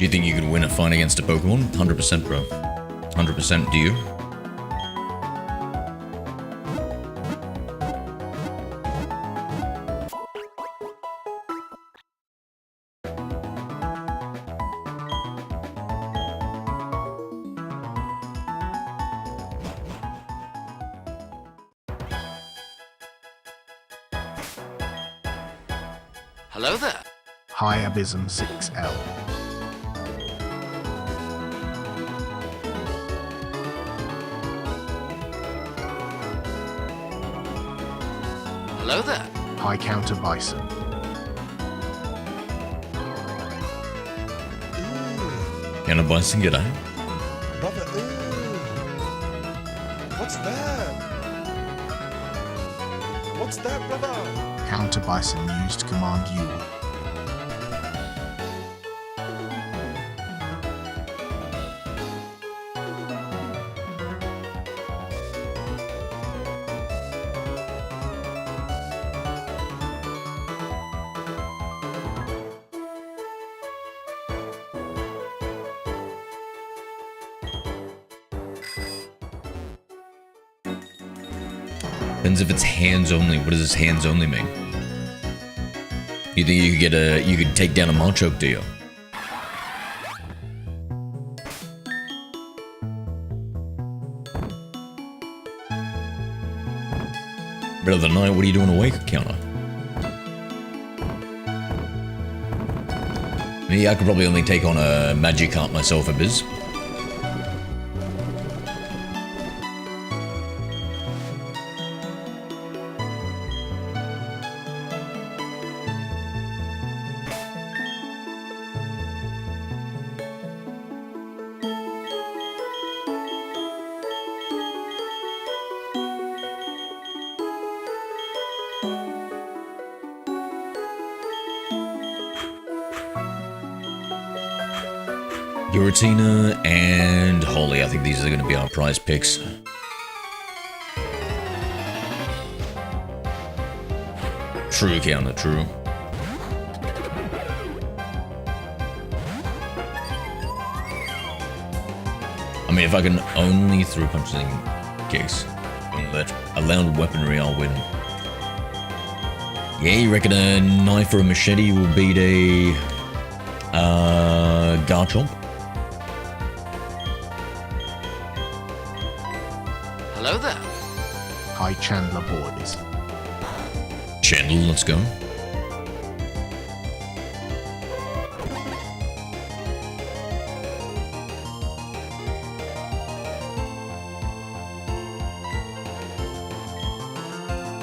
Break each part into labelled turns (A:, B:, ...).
A: Do you think you could win a fight against a Pokemon? 100%, bro. 100%, do you?
B: Hello there.
C: Hi Abysm 6L.
B: Hello there.
C: Hi Counter Bison.
A: Can a Bison get out?
D: Brother, what's that? What's that, brother?
C: Counter Bison used to command you.
A: Depends if it's hands only. What does this hands only mean? You think you could you could take down a Machoke, do you? Middle of the night, what are you doing awake, counter? Me, I could probably only take on a Magikarp myself, a biz. Giratina and Holly. I think these are going to be our prize picks. True, counter, true. I mean, if I can only throw punches in kicks, let allowed weaponry, I'll win. Yeah, you reckon a knife or a machete will beat a Garchomp?
B: Hello there.
C: Hi Chandler Boys.
A: Chandler, let's go.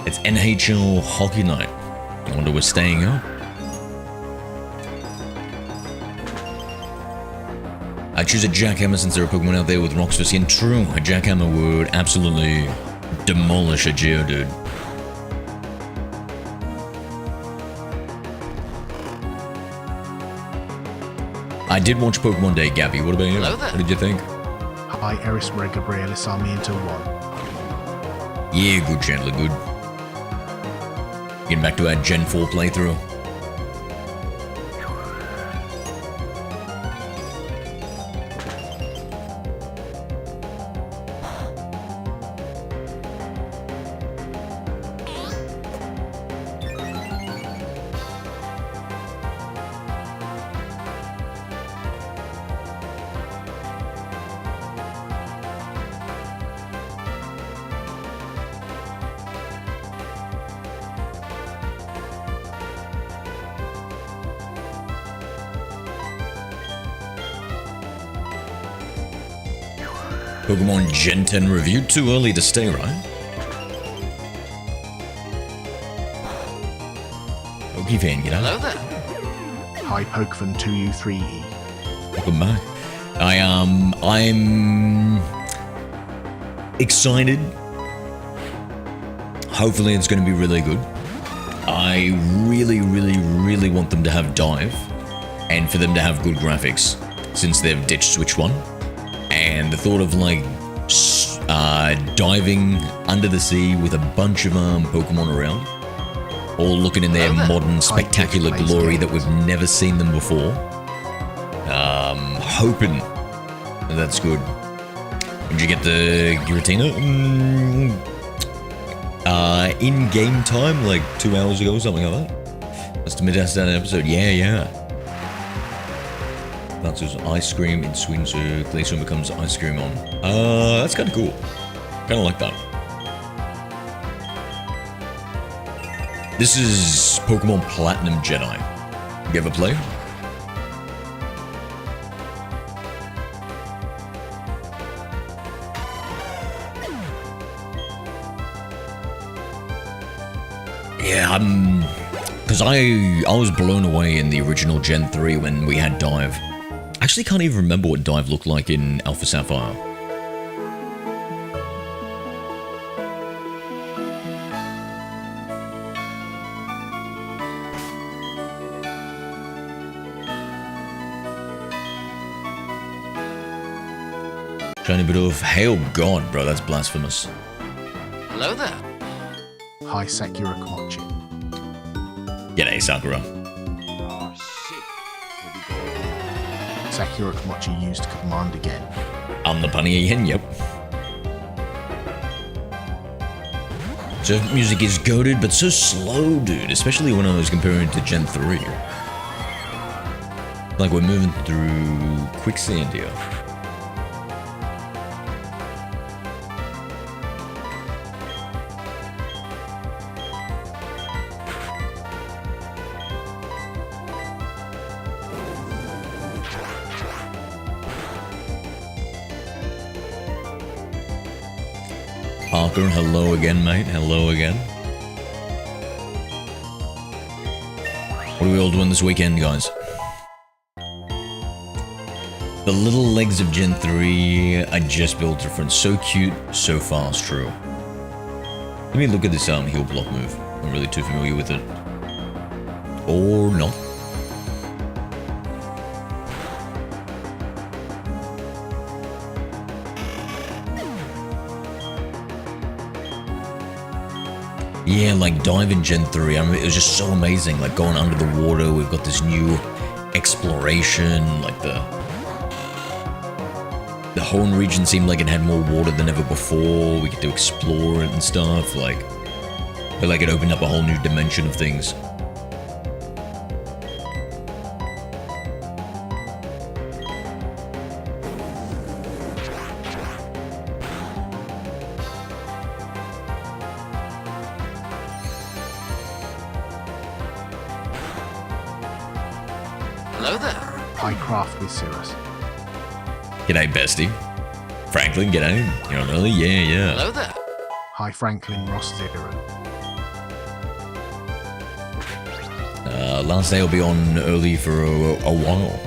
A: It's NHL Hockey Night. I wonder we're staying up. I choose a Jackhammer since there are Pokemon out there with rocks for skin. True, a Jackhammer would absolutely demolish a Geodude. I did watch Pokemon Day, Gabby. What about you?
B: Hello there.
A: What did you think?
C: Hi Eris Ray Gabriel Sarmiento 1.
A: Yeah, good, Chandler, good. Getting back to our Gen 4 playthrough. Pokemon Gen 10 review. Too early to stay, right? Pokefan, get
B: Hello
A: out.
B: there.
C: Hi Pokefan 2U3E.
A: Welcome back. I'm excited. Hopefully it's going to be really good. I really want them to have dive and for them to have good graphics since they've ditched Switch 1. And the thought of like diving under the sea with a bunch of Pokemon around, all looking in their modern spectacular glory that we've never seen them before. hoping that's good. Did you get the Giratina? In game time, like 2 hours ago, something like that. That's the mid-Aston episode. Yeah. That's just ice cream in Sweden, so Glacier becomes ice cream on. That's kind of cool. Kind of like that. This is Pokemon Platinum Jedi. You ever play? Yeah, because I was blown away in the original Gen 3 when we had Dive. I actually can't even remember what Dive looked like in Alpha Sapphire. Shiny bit of hail god, bro, that's blasphemous.
B: Hello there.
C: Hi Sakura Komochi.
A: G'day, Sakura.
D: Oh shit.
C: Sakura Komochi used command again.
A: I'm the bunny again, yep. So music is goated, but so slow, dude, especially when I was comparing it to Gen 3. Like we're moving through quicksand here. Parker, hello again, mate. Hello again. What are we all doing this weekend, guys? The little legs of Gen 3 I just built different. So cute, so fast, true. Let me look at this heal block move. I'm not really too familiar with it. Or not. Yeah, like Dive in Gen 3, I mean, it was just so amazing, like going under the water, we've got this new exploration, like the Horn region seemed like it had more water than ever before, we get to explore it and stuff, like it opened up a whole new dimension of things.
B: Hello there.
C: Hi Craft with Cirrus.
A: G'day, bestie. Franklin, g'day. You're on early? Yeah.
B: Hello there.
C: Hi Franklin Ross Zero.
A: Last day will be on early for a while.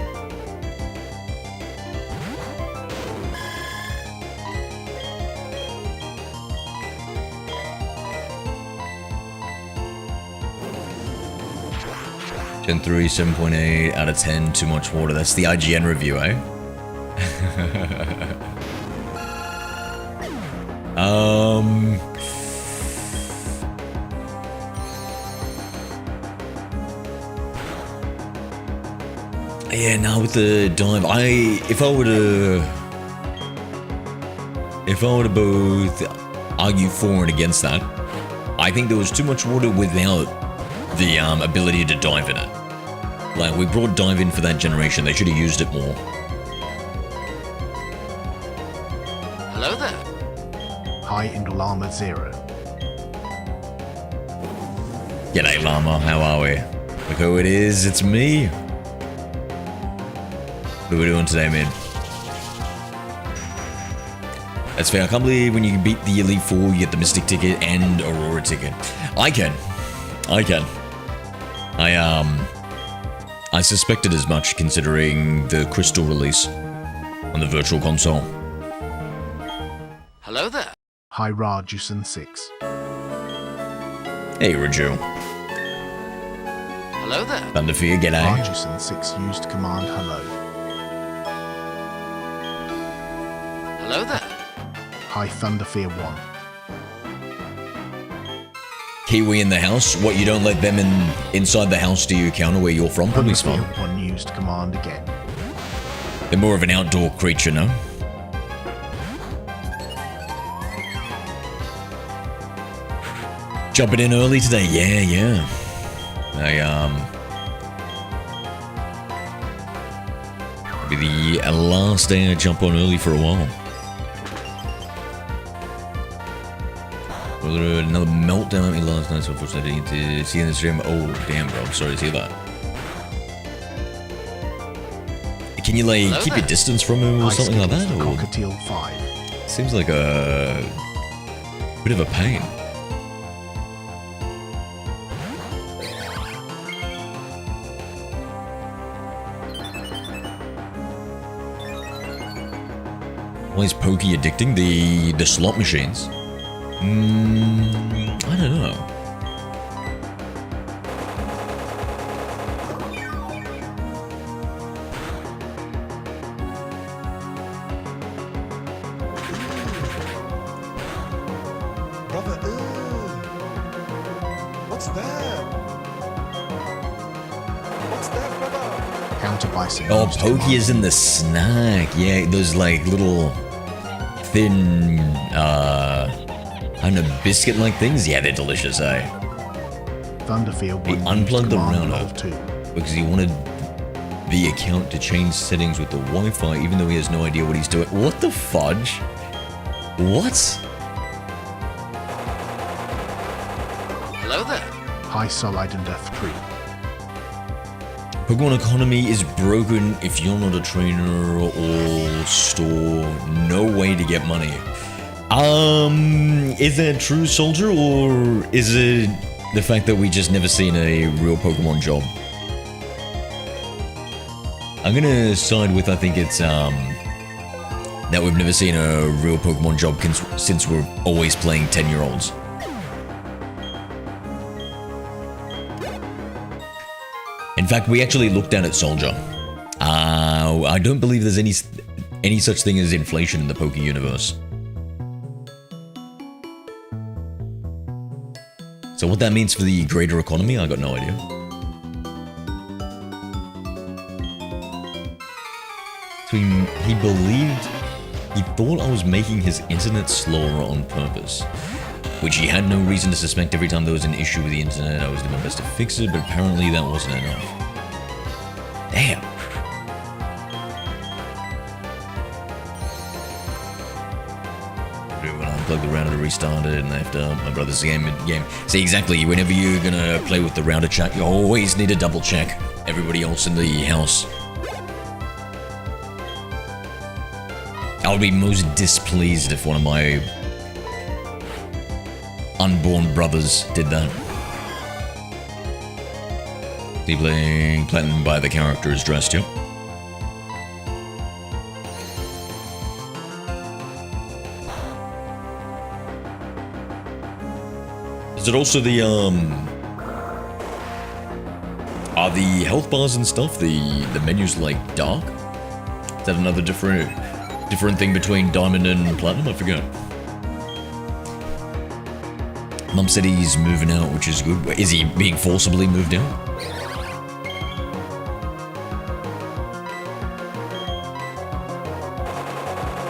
A: Gen 3, 7.8 out of 10, too much water. That's the IGN review, eh? Yeah, now with the dive, if I were to both argue for and against that, I think there was too much water without the ability to dive in it. Like, we brought dive in for that generation, they should have used it more.
B: Hello there.
C: Hi Indolama Zero.
A: G'day, Llama, how are we? Look who it is, it's me. What are we doing today, man? That's fair, I can't believe when you beat the Elite Four, you get the Mystic ticket and Aurora ticket. I can. I suspected as much considering the Crystal release on the Virtual Console.
B: Hello there.
C: Hi Rajusan 6.
A: Hey, Raju.
B: Hello there.
A: Thunderfear, g'day.
C: Rajusan 6 used command hello.
B: Hello there.
C: Hi Thunderfear 1.
A: Kiwi in the house? What, you don't let them inside the house, do you, counter where you're from? Probably smart.
C: Thunderfear 1 used command again.
A: They're more of an outdoor creature, no? Jumping in early today, yeah. It'll be the last day I jump on early for a while. Well, another meltdown at me last night, so unfortunately I didn't get to see in the stream. Oh, damn, bro, I'm sorry to hear that. Can you, like,
B: Hello
A: keep
B: there.
A: your distance from him or
C: High
A: something like
C: Skittles
A: that?
C: the
A: Or
C: Cockatiel 5.
A: seems like a bit of a pain. Why is Pokey addicting? The slot machines? I don't know.
E: Brother, what's that? What's that, brother?
C: Counter by some
A: Oh,
C: used
A: Pokey is in
C: command.
A: the snack. Yeah, those like little thin, I don't know, biscuit-like things. Yeah, they're delicious, eh?
C: Thunderfield
A: He
C: 1
A: unplugged the
C: command
A: router.
C: level 2.
A: Because he wanted the account to change settings with the Wi-Fi, even though he has no idea what he's doing. What the fudge? What?
B: Hello there.
C: High Solid and Death 3.
A: Pokemon economy is broken if you're not a trainer or store. No way to get money. Is that true, Soldier, or is it the fact that we just never seen a real Pokemon job? I'm gonna side with, I think it's, that we've never seen a real Pokemon job since we're always playing 10-year-olds. In fact, we actually looked down at Soldier. I don't believe there's any such thing as inflation in the Poke universe. So what that means for the greater economy, I got no idea. So he believed, he thought I was making his internet slower on purpose, which he had no reason to suspect. Every time there was an issue with the internet, I was doing my best to fix it, but apparently that wasn't enough. Damn. When I unplug the router to restart it, and after my brother's game. See, exactly, whenever you're gonna play with the router chat, you always need to double check everybody else in the house. I would be most displeased if one of my unborn brothers did that. He playing Platinum by the character is dressed, yep. Is it also the, are the health bars and stuff, the menus like dark? Is that another different thing between Diamond and Platinum? I forgot. Mum said he's moving out, which is good. Is he being forcibly moved out?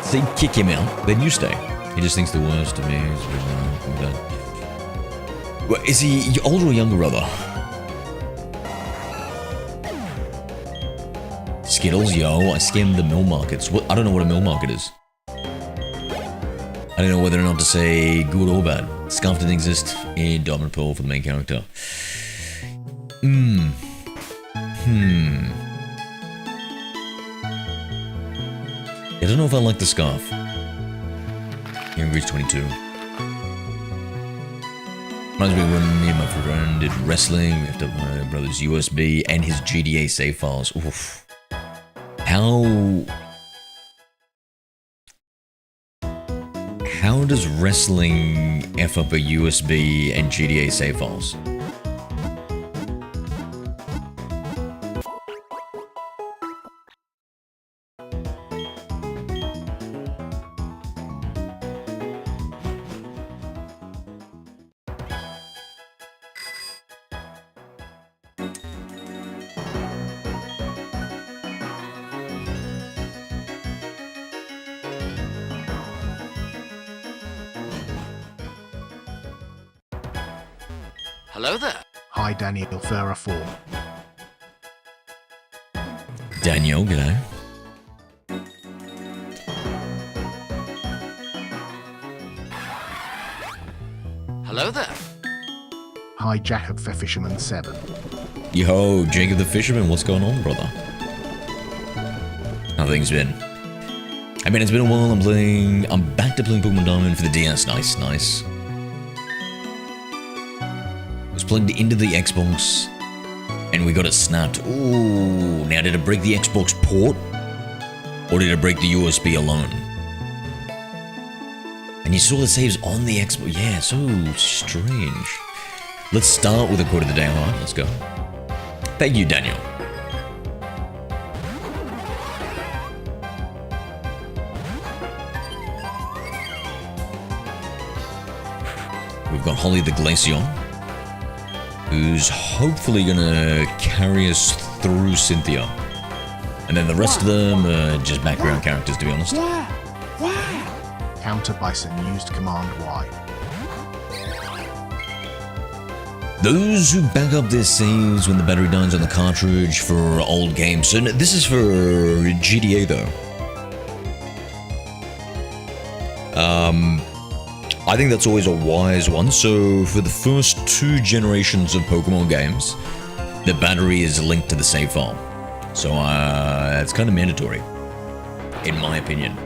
A: Say kick him out, then you stay. He just thinks the worst of me. Well, is he older or younger, brother? Skittles, yo, I scammed the mill markets. What? I don't know what a mill market is. I don't know whether or not to say good or bad. Scarf didn't exist in Diamond Pearl for the main character. I don't know if I like the scarf. Here in Greece 22. Reminds me of when me and my friend did wrestling. We have to have my brother's USB and his GDA save files. Oof. How does wrestling F up a USB and GDA save files?
B: Hello there.
C: Hi Daniel Furra 4.
A: Daniel, g'day.
B: Hello there.
C: Hi Jacob the Fisherman 7.
A: Yo, Jacob the Fisherman, what's going on, brother? How things been? I mean, it's been a while. I'm back to playing Pokemon Diamond for the DS. Nice, nice. It was plugged into the Xbox, and we got it snapped. Ooh, now did it break the Xbox port, or did it break the USB alone? And you saw the saves on the Xbox. Yeah, so strange. Let's start with a quote of the day. All right, let's go. Thank you, Daniel. We've got Holly the Glaceon, who's hopefully gonna carry us through Cynthia. And then the rest of them are just background characters, to be honest.
C: Counter Bison used Command Y.
A: Those who back up their saves when the battery dies on the cartridge for old games. So this is for GTA though. I think that's always a wise one. So for the first 2 generations of Pokemon games, the battery is linked to the save file. So it's kind of mandatory, in my opinion.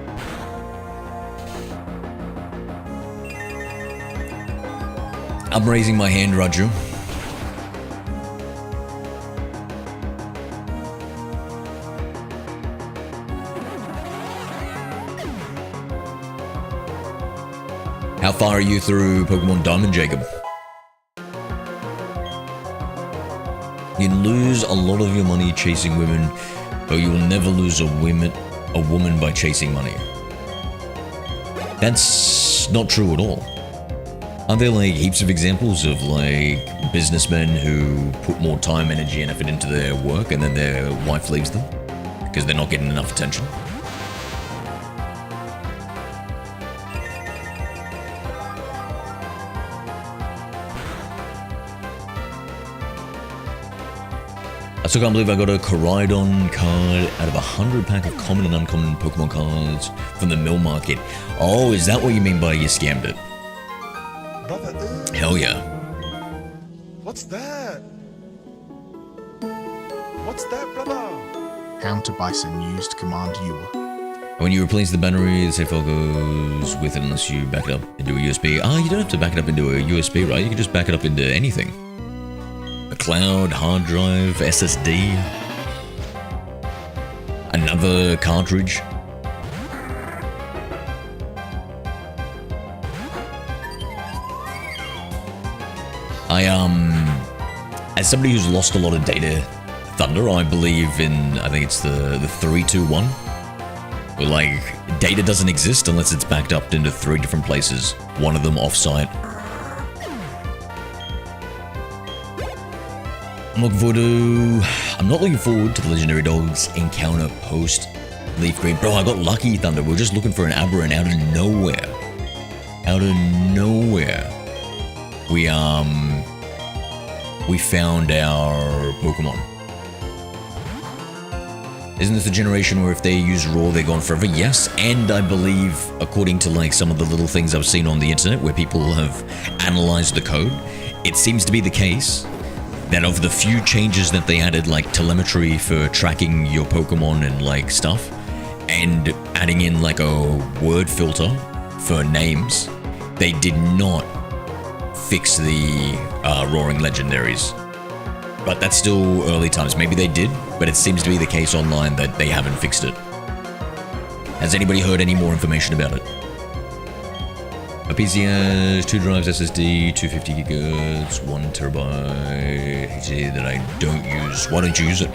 A: I'm raising my hand, Raju. How far are you through Pokemon Diamond, Jacob? You lose a lot of your money chasing women, but you will never lose a woman by chasing money. That's not true at all. Aren't there like heaps of examples of like businessmen who put more time, energy, and effort into their work and then their wife leaves them because they're not getting enough attention? I still can't believe I got a Koraidon card out of 100 pack of common and uncommon Pokemon cards from the mill market. Oh, is that what you mean by you scammed it?
E: Brother,
A: Hell yeah.
E: what's that? What's that, brother?
C: Counter Bison used Command U.
A: When you replace the battery, the save file goes with it unless you back it up into a USB. Ah, you don't have to back it up into a USB, right? You can just back it up into anything. A cloud, hard drive, SSD. Another cartridge. As somebody who's lost a lot of data, Thunder, I believe in, I think it's the 3-2-1. Where like, data doesn't exist unless it's backed up into 3 different places. One of them offsite. I'm not looking forward to the Legendary Dogs encounter post Leaf Green. Bro, I got lucky, Thunder. We were just looking for an Aberrant out of nowhere. Out of nowhere. We found our Pokemon. Isn't this the generation where if they use Raw, they're gone forever? Yes, and I believe, according to like some of the little things I've seen on the internet where people have analyzed the code, it seems to be the case that of the few changes that they added, like telemetry for tracking your Pokemon and like stuff, and adding in like a word filter for names, they did not fix the Roaring Legendaries. But that's still early times. Maybe they did, but it seems to be the case online that they haven't fixed it. Has anybody heard any more information about it? A PC has 2 drives SSD, 250 gigahertz, 1 terabyte HDD that I don't use. Why don't you use it?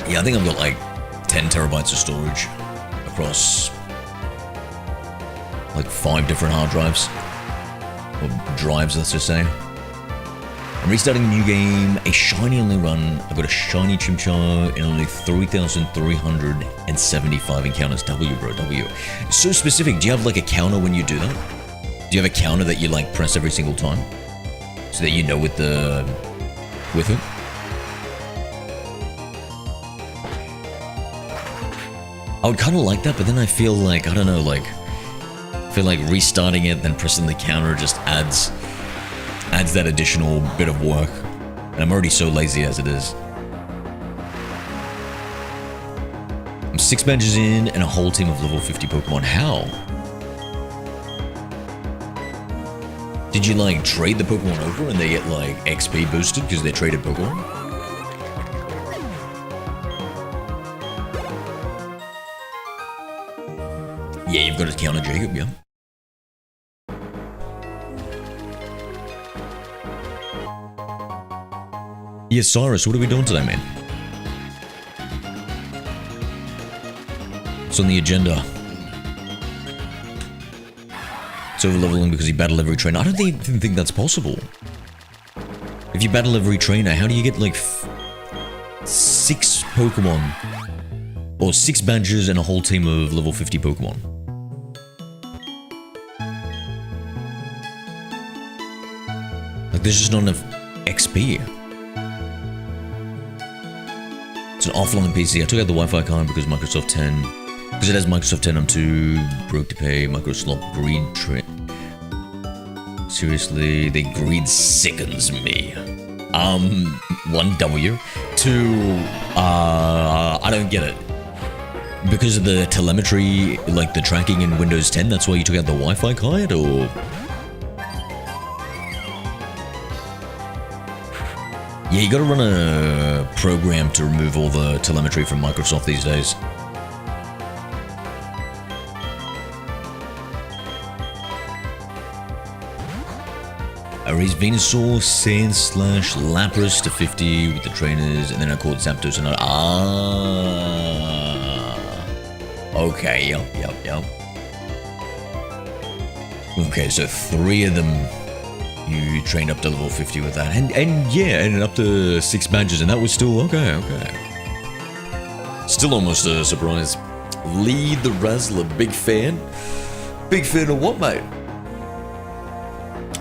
A: Yeah, I think I've got like 10 terabytes of storage across like 5 different hard drives. Or drives, let's just say. I'm restarting a new game, a shiny only run. I've got a shiny Chimchar in only 3,375 encounters. W, bro, W. So specific. Do you have like a counter when you do that? Do you have a counter that you like press every single time? So that you know with it? I would kind of like that, but then I feel like, I don't know, like, I feel like restarting it, then pressing the counter just adds that additional bit of work. And I'm already so lazy as it is. I'm 6 badges in and a whole team of level 50 Pokemon. How? Did you like trade the Pokemon over and they get like XP boosted because they're traded Pokemon? Yeah, you've got a counter, Jacob, yeah. Yes, Cyrus, what are we doing today, man? It's on the agenda. It's over-leveling because you battle every trainer. I don't even think that's possible. If you battle every trainer, how do you get like 6 Pokemon? Or 6 badges and a whole team of level 50 Pokemon? Like, there's just not enough XP. It's an offline PC. I took out the Wi-Fi card because Microsoft 10. Because it has Microsoft 10, I'm too broke to pay. Microsoft greed trip. Seriously, the greed sickens me. 1W. 2, I don't get it. Because of the telemetry, like the tracking in Windows 10, that's why you took out the Wi-Fi card, or? Yeah, you gotta run a program to remove all the telemetry from Microsoft these days. I raised Venusaur, Sand Slash, Lapras to 50 with the trainers, and then I called Zapdos and okay, yep. Okay, so 3 of them you trained up to level 50 with that, and yeah, and up to 6 badges, and that was still okay. Still almost a surprise. Lee the Razzler, big fan. Big fan of what, mate?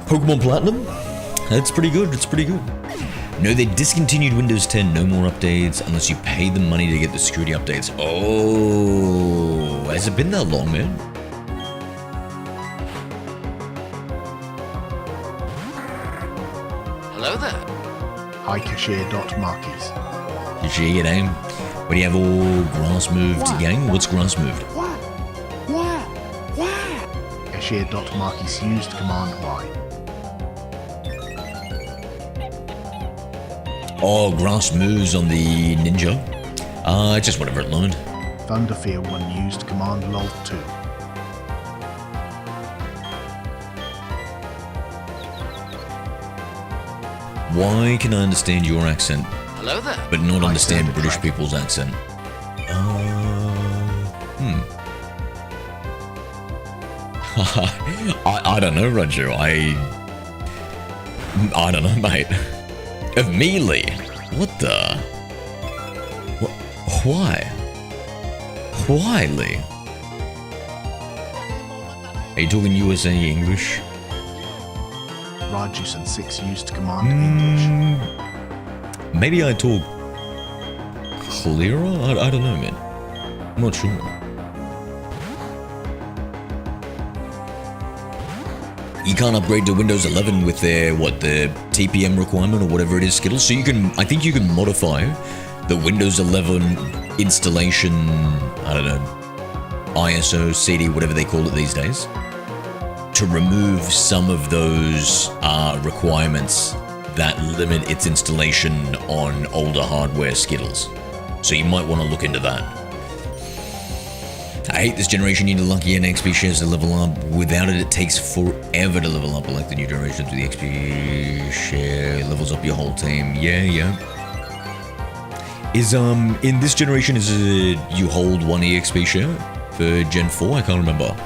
A: Pokemon Platinum? That's pretty good, No, they discontinued Windows 10, no more updates unless you pay them money to get the security updates. Oh, has it been that long, man?
B: Hello there.
C: Hi, Cashier.Markies.
A: Cashier, your name? What do you have all grass moved, gang? What's grass moved?
C: Cashier.Markies used Command Y.
A: Oh, grass moves on the ninja. Just whatever it learned.
C: Thunderfear 1 used Command LOL 2.
A: Why can I understand your accent,
B: Hello there.
A: but not understand
C: said
A: British
C: right.
A: people's accent? I don't know, Roger. I don't know, mate. Of Melee? What the? Why? Why, Lee? Are you talking USA English?
C: Rajusan 6 used Command English.
A: Maybe I talk clearer? I don't know, man. I'm not sure. You can't upgrade to Windows 11 with their, the TPM requirement or whatever it is, Skittles. So you can, I think you can modify the Windows 11 installation, I don't know, ISO, CD, whatever they call it these days, to remove some of those requirements that limit its installation on older hardware, Skittles. So you might want to look into that. I hate this generation. You need a lucky and XP shares to level up. Without it, it takes forever to level up. I like the new generations with the XP share. Levels up your whole team. Yeah. Is, in this generation, is it you hold 1 EXP share for Gen 4? I can't remember.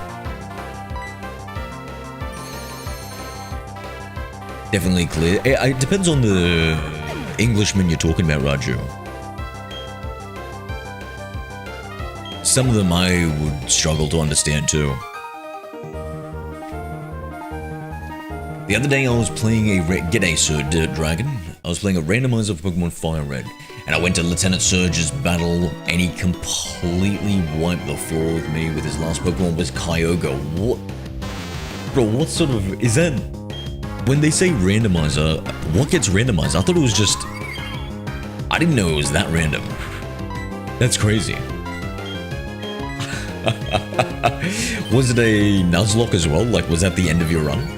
A: Definitely clear. It depends on the Englishman you're talking about, Raju. Some of them I would struggle to understand too. The other day I was playing G'day Sir Dirt Dragon. I was playing a randomizer of Pokemon Fire Red. And I went to Lieutenant Surge's battle and he completely wiped the floor with me with his last Pokemon was Kyogre. What? Bro, what sort of... Is that... When they say randomizer, what gets randomized? I thought it was just... I didn't know it was that random. That's crazy. Was it a Nuzlocke as well? Like, was that the end of your run?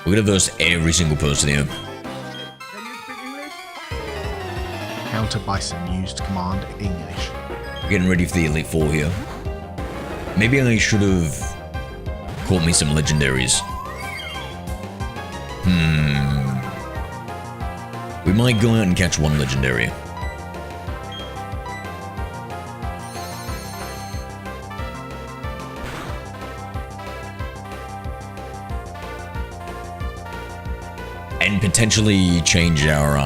A: We're gonna verse every single person here.
C: Countered by some used command English.
A: Getting ready for the Elite Four here. Maybe I should have caught me some legendaries. We might go out and catch one legendary. And potentially change our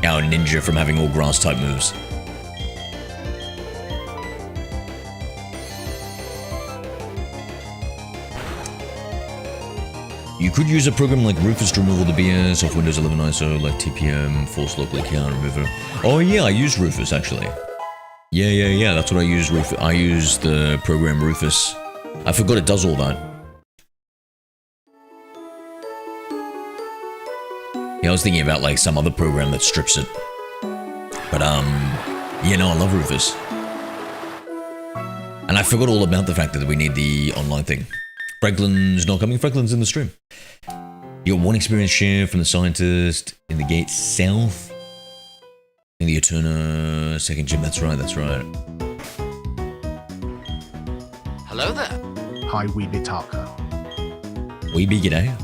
A: ninja from having all grass type moves. You could use a program like Rufus to remove all the BS off Windows 11 ISO, like TPM, force locally count remover. Oh yeah, I use Rufus actually. Yeah, that's what I use. I use the program Rufus. I forgot it does all that. Yeah, I was thinking about like some other program that strips it. But yeah, no, I love Rufus. And I forgot all about the fact that we need the online thing. Franklin's not coming. Franklin's in the stream. You got one experience share from the scientist in the gate south. In the Eterna second gym. That's right, that's right.
B: Hello there.
C: Hi, Weebitaka.
A: Weeby, g'day.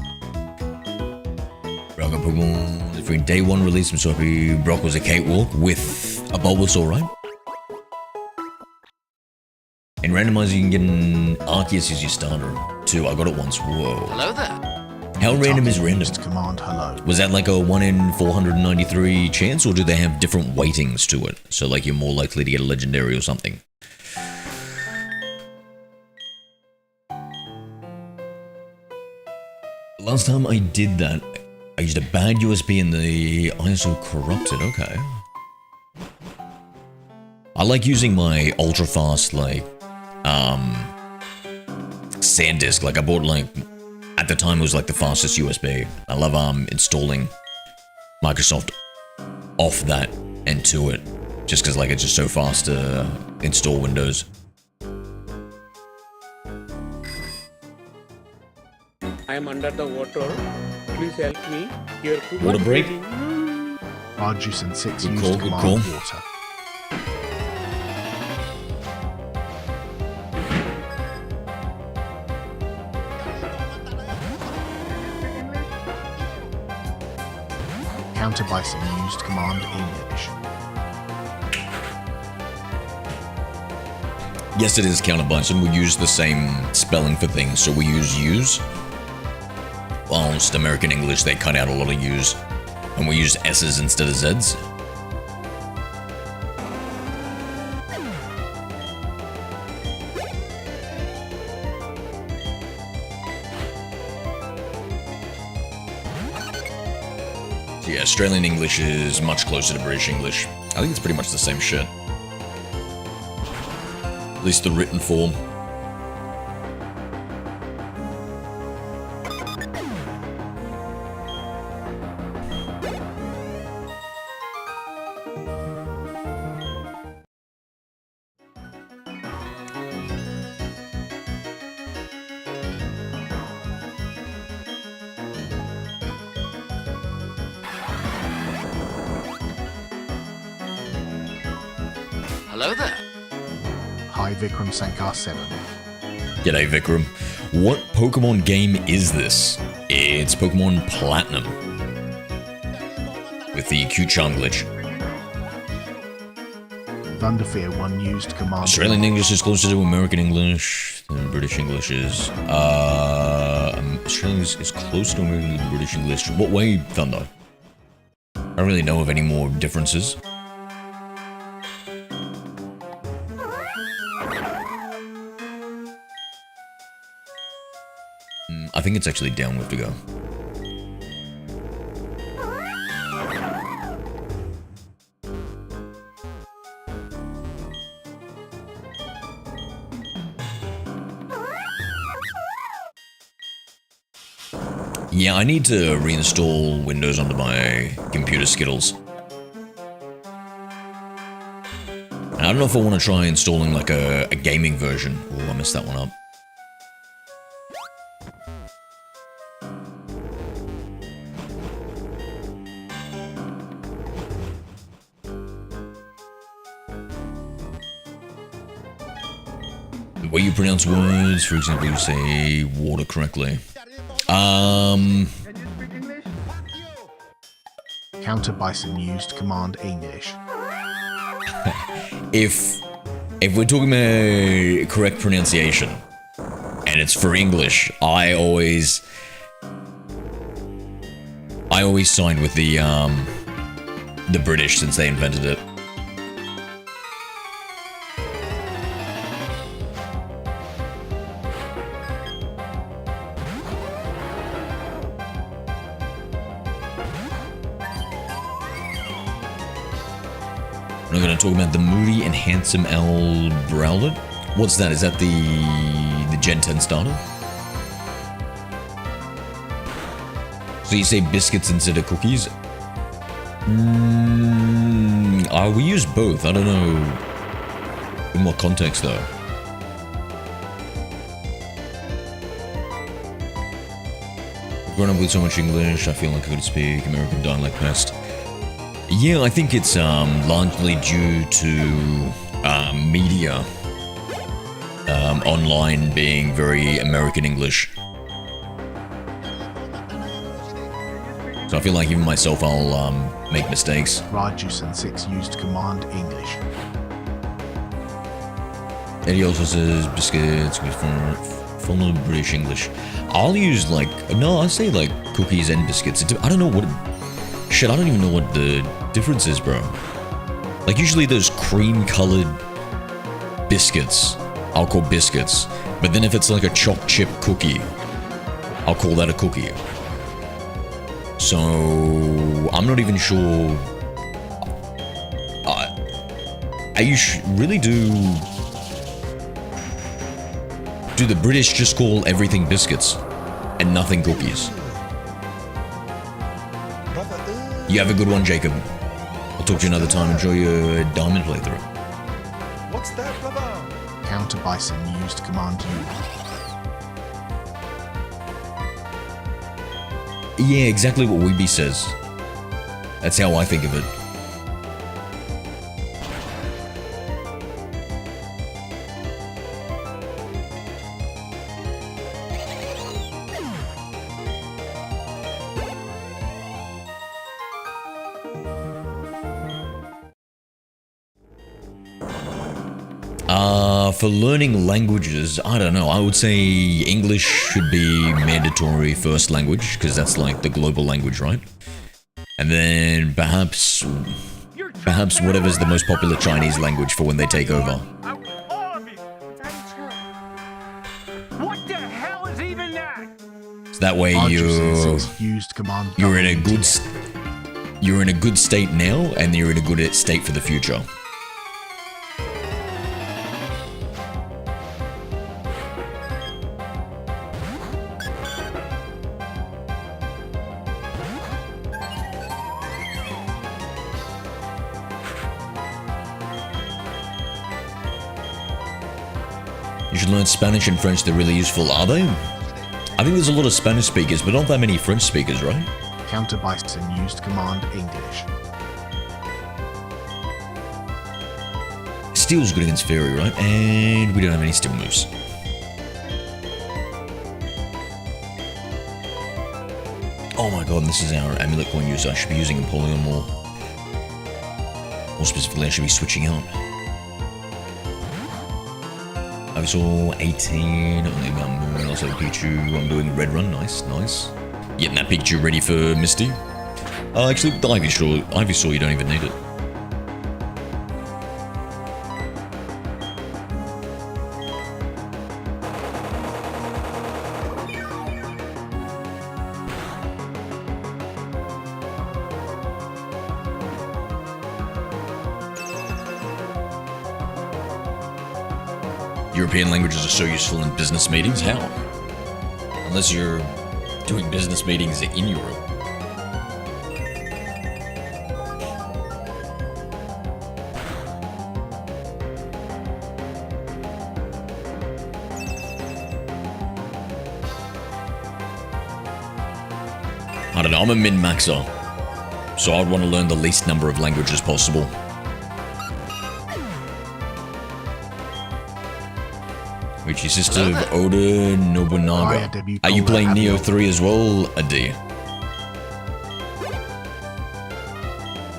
A: Brock got Pokemon. If in day one release from Soapy, Brock was a cakewalk with a Bulbasaur, right? In randomizer, you can get an Arceus as your starter, too. I got it once. Whoa.
B: Hello there.
A: How random is random?
C: Used command hello.
A: Was that like a 1 in 493 chance, or do they have different weightings to it? So, like, you're more likely to get a legendary or something. Last time I did that, I used a bad USB and the ISO corrupted. Okay. I like using my ultra fast, like, SanDisk. Like, I bought, like, at the time it was like the fastest USB. I love installing Microsoft off that and to it, just because, like, it's just so fast to install Windows.
F: I am under the water. Please help me. Here,
A: Water break?
C: Arjus and 6
A: Good
C: used
A: call, good
C: command
A: call.
C: water. Countered by some used command English.
A: Yes, it is counter by some. We use the same spelling for things, so we use. Whilst American English, they cut out a lot of U's, and we use S's instead of Z's. So yeah, Australian English is much closer to British English. I think it's pretty much the same shit. At least the written form.
B: Hello there.
C: Hi, Vikram Sankar 7.
A: G'day Vikram. What Pokemon game is this? It's Pokemon Platinum. With the Q-Charm glitch.
C: Thunderfear 1 used command.
A: Australian English is closer to American English than British English is. Australian is closer to American than British English. What way, Thunder? I don't really know of any more differences. I think it's actually down we have to go. Yeah, I need to reinstall Windows onto my computer Skittles. I don't know if I want to try installing like a gaming version. Oh, I messed that one up. The way you pronounce words, for example, you say water correctly.
C: Counter Bison used command English.
A: If we're talking about correct pronunciation, and it's for English, I always side with the British since they invented it. We're not going to talk about the moody and handsome L Browlet. What's that? Is that the Gen 10 starter? So you say biscuits instead of cookies? We use both. I don't know in what context though. Growing up with so much English, I feel like I could speak American dialect best. Yeah, I think it's largely due to media online being very American English. So I feel like even myself, I'll make mistakes.
C: Rajusan 6 used command English.
A: Eddie also says biscuits from British English. I'll use like, no, I say like cookies and biscuits. I don't know what, shit, I don't even know what the difference is, bro. Like usually there's cream colored biscuits, I'll call biscuits. But then if it's like a choc chip cookie, I'll call that a cookie. So I'm not even sure. Really do the British just call everything biscuits and nothing cookies? You have a good one, Jacob. I'll talk to you another time. Enjoy your Diamond playthrough.
E: What's that, brother?
C: Counter Bison used command U.
A: Yeah, exactly what Weeby says. That's how I think of it. For learning languages, I don't know, I would say English should be mandatory first language, because that's like the global language, right? And then perhaps whatever's the most popular Chinese language for when they take over.
D: What the hell is even that?
A: So that way you're in a good state now, and you're in a good state for the future. You should learn Spanish and French, they're really useful, are they? I think there's a lot of Spanish speakers, but not that many French speakers, right?
C: Counter Bison used command English.
A: Steel's good against Fairy, right? And we don't have any Steel moves. Oh my god, this is our amulet coin user. I should be using a Polygon more. More specifically, I should be switching out. Ivysaur 18, only got Moon, also Pikachu. I'm doing Red Run, nice, nice. Getting that Pikachu ready for Misty. Actually, the Ivysaur, you don't even need it. European languages are so useful in business meetings. How? Unless you're doing business meetings in Europe. I don't know, I'm a min-maxer, so I'd want to learn the least number of languages possible. Which is sister of Oda Nobunaga. Are you playing Neo 3 as well, Adi?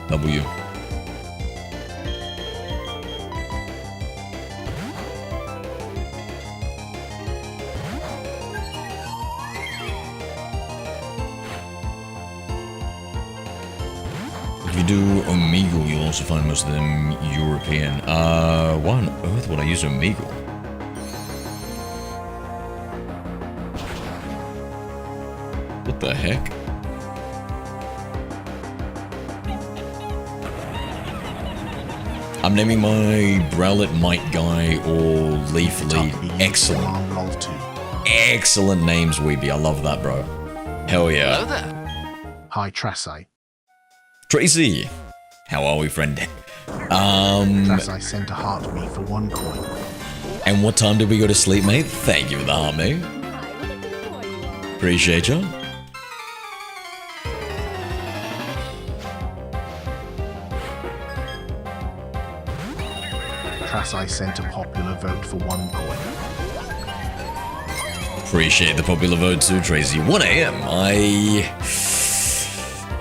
A: W. If you do Omegle, you'll also find most of them European. Why on earth would I use Omegle? What the heck? I'm naming my Browlet Might Guy or Leaf Lead. Excellent. Excellent names, Weeby. I love that, bro. Hell yeah.
B: Hello there.
C: Hi, Tracy.
A: Tracy, how are we, friend?
C: Tracy sent a heart to me for 1 coin.
A: And what time did we go to sleep, mate? Thank you for the heart, mate. Appreciate you.
C: Tracy sent a popular vote for 1 coin.
A: Appreciate the popular vote too, Tracy. 1 a.m.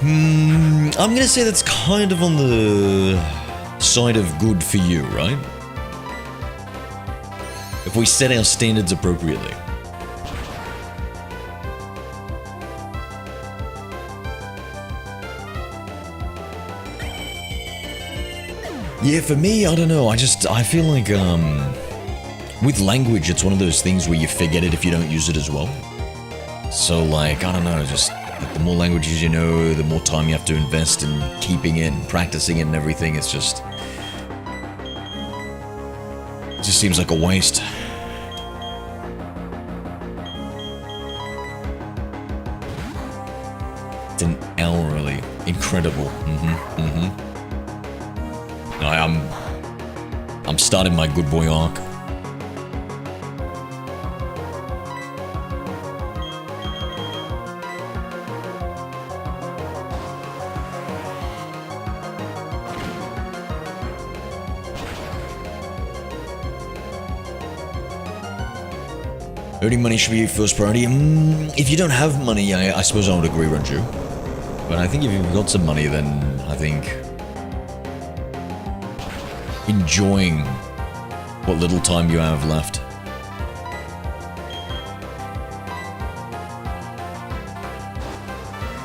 A: I'm gonna say that's kind of on the side of good for you, right? If we set our standards appropriately. Yeah, for me, I don't know. I feel like, with language, it's one of those things where you forget it if you don't use it as well. So, like, I don't know, just the more languages you know, the more time you have to invest in keeping it and practicing it and everything. It just seems like a waste. It's an hour early. Incredible. I'm starting my good boy arc. Earning money should be your first priority. If you don't have money, I suppose I would agree, Ranju. But I think if you've got some money, then I think enjoying what little time you have left.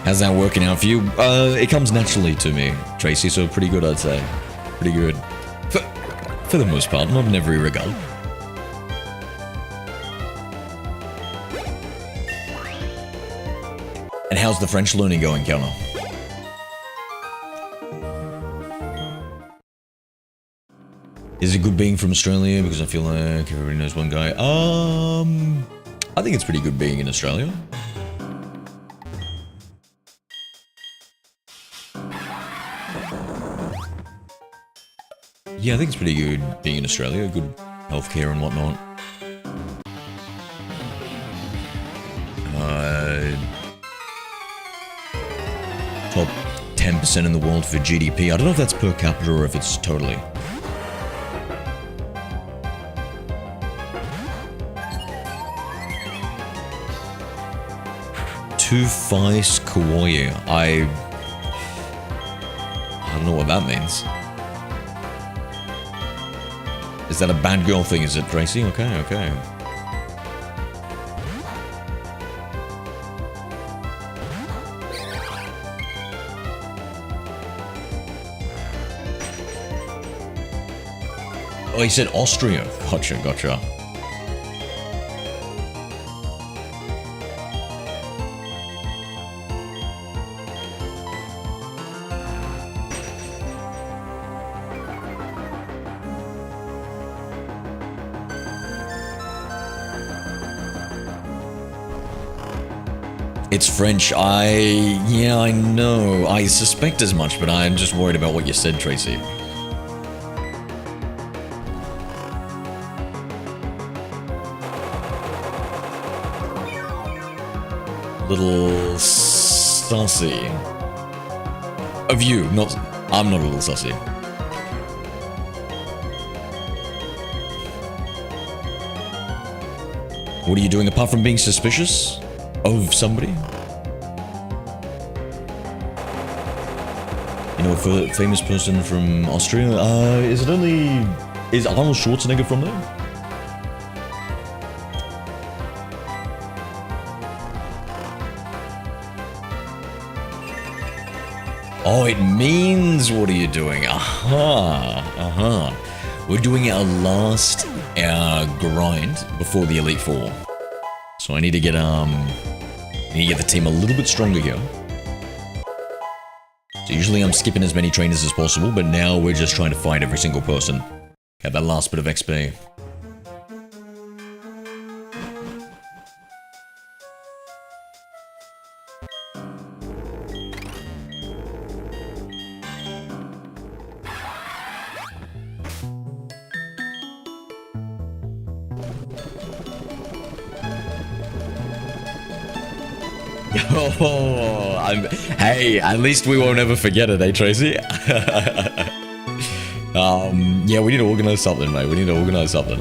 A: How's that working out for you? It comes naturally to me, Tracy, so pretty good, I'd say. Pretty good. For the most part, not in every regard. And how's the French learning going, Kelner? Is it good being from Australia? Because I feel like everybody knows one guy. I think it's pretty good being in Australia. Yeah, I think it's pretty good being in Australia. Good healthcare and whatnot. Top 10% in the world for GDP. I don't know if that's per capita or if it's totally. Tufais Kawaii. I don't know what that means. Is that a bad girl thing, is it, Tracy? Okay, okay. Oh, he said Austria. Gotcha, gotcha. It's French. Yeah, I know. I suspect as much, but I'm just worried about what you said, Tracy. Little sussy. Of you, not... I'm not a little sussy. What are you doing apart from being suspicious of somebody? You know, a famous person from Austria? Is it only... Is Arnold Schwarzenegger from there? Oh, it means what are you doing? Aha, We're doing our last grind before the Elite Four. So I need to get the team a little bit stronger here. So usually I'm skipping as many trainers as possible, but now we're just trying to fight every single person. Get that last bit of XP. Oh, hey, at least we won't ever forget it, eh, Tracy? Yeah, we need to organize something, mate. We need to organize something.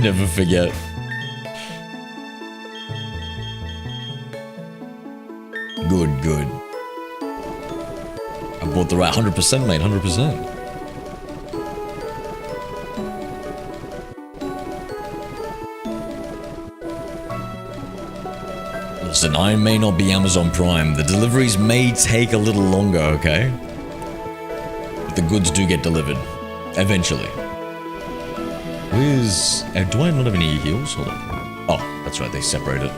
A: Never forget. Good, good. I bought the right 100%, mate, 100%. Listen, I may not be Amazon Prime. The deliveries may take a little longer, okay? But the goods do get delivered. Eventually. Where's... do I not have any heals? Hold on. Oh, that's right, they separated.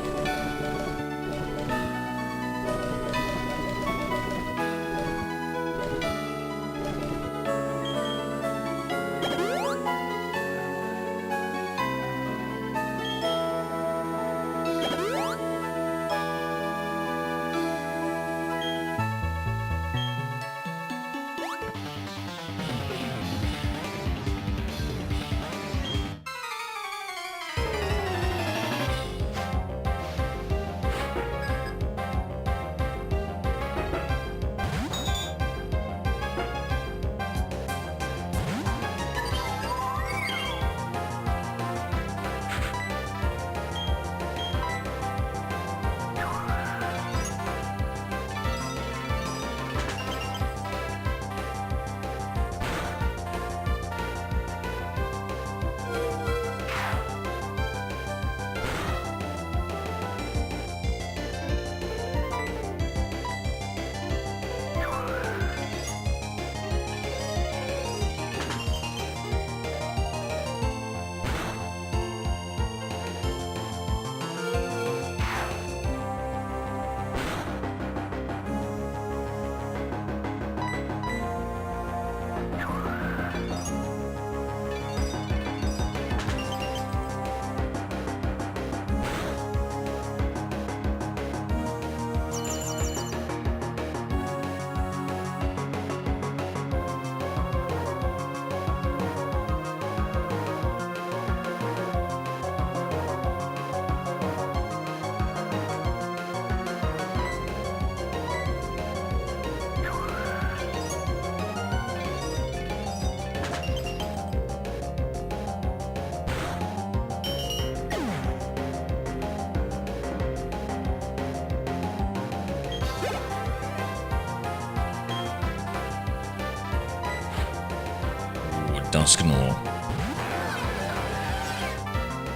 A: Dusknoir.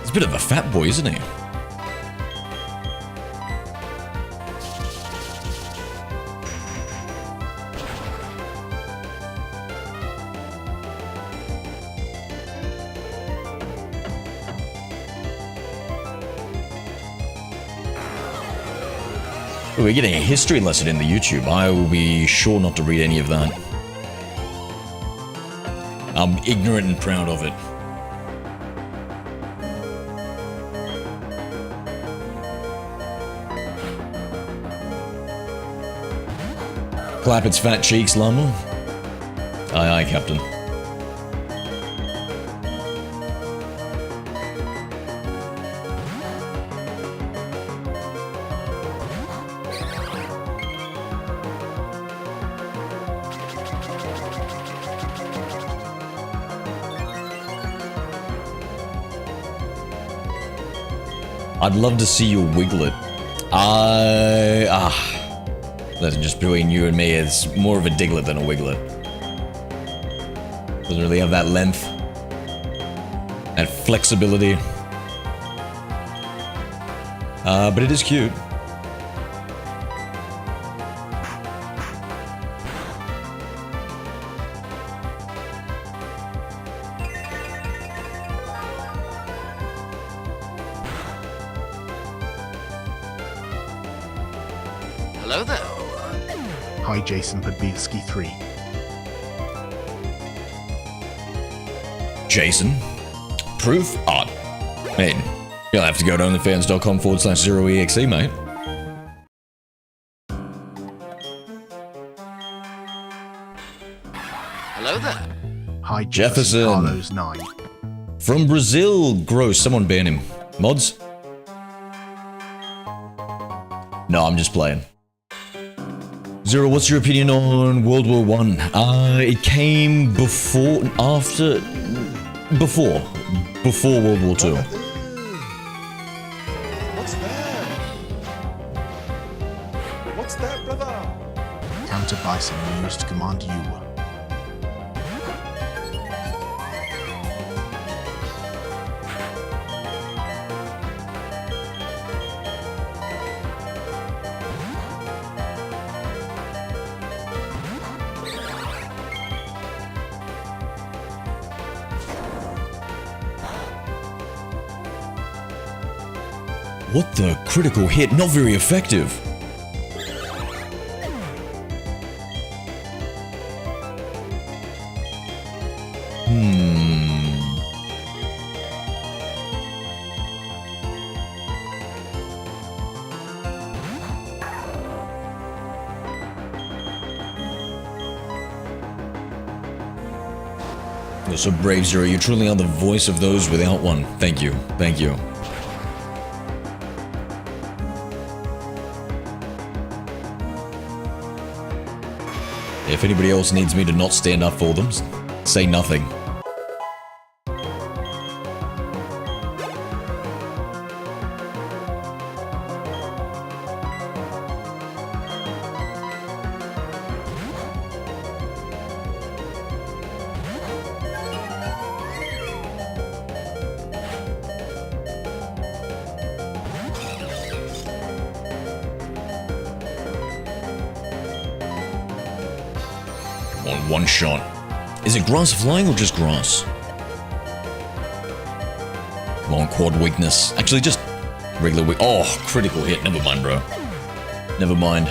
A: He's a bit of a fat boy, isn't he? We're getting a history lesson in the YouTube. I will be sure not to read any of that. I'm ignorant and proud of it. Clap its fat cheeks, Llama. Aye, aye, Captain. I'd love to see you wiggle it. That's just between you and me. It's more of a Diglett than a Wiglet. Doesn't really have that length, that flexibility. But it is cute.
B: Hello there.
C: Hi, Jason Podbielski 3.
A: Jason? Proof? Art. Man, you'll have to go to onlyfans.com/0exe, mate.
B: Hello there.
C: Hi,
A: Jefferson.
C: Carlos 9.
A: From Brazil. Gross. Someone ban him. Mods? No, I'm just playing. Zero, what's your opinion on World War One? It came before World War Two.
E: What's that? What's that, brother?
C: Counter Bison used Command U.
A: What the critical hit? Not very effective. You're so brave, Zero. You truly are the voice of those without one. Thank you. Thank you. If anybody else needs me to not stand up for them, say nothing. On one shot. Is it grass flying or just grass? Come on, quad weakness. Actually, just regular weak. Oh, critical hit. Never mind, bro. Never mind.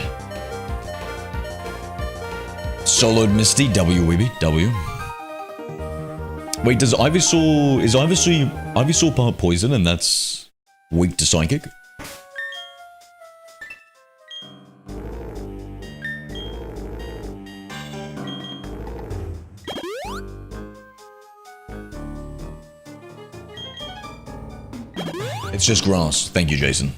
A: Soloed Misty. W, Weeby. W. Wait, does Ivysaur... Is Ivysaur part poison and that's weak to psychic? It's just grass. Thank you, Jason.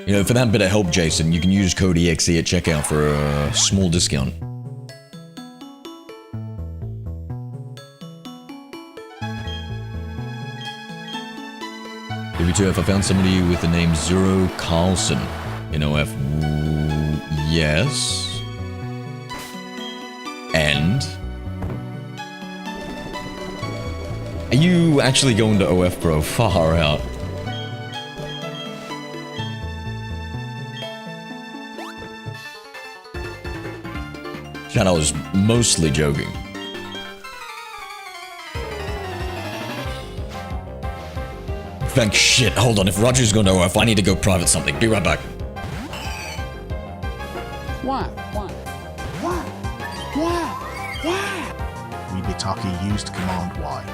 A: You know, for that bit of help, Jason, you can use code EXE at checkout for a small discount. Maybe 2, if I found somebody with the name Zero Carlson in OF. Yes. And? Are you actually going to OF, bro? Far out. Chat, I was mostly joking. Thank shit. Hold on. If Roger's going to OF, I need to go private something. Be right back.
F: Why?
C: Wibitaki used Command Y.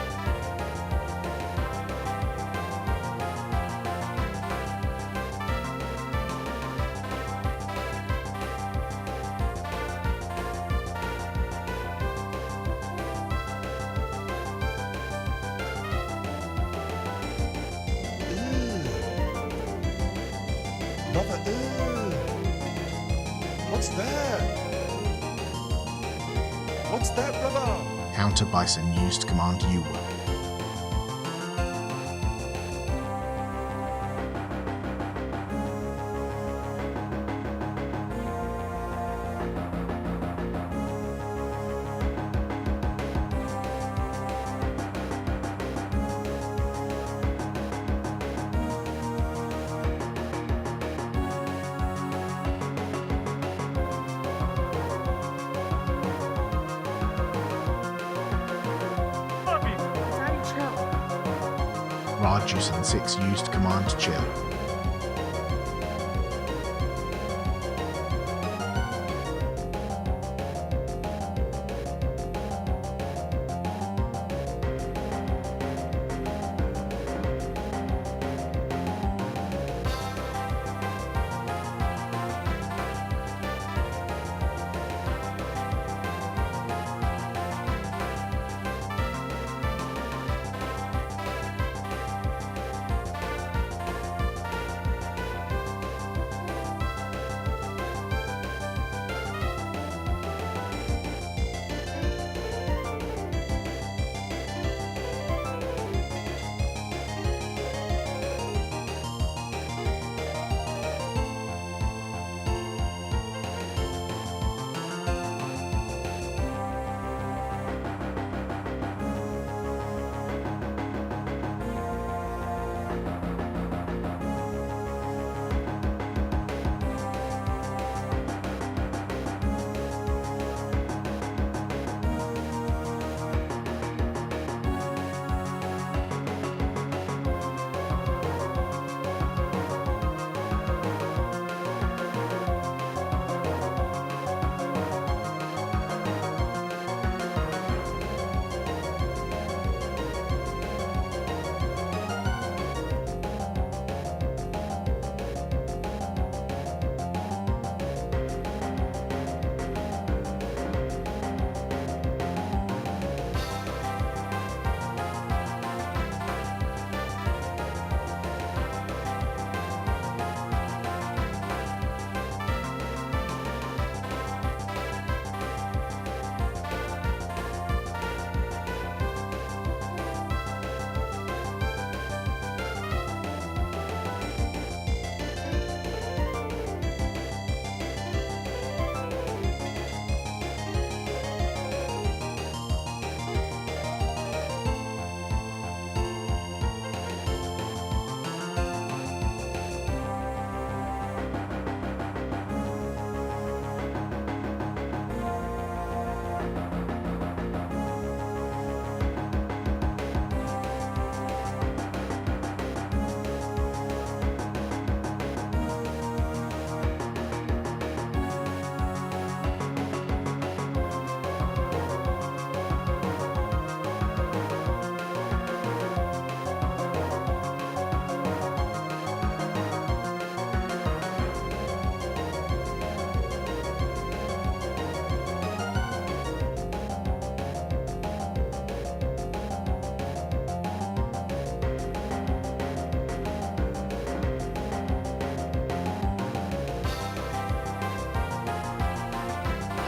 E: Brother, what's that? What's that, brother?
C: Counter Bison used Command U. Raj using 6 used Command Chill.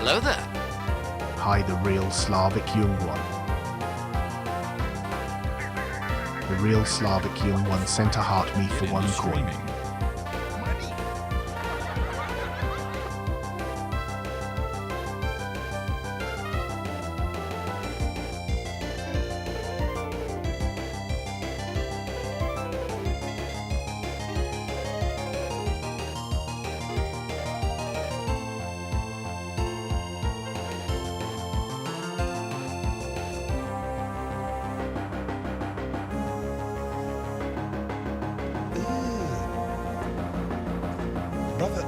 B: Hello there.
C: Hi, the real Slavic young one. The real Slavic young one sent a heart me for one coin.
E: Brother,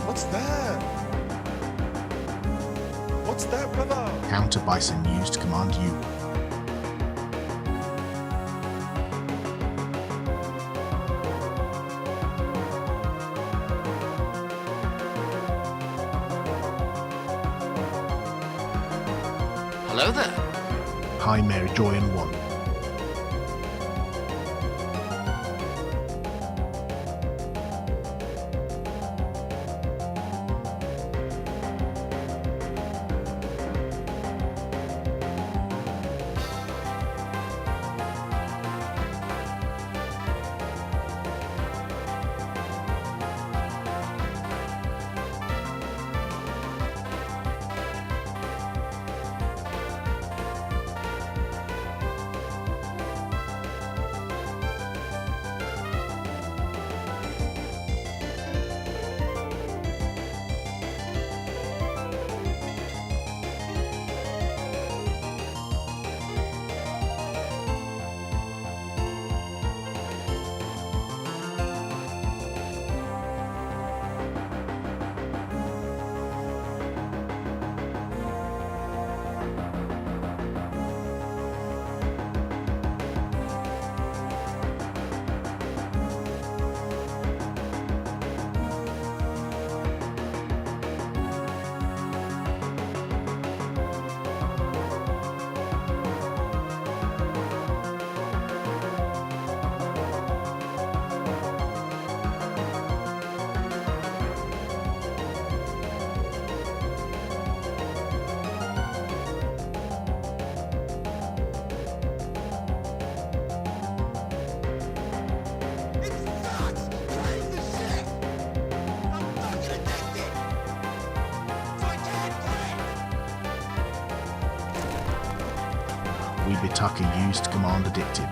E: what's that? What's that, brother?
C: Counter Bison used Command U.
B: Hello there.
C: Hi Mary Joy and 1. Weebitucker used Command Addicted.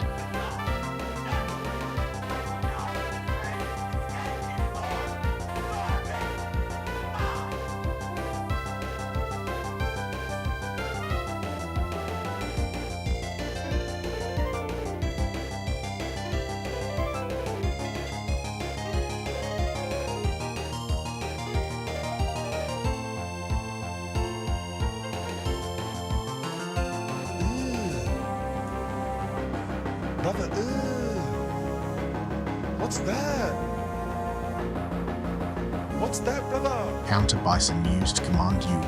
E: Brother, what's that? What's that, brother?
C: Counter Bison used Command U.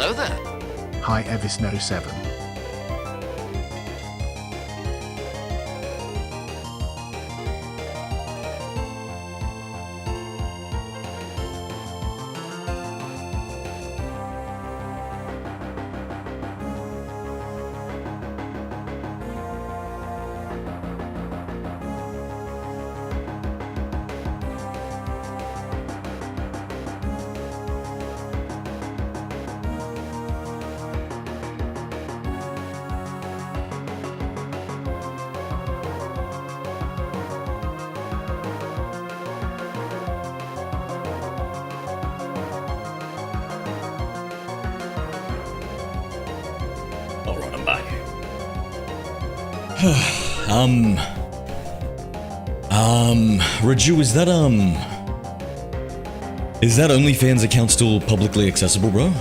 B: Hello there.
C: Hi, Evisno7.
A: Alright, I'm back. Raju, is that OnlyFans account still publicly accessible, bro?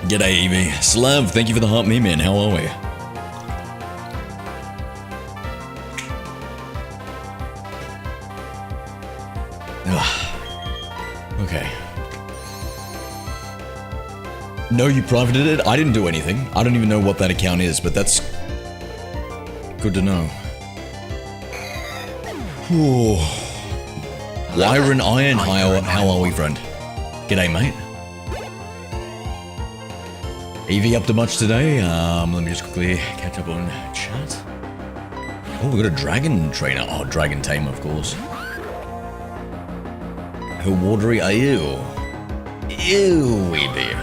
A: G'day, Evie. Slav, thank you for the heart meme, man. How are we? Okay. No, you privated it? I didn't do anything. I don't even know what that account is, but that's good to know. Whew. Lyran Iron, how are we, friend? G'day, mate. Evie up to much today? Let me just quickly catch up on chat. Oh, we got a dragon trainer. Oh, dragon tamer, of course. How watery are you? Ew, Evie.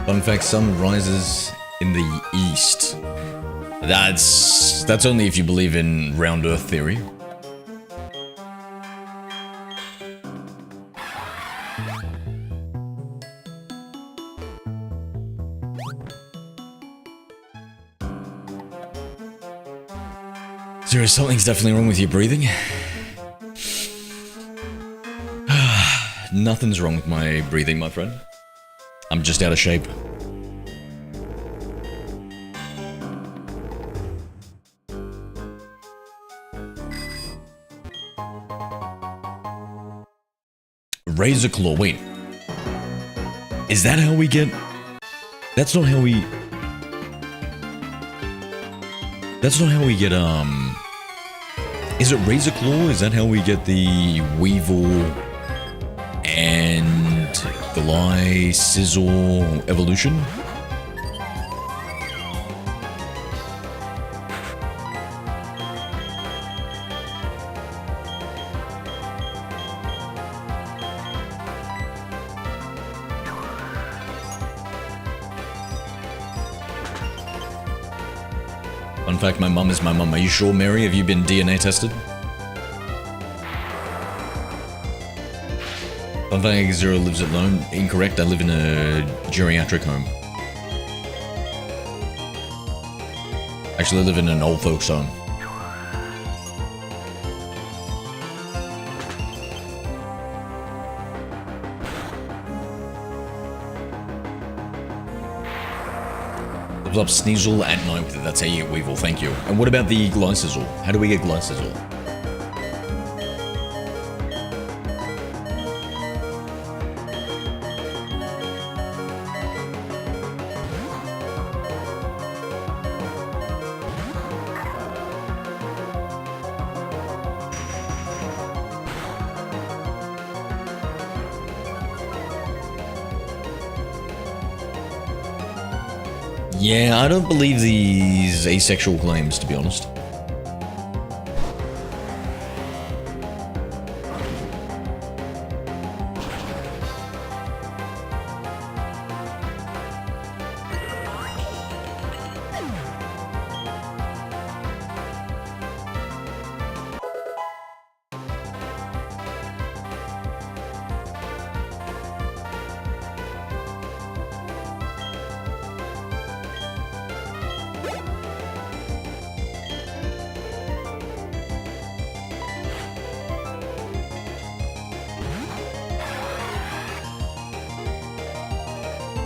A: Fun fact, sun rises in the east. That's only if you believe in round earth theory. Zero, something's definitely wrong with your breathing. Nothing's wrong with my breathing, my friend. I'm just out of shape. Razor Claw, wait. Is that how we get... That's not how we... That's not how we get, Is it Razor Claw? Is that how we get the Weevil and Gly Sizzle evolution? Fun fact, my mum is my mum. Are you sure, Mary? Have you been DNA tested? Fun fact, Zero lives alone. Incorrect, I live in a geriatric home. Actually, I live in an old folks home. Up Sneasel at night. That's how you get Weevil, thank you. And what about the Glysizzle? How do we get Glysizzle? Yeah, I don't believe these asexual claims, to be honest.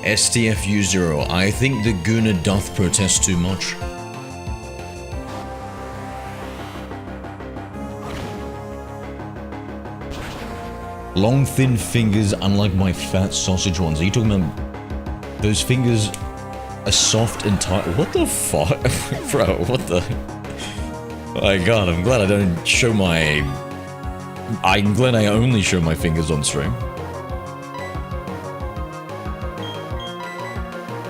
A: STFU0. I think the Guna doth protest too much. Long, thin fingers, unlike my fat sausage ones. Are you talking about those fingers are soft and tight? What the fuck? Bro, what the? Oh my god, I'm glad I don't show my... I'm glad I only show my fingers on stream.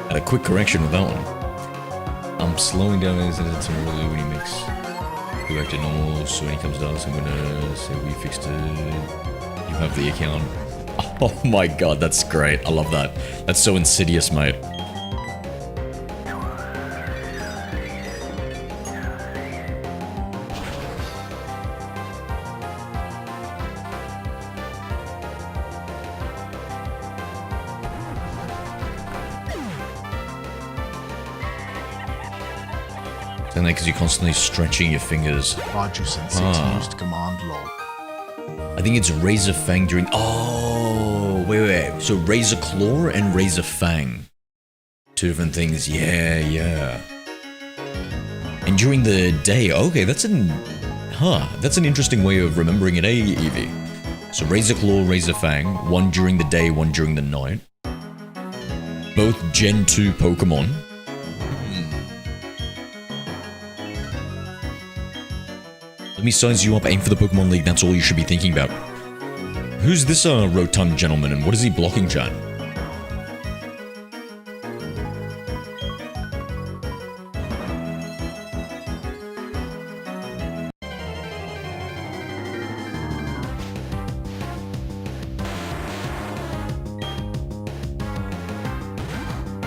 A: And a quick correction with that one. I'm slowing down this to really when he mix. Go back to normal, so when he comes down, so I'm gonna say we fixed it. You have the account. Oh my god, that's great. I love that. That's so insidious, mate. And because you're constantly stretching your fingers.
C: Raju sent 6 used command lol.
A: I think it's Razor Fang during... Oh, wait. So Razor Claw and Razor Fang. Two different things. Yeah. And during the day. Okay, that's an... That's an interesting way of remembering it, eh, Eevee? So Razor Claw, Razor Fang. One during the day, one during the night. Both Gen 2 Pokemon. Let me size you up, aim for the Pokemon League, that's all you should be thinking about. Who's this rotund gentleman and what is he blocking, Chan?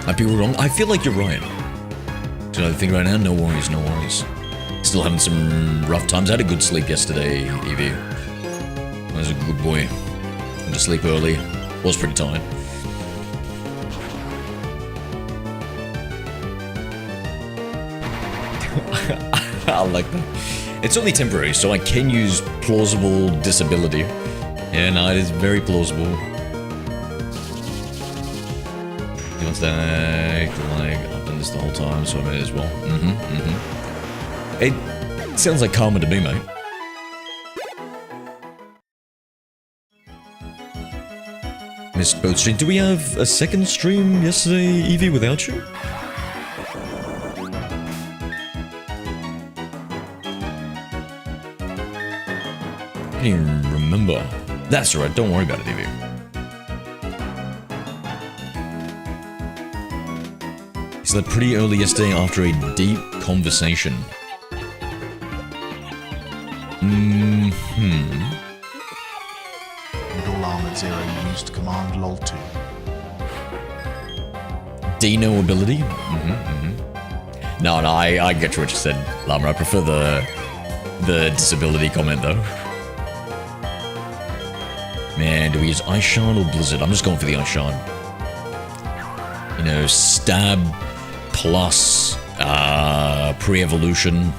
A: Might be wrong. I feel like you're right. Do I think right now? No worries, no worries. Still having some rough times. I had a good sleep yesterday, Eevee. I was a good boy. Went to sleep early. Was pretty tired. I like that. It's only temporary, so I can use plausible disability. Yeah, no, it is very plausible. He wants that, like, I've done this the whole time, so I may as well. It sounds like karma to me, mate. Missed both streams. Do we have a second stream yesterday, Eevee, without you? I can't even remember. That's alright, don't worry about it, Eevee. He slept pretty early yesterday after a deep conversation.
C: Middle Armored 0 used command lol 2.
A: Dino ability? No, I get what you said, Llama. I prefer the disability comment, though. Man, do we use Ice Shard or Blizzard? I'm just going for the Ice Shard. You know, stab plus pre-evolution.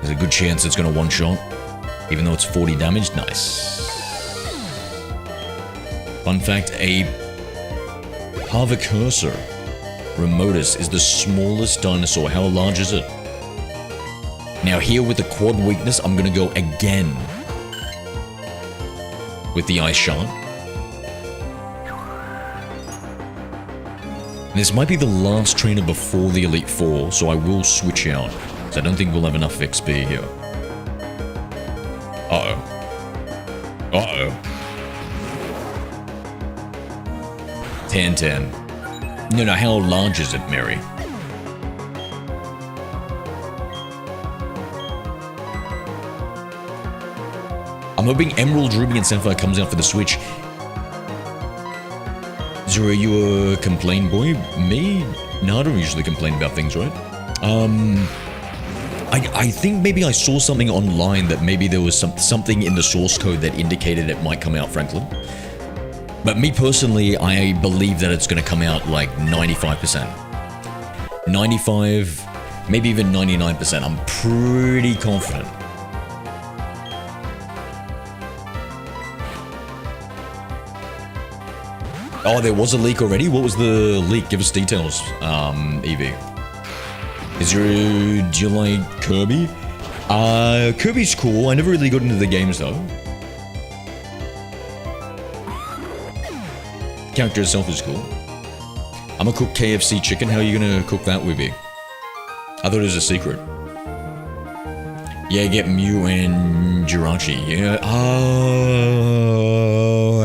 A: There's a good chance it's going to one-shot, even though it's 40 damage. Nice. Fun fact, a Parvacursor remotus is the smallest dinosaur. How large is it? Now here with the quad weakness, I'm going to go again with the Ice Shard. This might be the last trainer before the Elite Four, so I will switch out. I don't think we'll have enough XP here. Uh-oh. Uh-oh. 10-10. No, how large is it, Mary? I'm hoping Emerald, Ruby, and Sapphire comes out for the Switch. Zero, you a complain boy? Me? No, I don't usually complain about things, right? I think maybe I saw something online that maybe there was something in the source code that indicated it might come out, Franklin. But me personally, I believe that it's going to come out like 95%. 95, maybe even 99%. I'm pretty confident. Oh, there was a leak already? What was the leak? Give us details, Evie. Do you like Kirby? Kirby's cool. I never really got into the games though. Character itself is cool. I'm gonna cook KFC chicken. How are you gonna cook that, Wibby? I thought it was a secret. Yeah, get Mew and Jirachi. Yeah.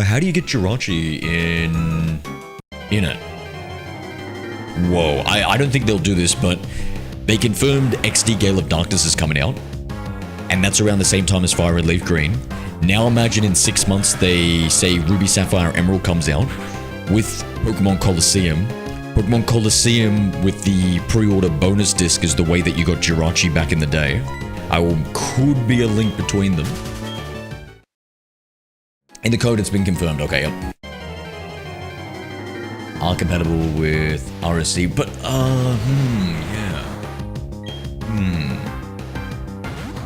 A: How do you get Jirachi in it? Whoa. I don't think they'll do this, but they confirmed XD Gale of Darkness is coming out, and that's around the same time as Fire Red Leaf Green. Now imagine in 6 months they say Ruby Sapphire Emerald comes out with Pokemon Colosseum. Pokemon Colosseum with the pre-order bonus disc is the way that you got Jirachi back in the day. Could be a link between them. In the code, it's been confirmed. Okay, yep. Are compatible with RSC, but yeah.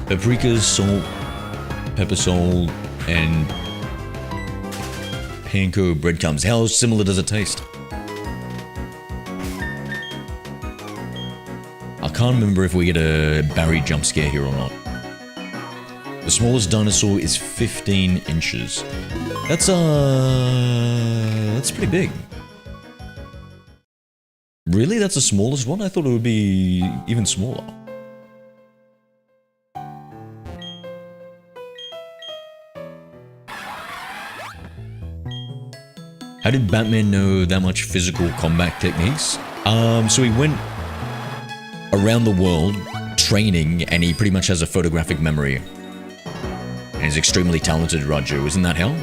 A: Paprika, salt, pepper salt, and panko breadcrumbs. How similar does it taste? I can't remember if we get a Barry jump scare here or not. The smallest dinosaur is 15 inches. That's pretty big. Really? That's the smallest one? I thought it would be even smaller. How did Batman know that much physical combat techniques? So he went around the world training, and he pretty much has a photographic memory. And he's extremely talented, Raju. Isn't that how?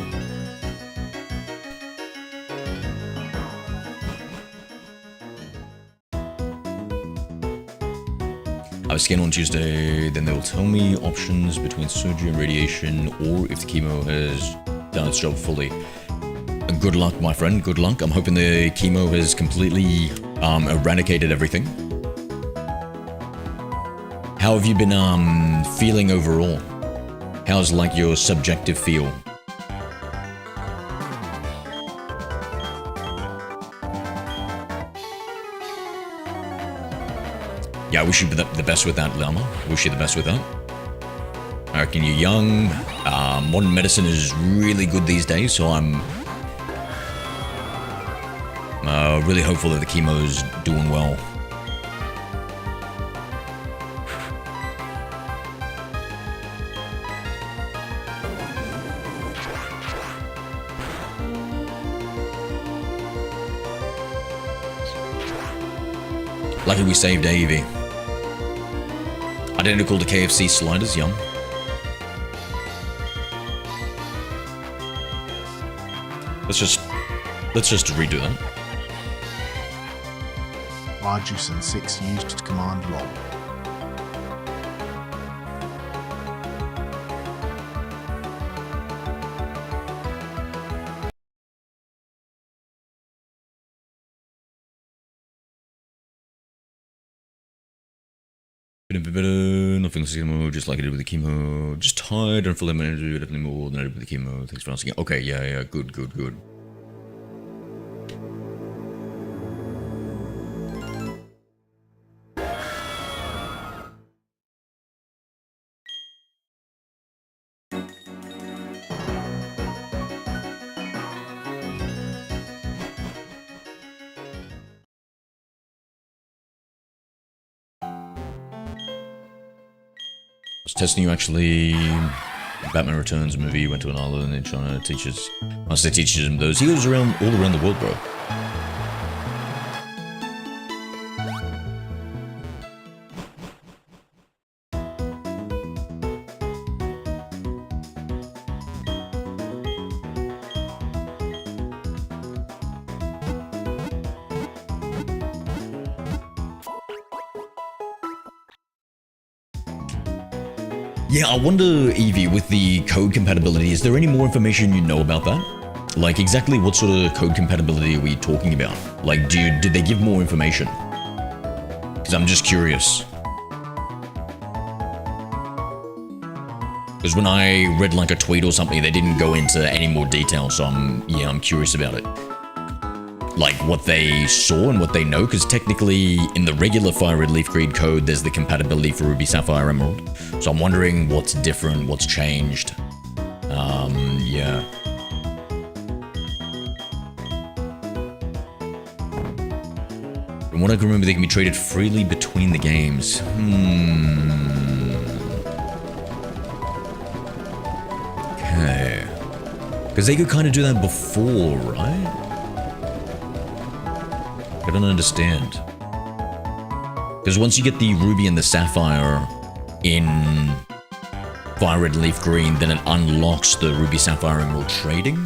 A: I was scanned on Tuesday, then they will tell me options between surgery and radiation, or if the chemo has done its job fully. Good luck, my friend, good luck. I'm hoping the chemo has completely eradicated everything. How have you been feeling overall? How's like your subjective feel? Yeah, I wish you the best with that, Llama. Wish you the best with that. I reckon you're young. Modern medicine is really good these days, so I'm really hopeful that the chemo's doing well. Lucky we saved Davey. Identical to KFC sliders, yum. Let's just redo that.
C: Larjuice and 6 used to command LOL.
A: Nothing less chemo, just like I did with the chemo. Just tired and full of energy, definitely more than I did with the chemo. Thanks for asking. Okay, yeah, good. Testing you actually. Batman Returns movie, went to an island in China, teaches him those. He goes around all around the world, bro. Yeah, I wonder, Evie, with the code compatibility, is there any more information you know about that? Like, exactly what sort of code compatibility are we talking about? Like, did they give more information? Because I'm just curious. Because when I read like a tweet or something, they didn't go into any more detail, so I'm curious about it. like what they saw and what they know, because technically in the regular Fire Red Leaf Green code, there's the compatibility for Ruby Sapphire Emerald. So I'm wondering what's different, what's changed. Yeah. From what I can remember, they can be traded freely between the games. Okay. Because they could kind of do that before, right? I don't understand. Because once you get the Ruby and the Sapphire in Fire Red Leaf Green, then it unlocks the Ruby Sapphire Emerald trading.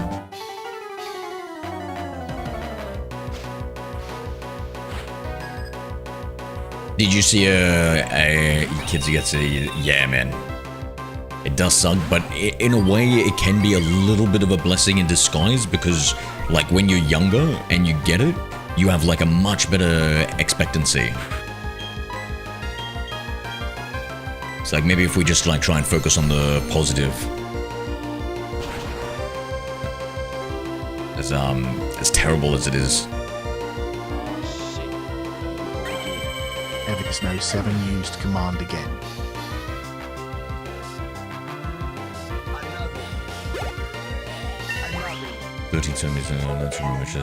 A: Did you see kids get to, yeah, man. It does suck, but in a way, it can be a little bit of a blessing in disguise because, like, when you're younger and you get it, you have, like, a much better expectancy. It's like, maybe if we just, like, try and focus on the positive. As terrible as it is.
C: Evidence 7 used command again.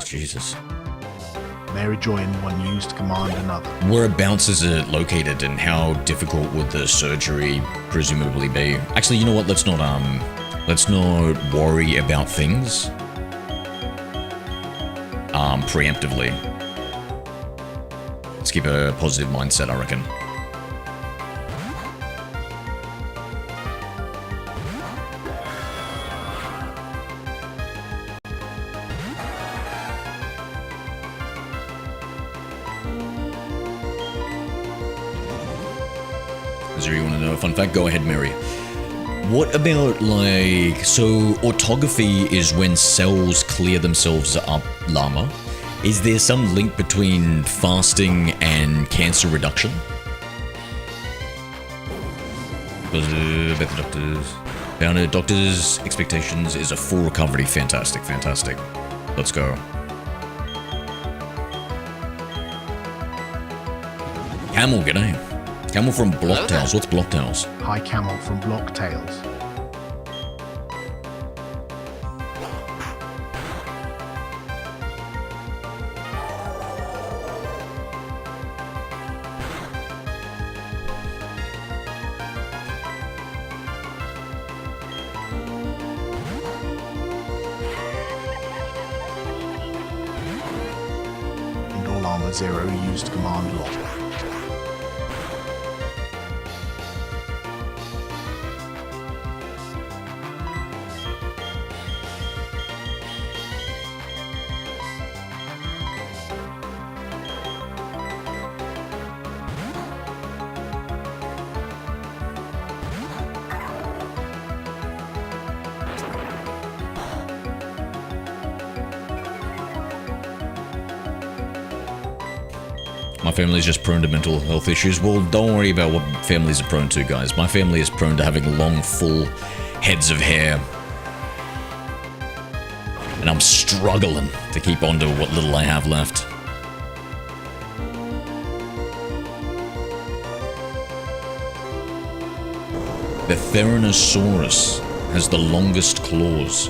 A: Jesus.
C: Mary Joy in one used command another.
A: Whereabouts is it located, and how difficult would the surgery presumably be? Actually, you know what? Let's not worry about things preemptively. Let's keep a positive mindset, I reckon. Is there you want to know a fun fact? Go ahead, Mary. What about, like, so autography is when cells clear themselves up, llama. Is there some link between fasting and cancer reduction? Better doctors. Found a doctor's expectations is a full recovery. Fantastic, fantastic. Let's go. Camel, g'day. Camel from Blocktails. What's Blocktails?
C: Hi Camel from Blocktails. And all armor 0 used command lock.
A: My family's just prone to mental health issues. Well, don't worry about what families are prone to, guys. My family is prone to having long, full heads of hair. And I'm struggling to keep on to what little I have left. The Theranosaurus has the longest claws.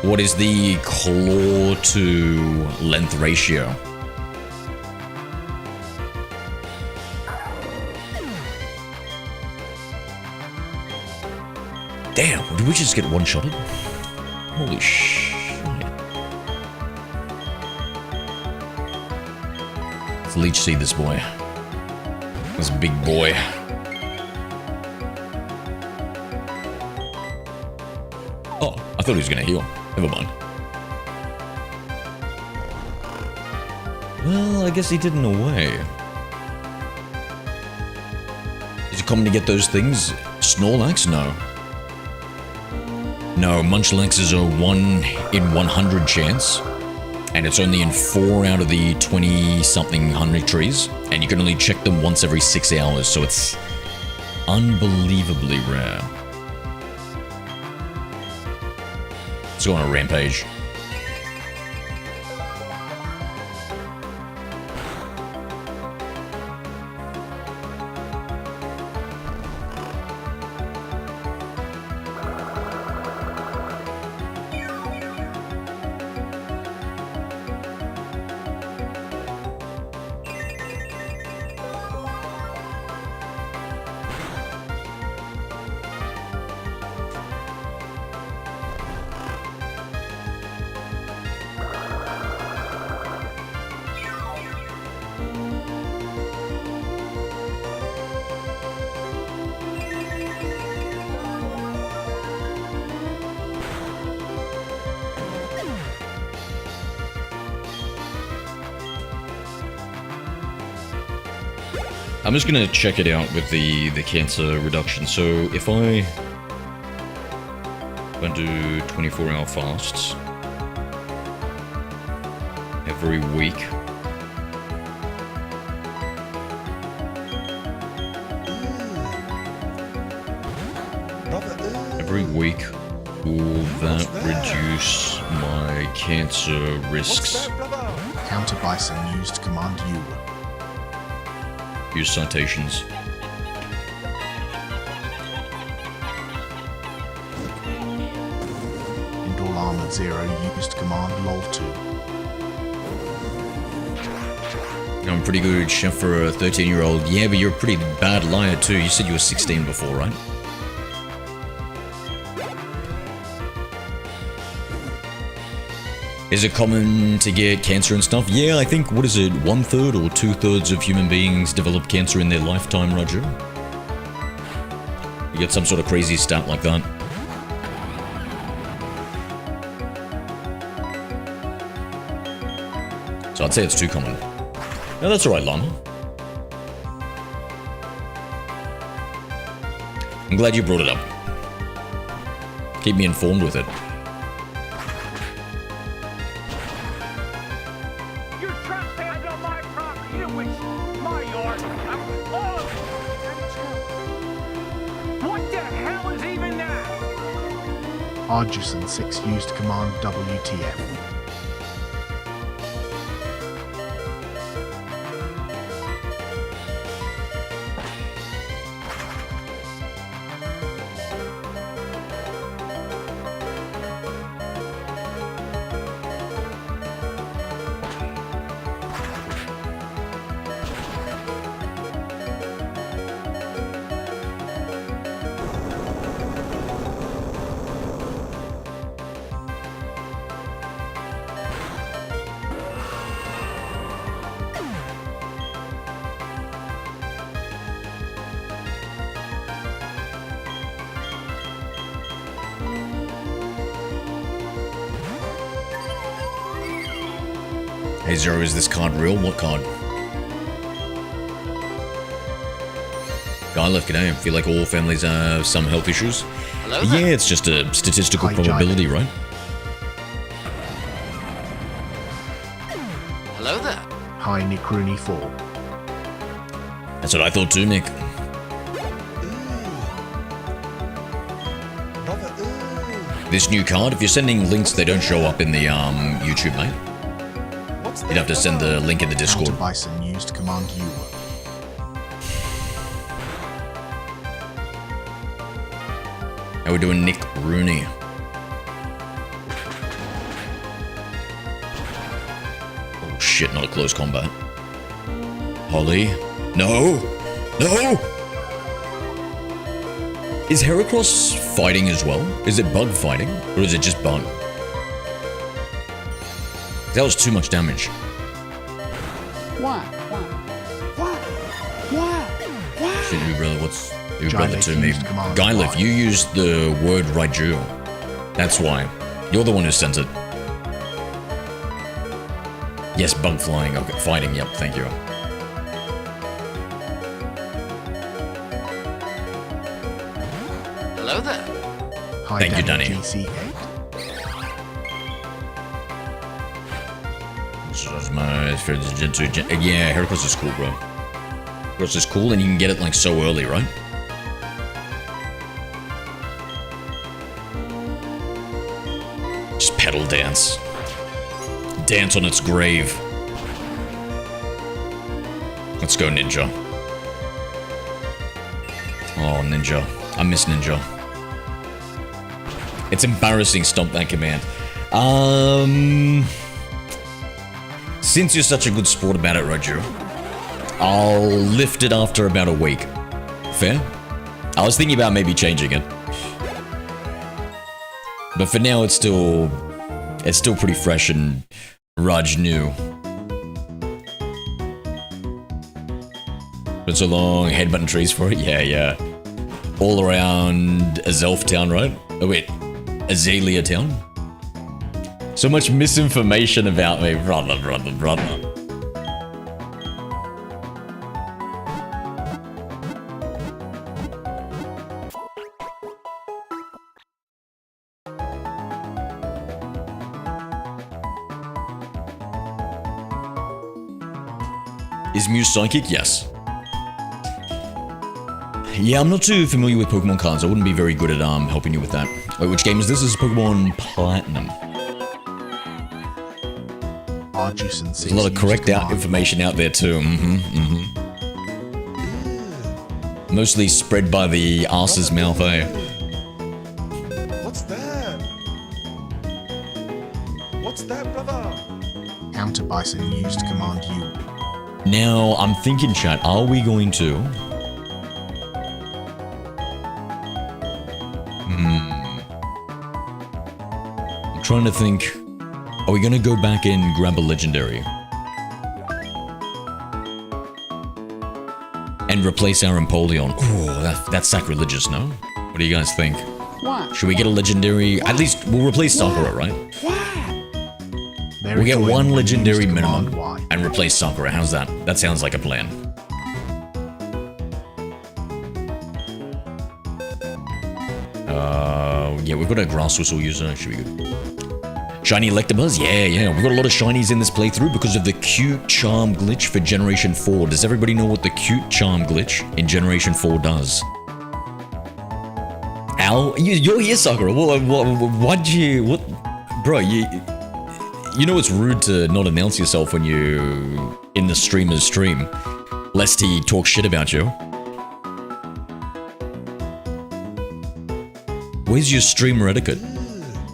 A: What is the claw to length ratio? Damn, did we just get one-shotted? Holy shit. Let's leech seed this boy. This big boy. Oh, I thought he was gonna heal. Never mind. Well, I guess he did in a way. Is it common to get those things? Snorlax? No. No, Munchlax is a 1 in 100 chance, and it's only in 4 out of the 20-something hundred trees, and you can only check them once every 6 hours, so it's unbelievably rare. Let's go on a rampage. I'm just gonna check it out with the cancer reduction. So if I do 24-hour fasts every week. Every week, will that reduce my cancer risks?
C: Counter Bison used Command U.
A: Use citations.
C: Indol Armored Zero used Command LOL2.
A: I'm pretty good chef for a 13-year-old. Yeah, but you're a pretty bad liar too. You said you were 16 before, right? Is it common to get cancer and stuff? Yeah, I think, what is it, 1/3 or 2/3 of human beings develop cancer in their lifetime, Roger? You get some sort of crazy stat like that. So I'd say it's too common. No, that's alright, Llama. I'm glad you brought it up. Keep me informed with it.
D: You're trespassing on my property, which is my yard. What the hell is even that?
C: Arjusan 6 used Command WTF.
A: Hey Zero, is this card real? What card? Guy left, g'day. I feel like all families have some health issues.
B: Hello there.
A: Yeah, it's just a statistical
C: Hi,
A: probability, right?
B: Hello there.
C: Hi Nick Rooney 4.
A: That's what I thought too, Nick. This new card, if you're sending links, they don't show up in the YouTube, mate. You'd have to send the link in the Discord.
C: Counter Bison used Command U.
A: How we doing, Nick Rooney? Oh shit, not a close combat. Holly? No! No! Is Heracross fighting as well? Is it bug fighting? Or is it just bug? That was too much damage. Shit, you brother, what's your brother to me? Guylif, you used the word Raiju. That's why. You're the one who sent it. Yes, bug flying. Okay, fighting. Yep, thank you.
B: Hello there.
C: Hi,
A: Thank you, Danny.
C: GC8.
A: Yeah, Heracross is cool, bro. Heracross is cool, and you can get it like so early, right? Just pedal dance. Dance on its grave. Let's go, Ninja. Oh, Ninja. I miss Ninja. It's embarrassing, stomp that command. Since you're such a good sport about it, Roger, I'll lift it after about a week. Fair? I was thinking about maybe changing it. But for now, it's still pretty fresh and Raj new. Been so long, headbutting trees for it? Yeah. All around Azelf Town, right? Oh wait, Azalea Town? So much misinformation about me, brother. Is Mew psychic? Yes. Yeah, I'm not too familiar with Pokemon cards. I wouldn't be very good at helping you with that. Wait, which game is this? This is Pokemon Platinum.
C: Arjuice and
A: There's a lot of correct information out there too. Mostly spread by the arse's mouth, eh?
E: What's that? What's that, brother?
C: Counter Bison used Command U.
A: Now, I'm thinking, chat, are we going to... I'm trying to think... Are we going to go back and grab a legendary? And replace our Empoleon? Oh, that's sacrilegious, no? What do you guys think? Should we get a legendary? At least we'll replace Sakura, right? We'll get one legendary minimum and replace Sakura. How's that? That sounds like a plan. Yeah, we've got a Grass Whistle user. Should be good. Shiny Electabuzz? Yeah. We've got a lot of shinies in this playthrough because of the cute charm glitch for Generation 4. Does everybody know what the cute charm glitch in Generation 4 does? Al? You're here, Sakura. Why'd you... What? Bro, you know it's rude to not announce yourself when you in the streamer's stream, lest he talks shit about you. Where's your streamer etiquette?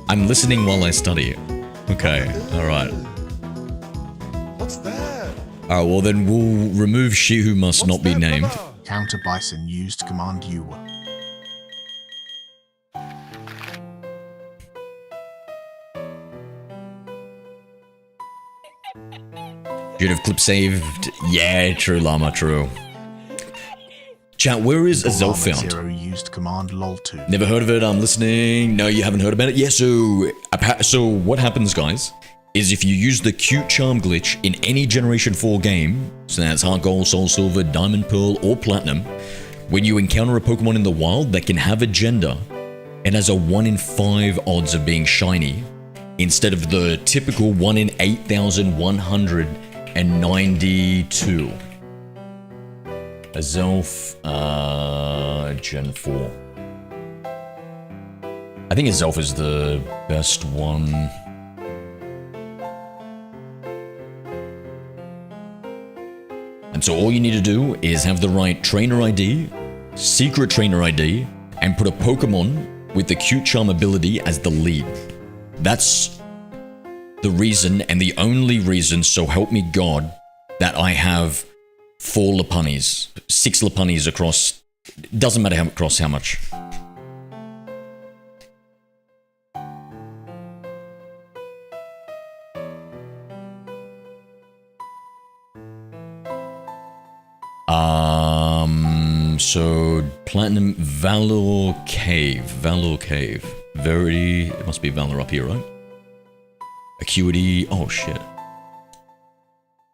A: I'm listening while I study. Okay, alright.
E: What's that?
A: Alright, well then we'll remove she who must not be named.
C: Counter Bison used Command U.
A: Should have clip saved. Yeah, true, Llama, true. Chat, where is Azel found?
C: Zero used Command LOL2.
A: Never heard of it, I'm listening. No, you haven't heard about it? Yeah, so what happens, guys, is if you use the cute charm glitch in any Generation 4 game, so that's Heart Gold, Soul Silver, Diamond Pearl, or Platinum, when you encounter a Pokemon in the wild that can have a gender, it has a 1 in 5 odds of being shiny, instead of the typical 1 in 8,192. Azelf, Gen 4. I think Azelf is the best one. And so all you need to do is have the right trainer ID, secret trainer ID, and put a Pokemon with the cute charm ability as the lead. That's the reason, and the only reason, so help me God, that I have 4 Lopunnies, 6 Lopunnies across, doesn't matter across how much. So Platinum Valor Cave. It must be Valor up here, right? Acuity, oh shit.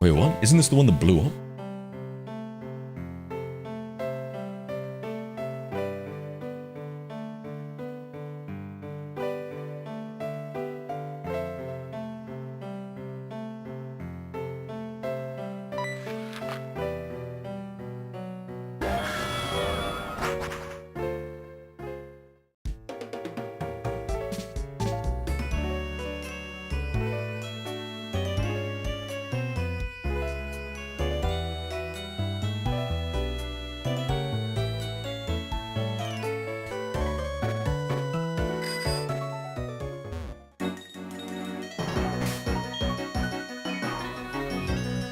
A: Wait, what? Isn't this the one that blew up?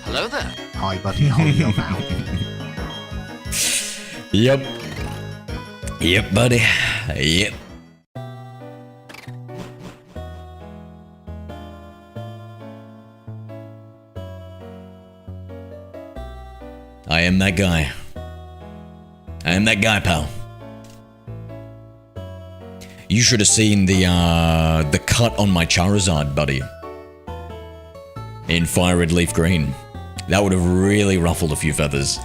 B: Hello there.
C: Hi, buddy. On your mouth.
A: Yep. Yep, buddy. Yep. I am that guy. I am that guy, pal. You should have seen the cut on my Charizard, buddy. In Fire Red Leaf Green. That would have really ruffled a few feathers.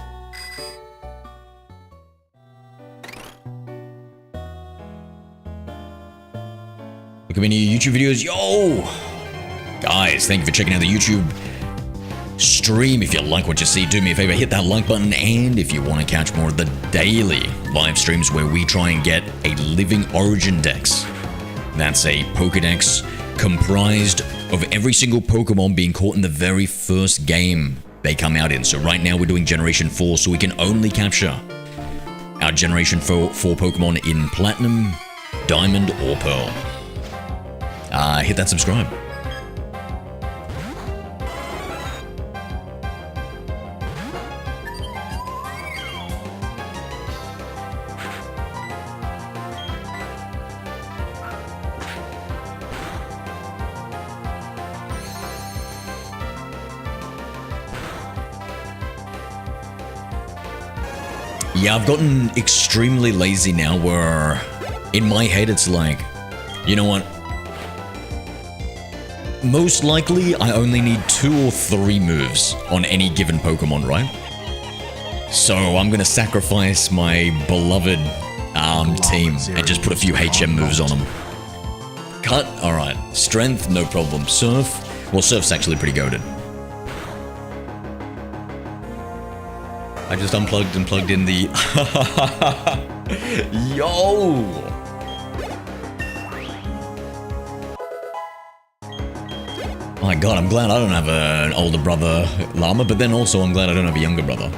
A: Look at my new YouTube videos. Yo! Guys, thank you for checking out the YouTube stream. If you like what you see, do me a favor, hit that like button. And if you want to catch more of the daily live streams where we try and get a living origin dex, that's a Pokedex comprised of every single Pokemon being caught in the very first game they come out in. So right now we're doing Generation 4, so we can only capture our Generation 4 Pokemon in Platinum, Diamond, or Pearl. Hit that subscribe. Yeah, I've gotten extremely lazy now where in my head it's like, you know what? Most likely I only need 2 or 3 moves on any given Pokemon, right? So I'm gonna sacrifice my beloved team and just put a few HM moves on them. Cut? Alright. Strength? No problem. Surf? Well, Surf's actually pretty goated. I just unplugged and plugged in the... Yo! My god, I'm glad I don't have an older brother llama, but then also I'm glad I don't have a younger brother.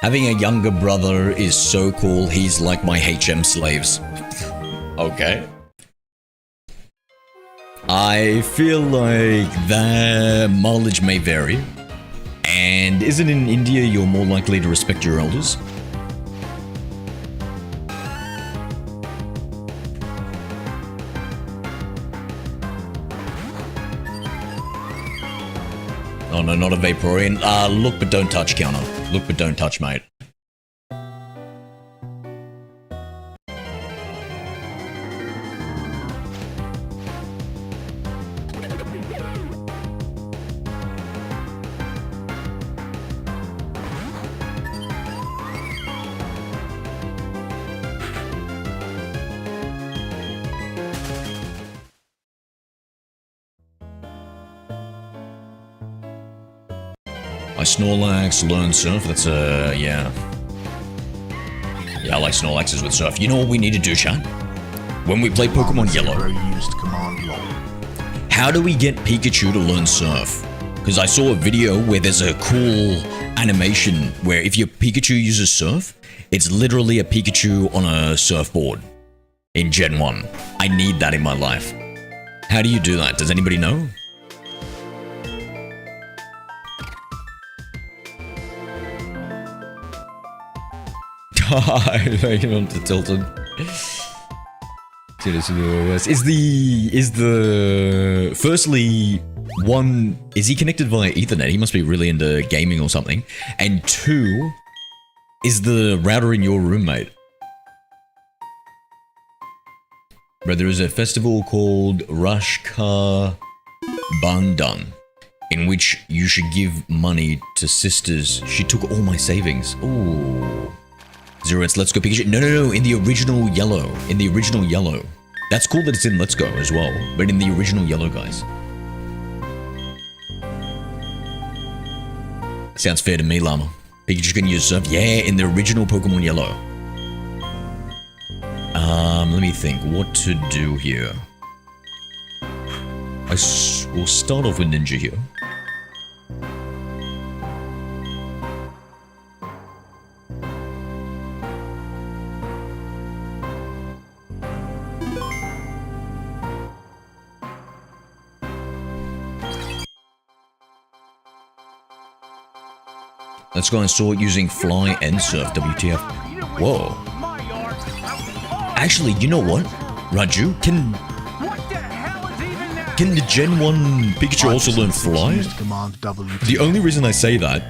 A: Having a younger brother is so cool, he's like my HM slaves. Okay. I feel like the mileage may vary. And isn't in India you're more likely to respect your elders? Oh no, not a Vaporeon. Look but don't touch counter. Look but don't touch, mate. Snorlax, learn Surf, that's yeah. Yeah, I like Snorlaxes with Surf. You know what we need to do, chat? When we play Pokemon Yellow,
C: used command lol.
A: How do we get Pikachu to learn Surf? Because I saw a video where there's a cool animation where if your Pikachu uses Surf, it's literally a Pikachu on a surfboard in Gen 1. I need that in my life. How do you do that? Does anybody know? On to Tilted. Is the firstly one, is he connected via Ethernet? He must be really into gaming or something. And 2, is the router in your room, mate? Bro, there is a festival called Rashkar Bandhan, in which you should give money to sisters. She took all my savings. Ooh. Zerox, Let's Go Pikachu. No, in the original yellow. In the original yellow. That's cool that it's in Let's Go as well, but in the original yellow, guys. Sounds fair to me, Llama. Pikachu can use Surf. Yeah, in the original Pokemon Yellow. Let me think what to do here. We'll start off with Ninja here. Let's go and sort using fly and surf. WTF. Whoa. Actually, you know what? Raju, can the Gen 1 Pikachu also learn fly?
C: Used Command WTF.
A: The only reason I say that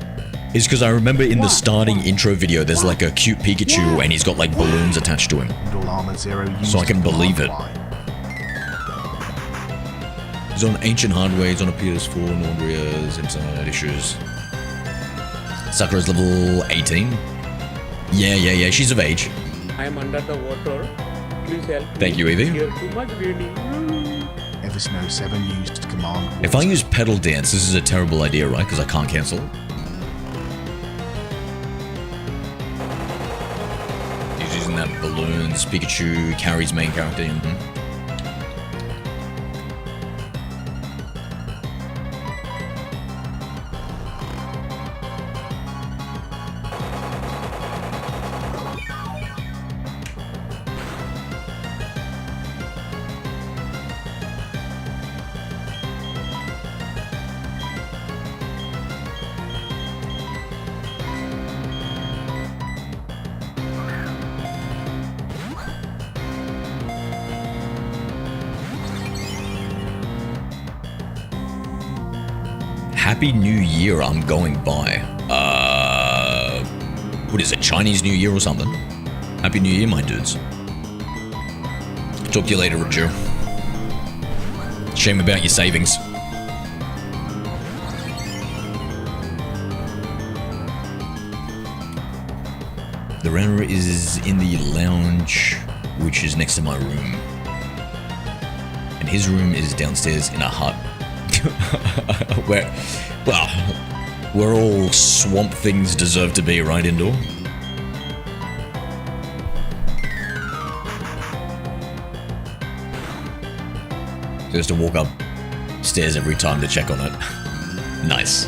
A: is because I remember in the starting intro video, there's like a cute Pikachu and he's got like balloons attached to him.
C: Dual Armor 0 used
A: So I can
C: Command
A: believe it.
C: Y.
A: He's on ancient hardware, he's on a PS4, Nordria's inside issues. Sakura's level 18. Yeah, she's of age.
F: I am under the water. Please help me.
A: Thank you, Evie.
F: Here too much raining.
C: Eversnow 7 used Command
A: If I
C: Water.
A: use pedal dance, this is a terrible idea, right? Because I can't cancel. He's using that balloons. Pikachu carries main character. Happy New Year, I'm going by. What is it, Chinese New Year or something? Happy New Year, my dudes. Talk to you later, Raju. Shame about your savings. The router is in the lounge, which is next to my room. And his room is downstairs in a hut. Where all swamp things deserve to be, right, Indoor? Just to walk up stairs every time to check on it. Nice.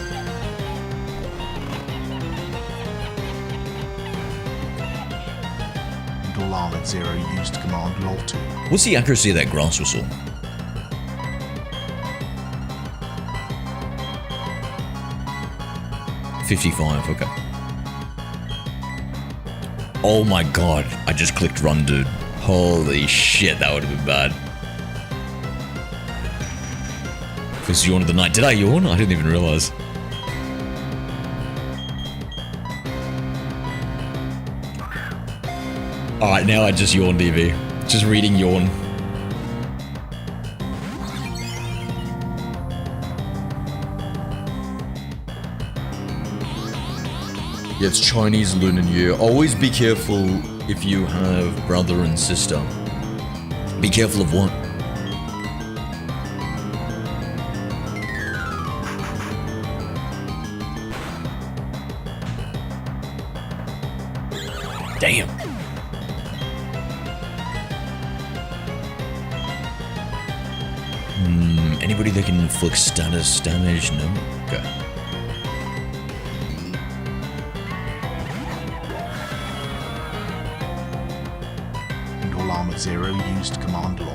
C: Dual Armor 0 used Command Law 2.
A: What's the accuracy of that grass whistle? $55, okay. Oh my god, I just clicked run, dude. Holy shit, that would have been bad. First yawn of the night. Did I yawn? I didn't even realize. Alright, now I just yawned, EV. Just reading yawn. Yeah, it's Chinese Lunar New Year. Always be careful if you have brother and sister. Be careful of what? Damn. Anybody that can inflict status damage? No? Okay.
C: Dual Armor 0 used Command Law.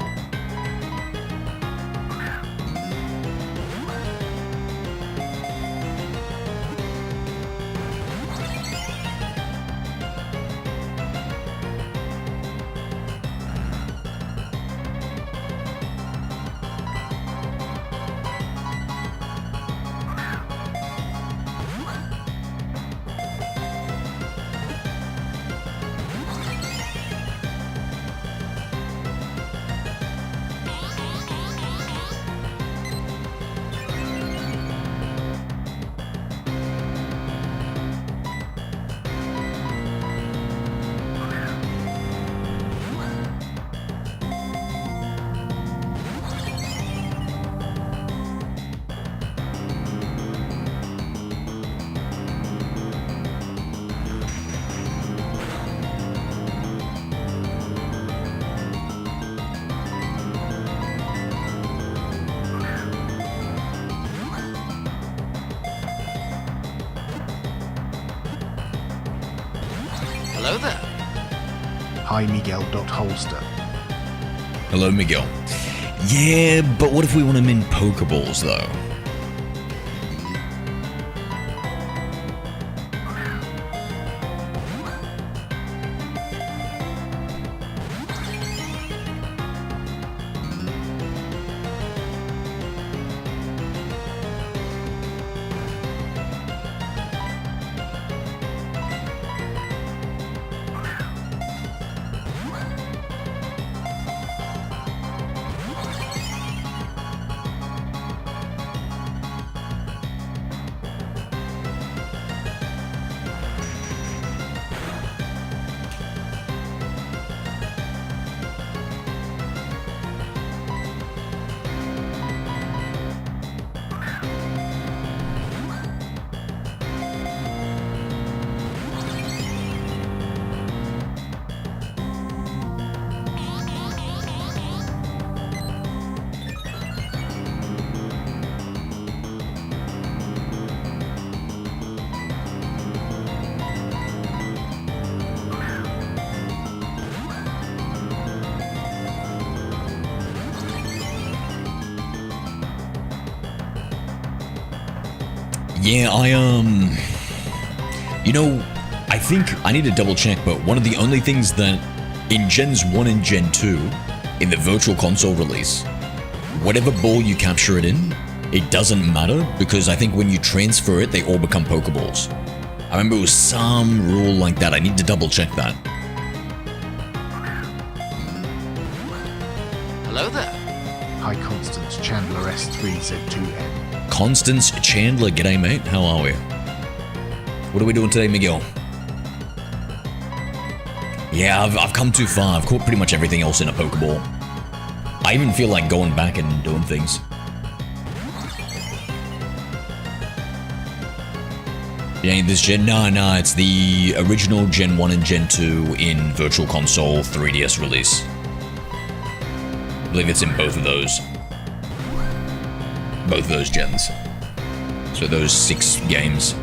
B: Hello there.
C: Hi Miguel.holster.
A: Hello, Miguel. Yeah, but what if we want him in Pokeballs, though? Yeah, you know, I think I need to double check, but one of the only things that in Gens 1 and Gen 2, in the Virtual Console release, whatever ball you capture it in, it doesn't matter, because I think when you transfer it, they all become Pokeballs. I remember it was some rule like that. I need to double check that.
B: Hello there.
C: Hi Constance Chandler S3Z2N.
A: Constance Chandler, g'day mate, how are we? What are we doing today, Miguel? Yeah, I've come too far. I've caught pretty much everything else in a Pokeball. I even feel like going back and doing things. Yeah, this Gen... No, it's the original Gen 1 and Gen 2 in Virtual Console 3DS release. I believe it's in both of those. Both of those gens. So those 6 games.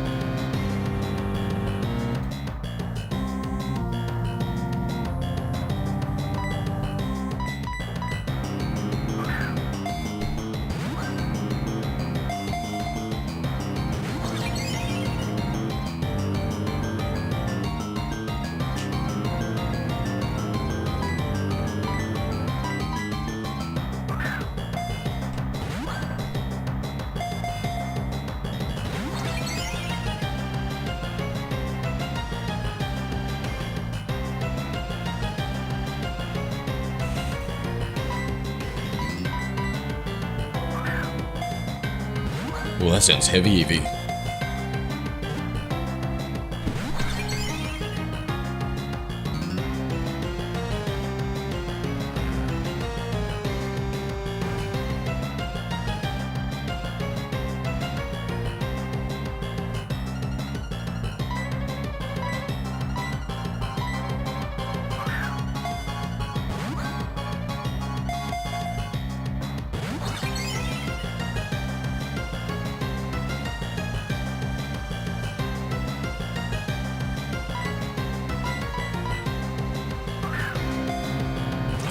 A: Well, that sounds heavy, Evie.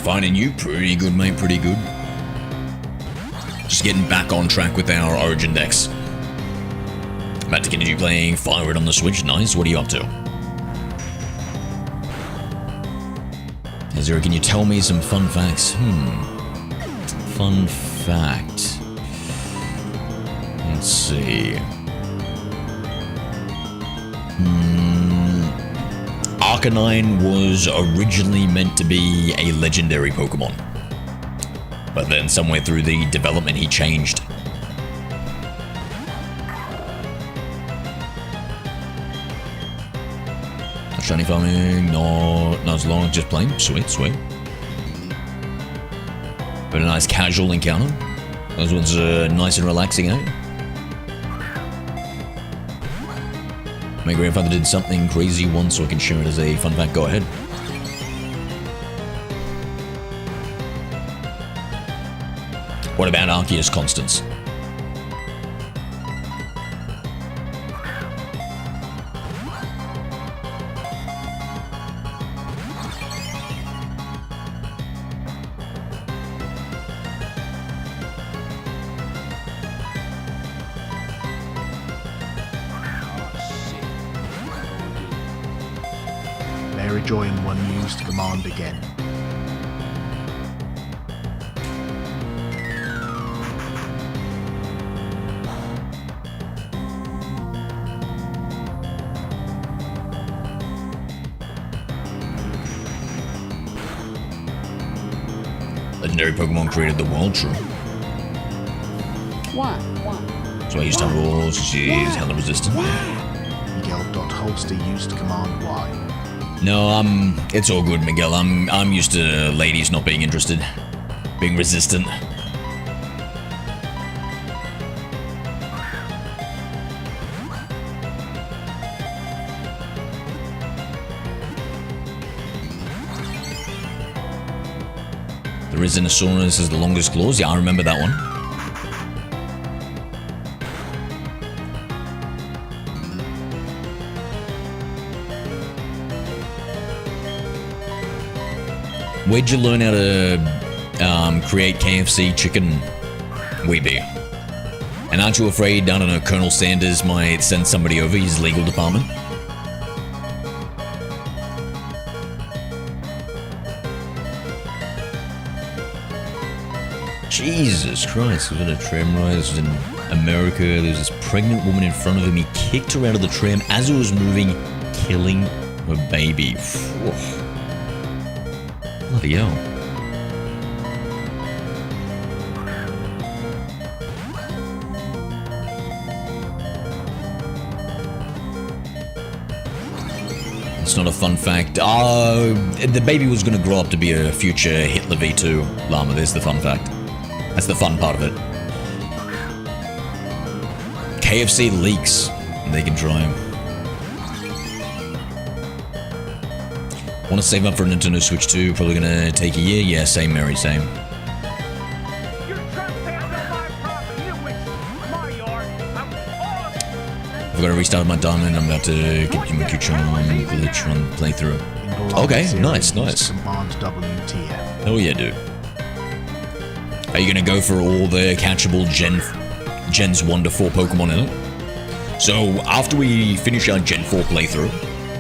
A: Finding you pretty good, mate, pretty good. Just getting back on track with our Origin decks. About to continue playing Fire Red on the Switch. Nice. What are you up to? Azura, can you tell me some fun facts? Fun fact. Let's see. Arcanine was originally meant to be a legendary Pokemon, but then somewhere through the development he changed. Shiny farming, not as long, just plain. Sweet. But a nice casual encounter. Those ones are nice and relaxing, eh? My grandfather did something crazy once, so I can share it as a fun fact. Go ahead. What about Arceus, Constance?
C: Mary Joy in one used command again.
A: Legendary Pokemon created the world, true. So I used to have rules, she's hella resistant.
C: Miguel.holster used command Y.
A: No, it's all good, Miguel. I'm used to ladies not being interested, being resistant. The Resinosaurus has the longest claws. Yeah, I remember that one. Where'd you learn how to create KFC chicken, Weeby? And aren't you afraid, I don't know, Colonel Sanders might send somebody over, his legal department? Jesus Christ, was it a tram ride? This was in America. There was this pregnant woman in front of him. He kicked her out of the tram as it was moving, killing her baby. Whew. Bloody hell. It's not a fun fact. The baby was going to grow up to be a future Hitler V2 llama. There's the fun fact. That's the fun part of it. KFC leaks. They can try them. Want to save up for a Nintendo Switch 2? Probably going to take a year? Yeah, same, Mary, same.
D: You're trespassing on my property. You witch. My yard.
A: I've got to restart my diamond. I'm about to get my Kuchon glitch on playthrough. Okay, nice, nice.
C: Command WTF.
A: Oh yeah, dude. Are you gonna go for all the catchable Gens 1 to 4 Pokemon in it? So after we finish our Gen 4 playthrough,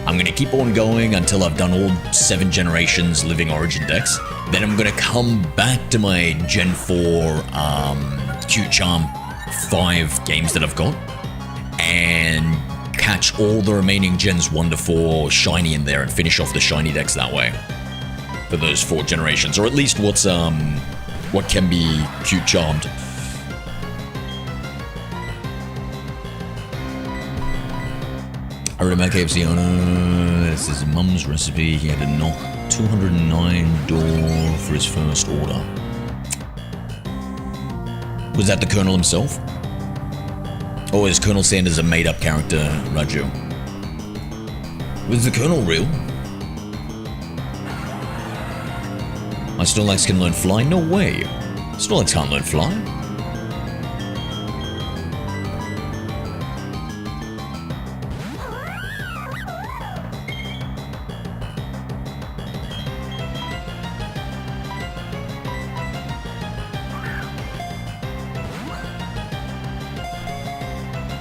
A: I'm gonna keep on going until I've done all 7 generations Living Origin decks. Then I'm gonna come back to my Gen 4 Cute Charm 5 games that I've got and catch all the remaining Gens 1 to 4 Shiny in there and finish off the Shiny decks that way for those 4 generations, or at least what can be Cute Charmed. I read about KFC owner. This is Mum's recipe. He had to knock 209 door for his first order. Was that the Colonel himself? Or is Colonel Sanders a made-up character, Raju? Was the Colonel real? I still like can learn fly? No way. Still like can't learn fly?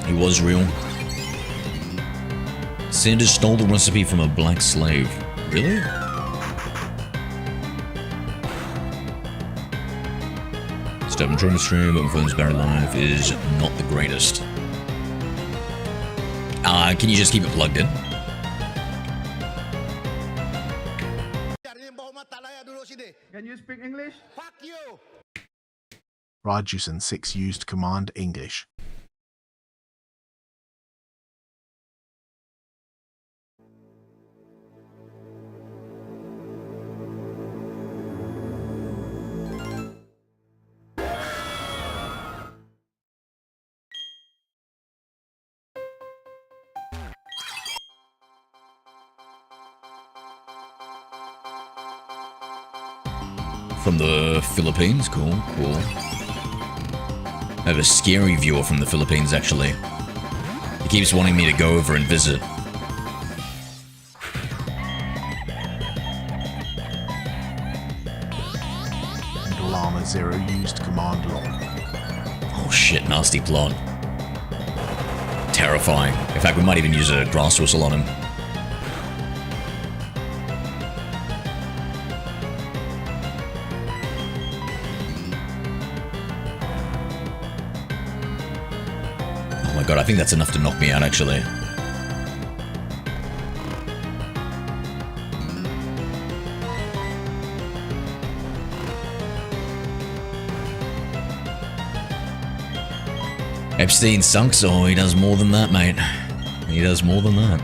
A: He was real. Sanders stole the recipe from a black slave. Really? I'm trying to stream, but my phone's battery life is not the greatest. Can you just keep it plugged in?
D: Can you speak English? Fuck you!
C: Rajusen 6 used Command English.
A: From the Philippines? Cool, cool. I have a scary viewer from the Philippines, actually. He keeps wanting me to go over and visit.
C: And Llama 0 used Command Lock.
A: Oh shit, nasty plot. Terrifying. In fact, we might even use a grass whistle on him. Oh my god, I think that's enough to knock me out, actually. Epstein sunk, so he does more than that, mate. He does more than that.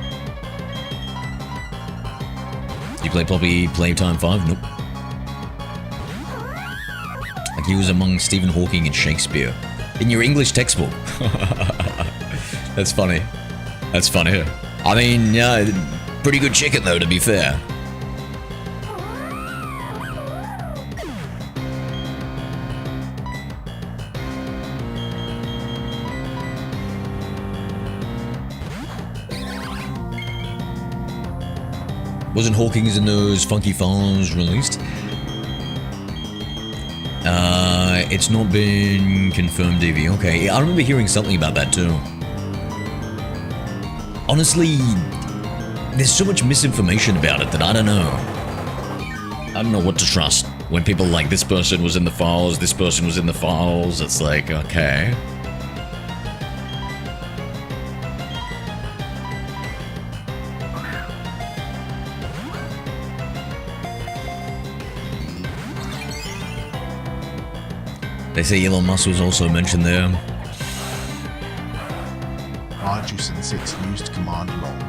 A: You play Poppy Playtime 5? Nope. Like he was among Stephen Hawking and Shakespeare. In your English textbook. That's funny. That's funny. I mean, yeah, pretty good chicken though, to be fair. Wasn't Hawkins in those Funky Files released? It's not been confirmed, DV. Okay, I remember hearing something about that too. Honestly, there's so much misinformation about it that I don't know. I don't know what to trust. When people like, this person was in the files, this person was in the files, it's like, okay. They say Elon Musk was also mentioned there.
C: Arjuice and 6 used command long.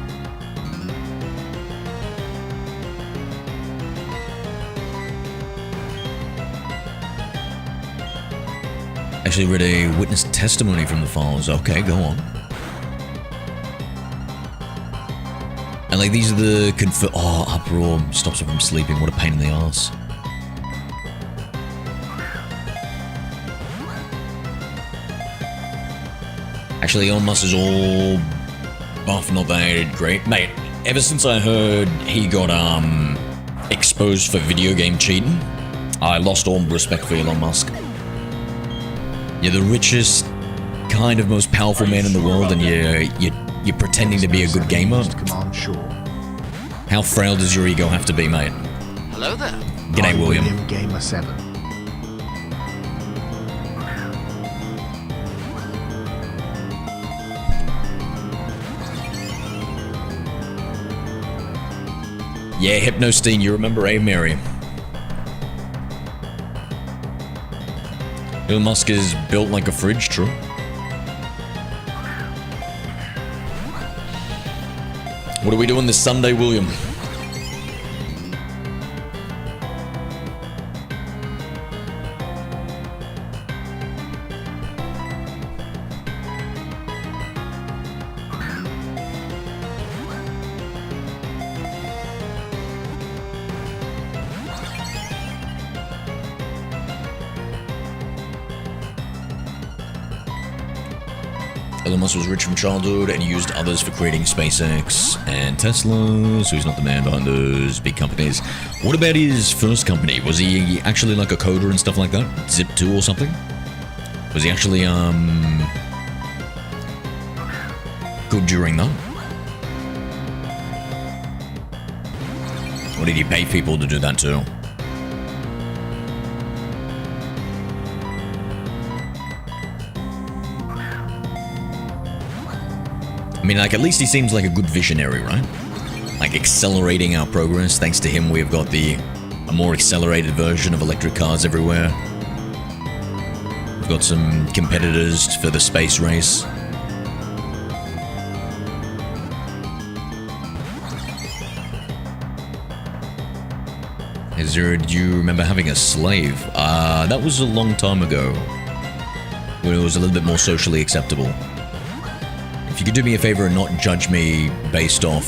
A: Actually read a witness testimony from the files. Okay, go on. And like these are the uproar stops her from sleeping. What a pain in the ass. Actually, Elon Musk is all buff, not that great. Mate, ever since I heard he got exposed for video game cheating, I lost all respect for Elon Musk. You're the richest, kind of most powerful man in the world, and you're pretending to be a good gamer?
C: Command sure.
A: How frail does your ego have to be, mate?
B: Hello there.
A: G'day, William.
C: Gamer 7.
A: Yeah, Hypnosteen, you remember, eh, Mary? Elon Musk is built like a fridge, true. What are we doing this Sunday, William? Elon Musk was rich from childhood and used others for creating SpaceX and Tesla, so he's not the man behind those big companies. What about his first company? Was he actually like a coder and stuff like that? Zip2 or something? Was he actually, good during that? Or did he pay people to do that too? I mean, like, at least he seems like a good visionary, right? Like, accelerating our progress. Thanks to him, we've got a more accelerated version of electric cars everywhere. We've got some competitors for the space race. Do you remember having a slave? That was a long time ago, when it was a little bit more socially acceptable. If you could do me a favor and not judge me based off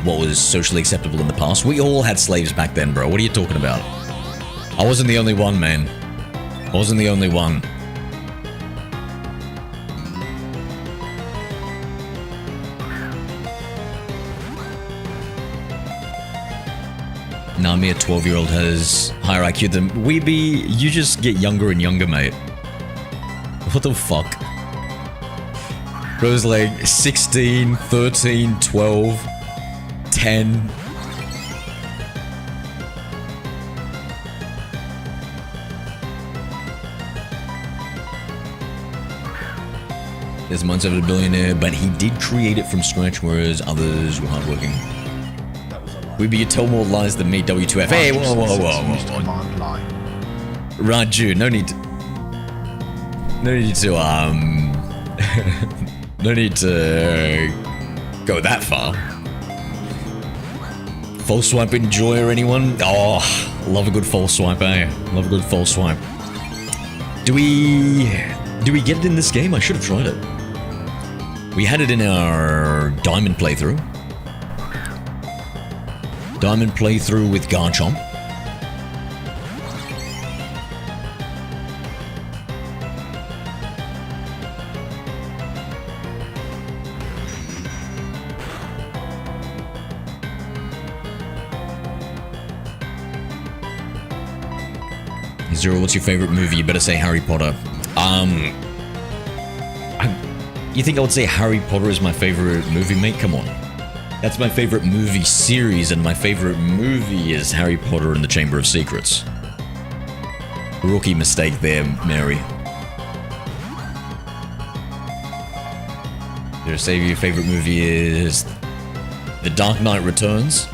A: what was socially acceptable in the past. We all had slaves back then, bro. What are you talking about? I wasn't the only one, man. I wasn't the only one. Nah, me, a 12-year-old has higher IQ than Weeby. You just get younger and younger, mate. What the fuck? Bro's like 16, 13, 12, 10. This man's a billionaire, but he did create it from scratch, whereas others were hardworking. Weeby, you tell more lies than me, W2F. Hey, whoa, whoa, whoa, whoa, whoa. Raju, no need to, no need to go that far. False swipe enjoyer, anyone? Oh, love a good false swipe, eh? Love a good false swipe. Do we get it in this game? I should have tried it. We had it in our Diamond playthrough. Diamond playthrough with Garchomp. Zero, what's your favorite movie? You better say Harry Potter. You think I would say Harry Potter is my favorite movie, mate? Come on. That's my favorite movie series, and my favorite movie is Harry Potter and the Chamber of Secrets. Rookie mistake there, Mary. Your say your favorite movie is The Dark Knight Returns.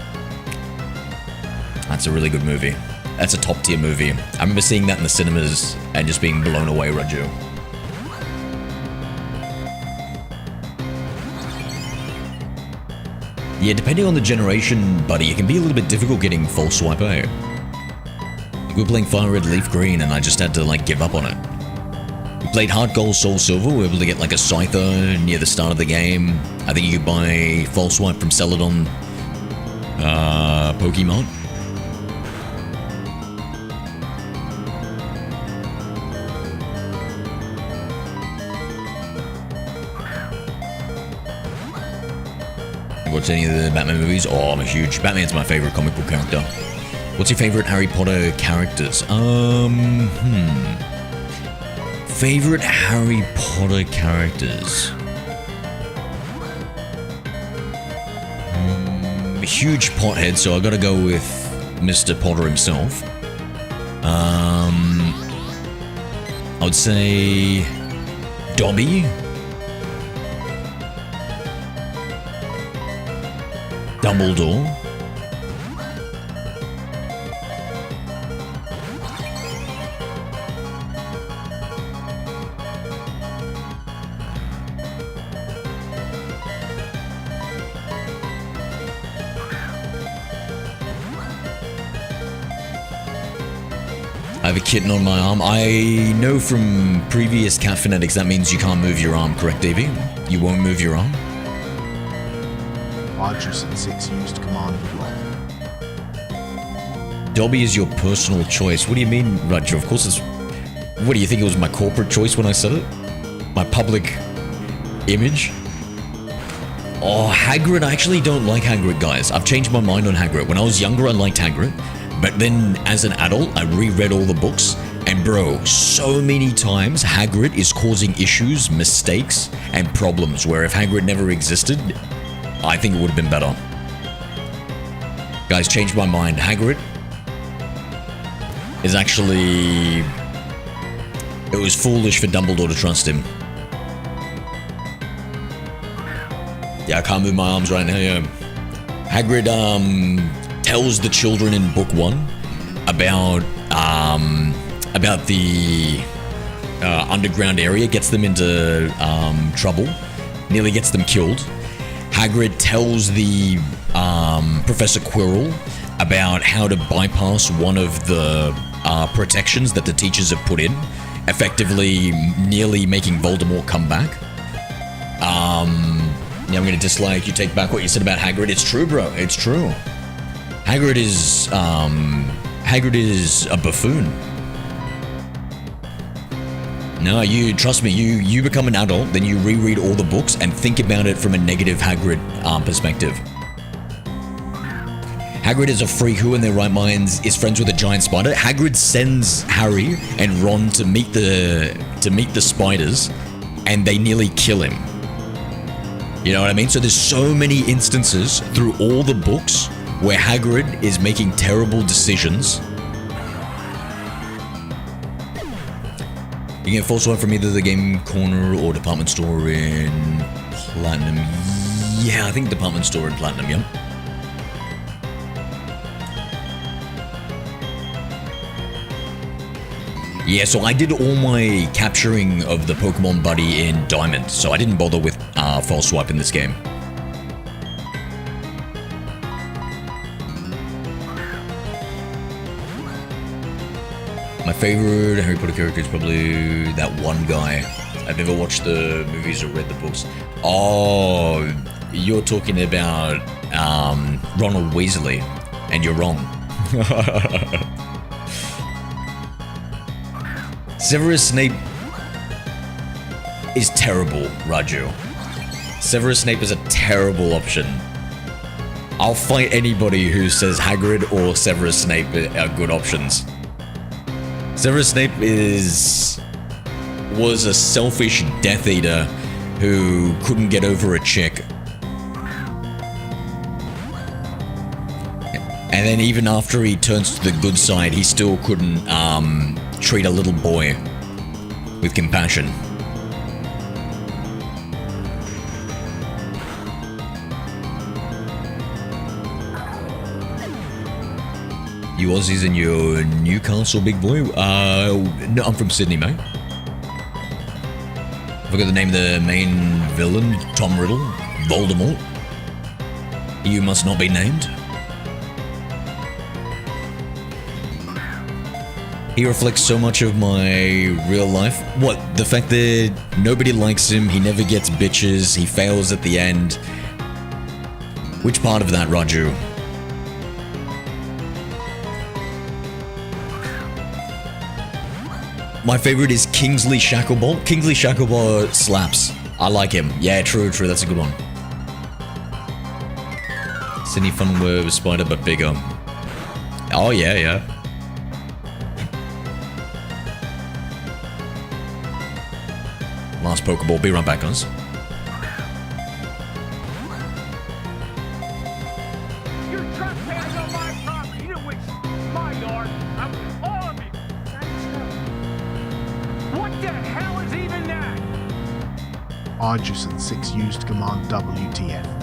A: That's a really good movie. That's a top tier movie. I remember seeing that in the cinemas and just being blown away, Raju. Yeah, depending on the generation, buddy, it can be a little bit difficult getting False Swipe, eh? We were playing Fire Red Leaf Green and I just had to, like, give up on it. We played Heart Gold Soul Silver, we were able to get, like, a Scyther near the start of the game. I think you could buy False Swipe from Celadon Pokemon. Watch any of the Batman movies? Oh, I'm a huge... Batman's my favorite comic book character. What's your favorite Harry Potter characters? Favorite Harry Potter characters? A huge pothead, so I gotta go with Mr. Potter himself. I would say... Dobby? Dumbledore. I have a kitten on my arm. I know from previous cat phonetics that means you can't move your arm, correct, Davey? You won't move your arm?
C: Arduous and 6 used command would love.
A: Dobby is your personal choice. What do you mean, Roger? Of course it's... What do you think it was my corporate choice when I said it? My public image? Oh, Hagrid. I actually don't like Hagrid, guys. I've changed my mind on Hagrid. When I was younger, I liked Hagrid. But then, as an adult, I reread all the books. And bro, so many times, Hagrid is causing issues, mistakes, and problems. Where if Hagrid never existed... I think it would have been better. Guys, changed my mind. Hagrid is actually... It was foolish for Dumbledore to trust him. Yeah, I can't move my arms right now, yeah. Hagrid, tells the children in book 1 about the underground area, gets them into trouble, nearly gets them killed. Hagrid tells the Professor Quirrell about how to bypass one of the protections that the teachers have put in, effectively nearly making Voldemort come back. Yeah, I'm gonna dislike you. Take back what you said about Hagrid. It's true, bro. It's true. Hagrid is a buffoon. No, you trust me. You become an adult, then you reread all the books and think about it from a negative Hagrid perspective. Hagrid is a freak who in their right minds is friends with a giant spider. Hagrid sends Harry and Ron to meet the spiders, and they nearly kill him. You know what I mean? So there's so many instances through all the books where Hagrid is making terrible decisions. You can get False Swipe from either the Game Corner or Department Store in Platinum. Yeah, I think Department Store in Platinum, yeah. Yeah, so I did all my capturing of the Pokemon buddy in Diamond, so I didn't bother with False Swipe in this game. My favorite Harry Potter character is probably that one guy. I've never watched the movies or read the books. Oh, you're talking about Ronald Weasley, and you're wrong. Severus Snape is terrible, Raju. Severus Snape is a terrible option. I'll fight anybody who says Hagrid or Severus Snape are good options. Severus Snape was a selfish Death Eater who couldn't get over a chick. And then even after he turns to the good side, he still couldn't treat a little boy with compassion. You Aussies and your Newcastle big boy? No, I'm from Sydney, mate. I forgot the name of the main villain, Tom Riddle, Voldemort. You must not be named. He reflects so much of my real life. What? The fact that nobody likes him, he never gets bitches, he fails at the end. Which part of that, Raju? My favorite is Kingsley Shacklebolt. Kingsley Shacklebolt slaps. I like him. Yeah, true, that's a good one. Sydney Funweb Spider, but bigger. Oh, yeah. Last Pokeball. Be right back, guys.
D: You're trespassing on my property, you which my yard. I'm armed. What the hell is even that?
C: Argus and 6 used command WTF.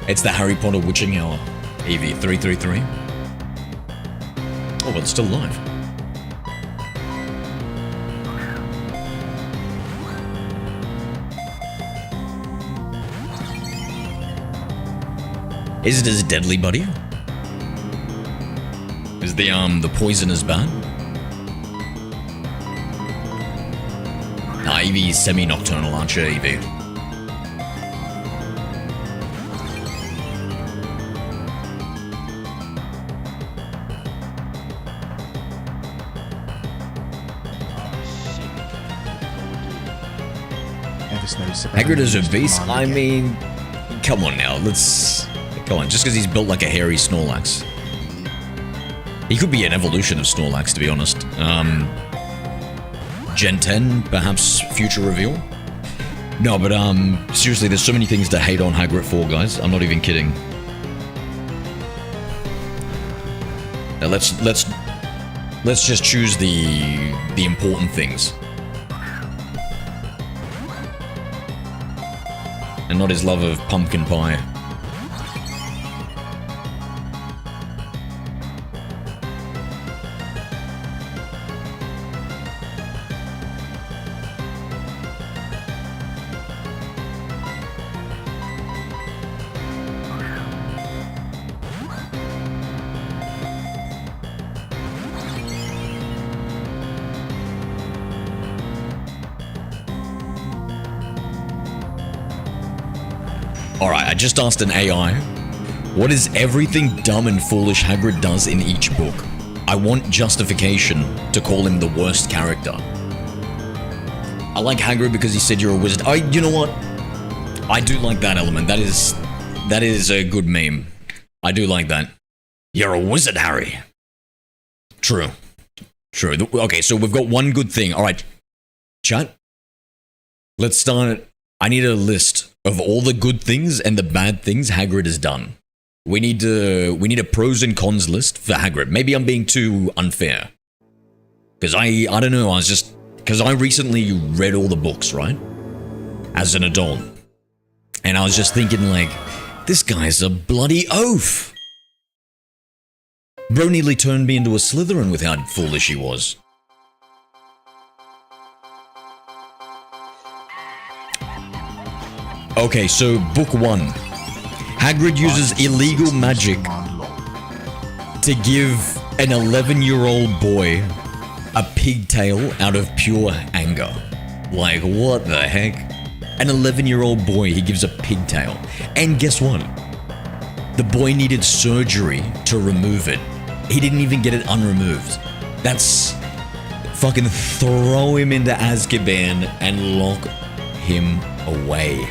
A: It's the Harry Potter Witching Hour. EV333. Oh, but it's still live. Is it as deadly, buddy? Is the poison as bad? Nah, Eevee is semi-nocturnal, aren't you, Eevee? Hagrid is a beast? I mean, come on now, come on, just because he's built like a hairy Snorlax. He could be an evolution of Snorlax, to be honest. Gen 10, perhaps future reveal? No, but seriously, there's so many things to hate on Hagrid for, guys. I'm not even kidding. Now let's just choose the important things. And not his love of pumpkin pie. Alright, I just asked an AI, what is everything dumb and foolish Hagrid does in each book? I want justification to call him the worst character. I like Hagrid because he said you're a wizard. You know what? I do like that element. That is a good meme. I do like that. You're a wizard, Harry. True. Okay, so we've got one good thing. Alright. Chat, let's start. I need a list of all the good things and the bad things Hagrid has done. We need a pros and cons list for Hagrid. Maybe I'm being too unfair. Because I don't know, because I recently read all the books, right? As an adult. And I was just thinking like, this guy's a bloody oaf. Bro nearly turned me into a Slytherin with how foolish he was. Okay, so book 1. Hagrid uses illegal magic to give an 11-year-old boy a pigtail out of pure anger. Like, what the heck? An 11-year-old boy, he gives a pigtail. And guess what? The boy needed surgery to remove it. He didn't even get it unremoved. That's... fucking throw him into Azkaban and lock him away.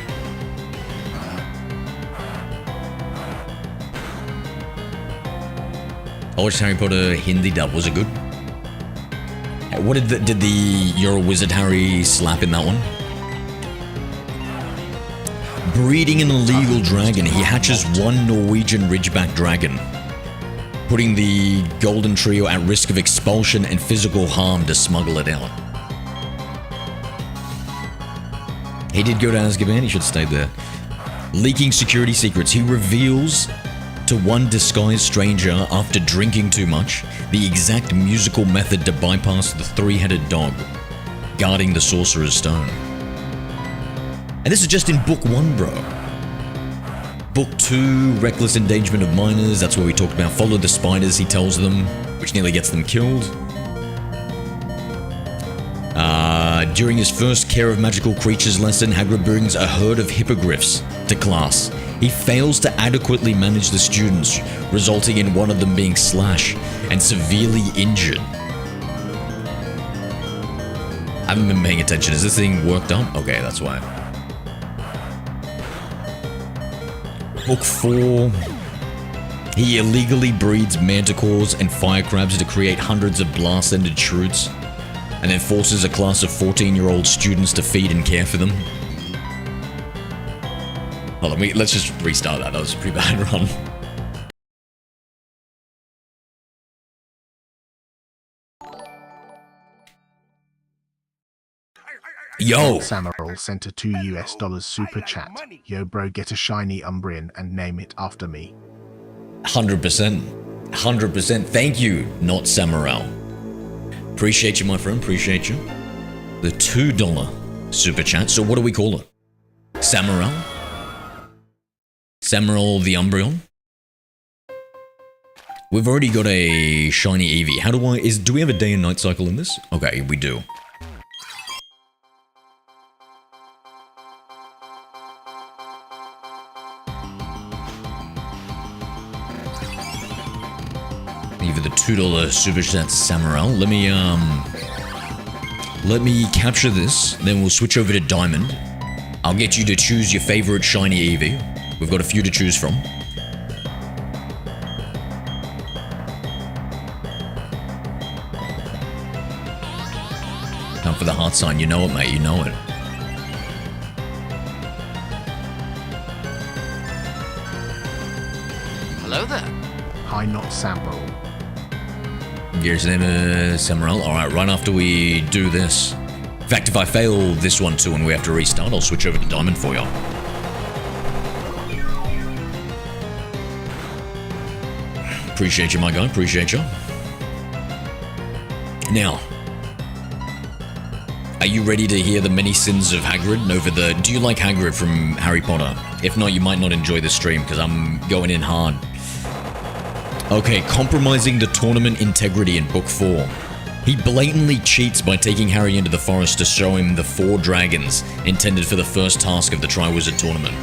A: I watched Harry Potter Hindi dub. Was it good? What did the You're a Wizard Harry slap in that one? Breeding an illegal dragon, he hatches one Norwegian Ridgeback dragon, putting the Golden Trio at risk of expulsion and physical harm to smuggle it out. He did go to Azkaban, he should have stayed there. Leaking security secrets, he reveals to one disguised stranger after drinking too much the exact musical method to bypass the three-headed dog guarding the Sorcerer's Stone. And this is just in book 1, bro. Book 2, reckless endangerment of minors, that's where we talked about follow the spiders, he tells them, which nearly gets them killed. During his first Care of Magical Creatures lesson, Hagrid brings a herd of hippogriffs to class. He fails to adequately manage the students, resulting in one of them being slashed and severely injured. I haven't been paying attention. Is this thing worked up? Okay, that's why. Book 4. He illegally breeds manticores and fire crabs to create hundreds of blast-ended shroots, and then forces a class of 14-year-old students to feed and care for them. Hold on, let's just restart that. That was a pretty bad run. Yo!
C: Samaral sent a $2 super chat. Yo bro, get a shiny Umbreon and name it after me.
A: 100%. 100%. Thank you, not Samaral. Appreciate you, my friend. Appreciate you. The $2 super chat. So what do we call it? Samaral? Samaral the Umbreon? We've already got a shiny Eevee. How do we have a day and night cycle in this? Okay, we do. Either the $2 super chat Samaral. Let me capture this, then we'll switch over to Diamond. I'll get you to choose your favorite shiny Eevee. We've got a few to choose from. Come for the heart sign. You know it, mate. You know it.
B: Hello there.
C: Hi, not Samaral.
A: Here's the name of Samaral. Alright, right after we do this. In fact, if I fail this one too and we have to restart, I'll switch over to Diamond for you. Appreciate you, my guy. Appreciate you. Now, are you ready to hear the many sins of Hagrid? Do you like Hagrid from Harry Potter? If not, you might not enjoy this stream because I'm going in hard. Okay, compromising the tournament integrity in Book 4. He blatantly cheats by taking Harry into the forest to show him the 4 dragons intended for the first task of the Triwizard Tournament.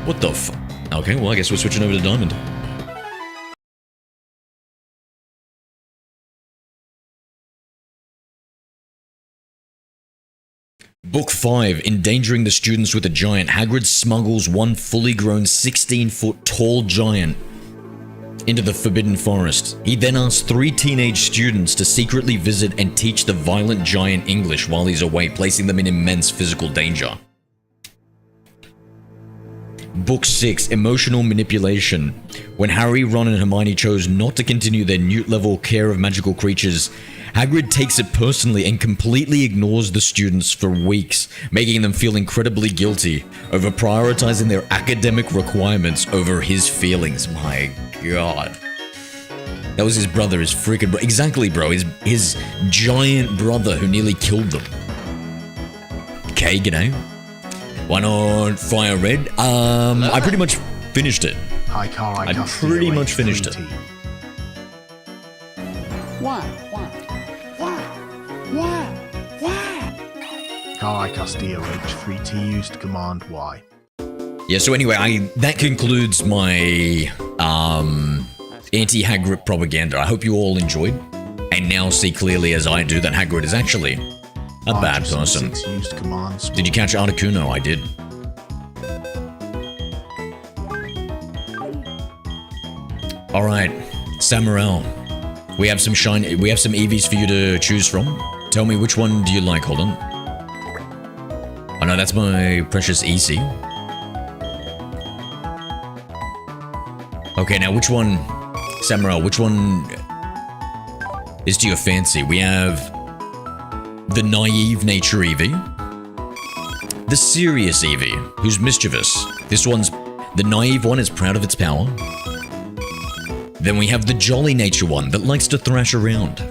A: What the f... Okay, well I guess we're switching over to Diamond. Book 5, endangering the students with a giant. Hagrid smuggles one fully grown 16-foot tall giant into the Forbidden Forest. He then asks 3 teenage students to secretly visit and teach the violent giant English while he's away, placing them in immense physical danger. Book 6, Emotional Manipulation. When Harry, Ron, and Hermione chose not to continue their Newt-level care of magical creatures, Hagrid takes it personally and completely ignores the students for weeks, making them feel incredibly guilty over prioritizing their academic requirements over his feelings. My god. That was his brother, his freaking bro. Exactly, bro. His giant brother who nearly killed them. Okay, g'day. Why not Fire Red? I pretty much finished it.
C: Hi, Car.
A: I pretty much finished it.
D: Why?
C: Car Castillo H3T used Command Y.
A: Yeah, so anyway, that concludes my anti-Hagrid propaganda. I hope you all enjoyed, and now see clearly as I do that Hagrid is actually a bad person.
C: Used Command
A: Did you catch Articuno? I did. All right, Samuel. We have some EVs for you to choose from. Tell me which one do you like? Hold on. Oh no, that's my precious EC. Okay, now which one, Samuel, which one is to your fancy? We have the naive nature Eevee, the serious Eevee, who's mischievous. This one's, the naive one is proud of its power. Then we have the jolly nature one that likes to thrash around.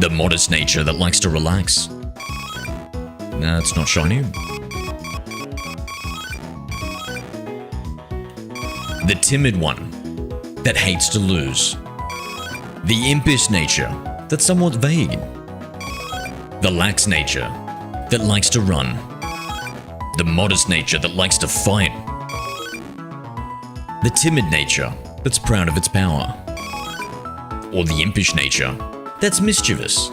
A: The modest nature that likes to relax. That's not shiny. The timid one that hates to lose. The impish nature that's somewhat vague. The lax nature that likes to run. The modest nature that likes to fight. The timid nature that's proud of its power. Or the impish nature that's mischievous.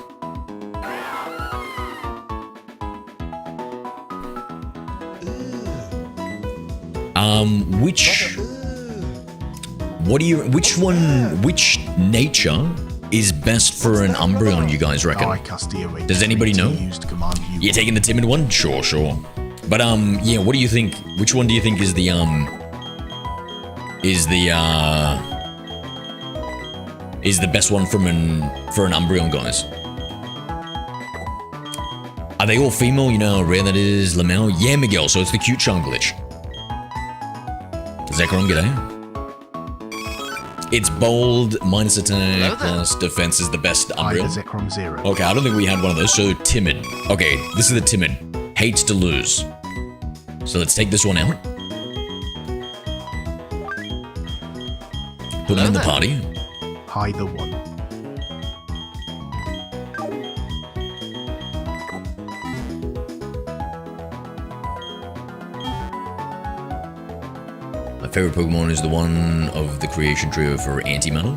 A: Which nature is best for an Umbreon, you guys reckon? Does anybody know? You're taking the timid one? Sure. But, yeah, what do you think? Which one do you think is the best one for an Umbreon, guys? Are they all female? You know how rare that is, Lamel? Yeah, Miguel, so it's the cute charm glitch. Zekrom, g'day. It's bold, minus attack, plus defense is the best Umbreon.
C: Zekrom 0.
A: Okay, I don't think we had one of those, so timid. Okay, this is the timid. Hates to lose. So let's take this one out. Put him in the party.
C: Hi, the one.
A: My favorite Pokemon is the one of the creation trio for Antimatter.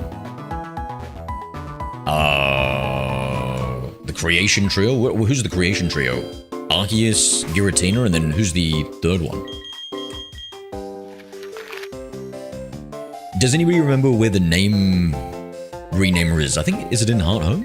A: The creation trio? Who's the creation trio? Arceus, Giratina, and then who's the third one? Does anybody remember where the name renamer is? I think, is it in Heart Home?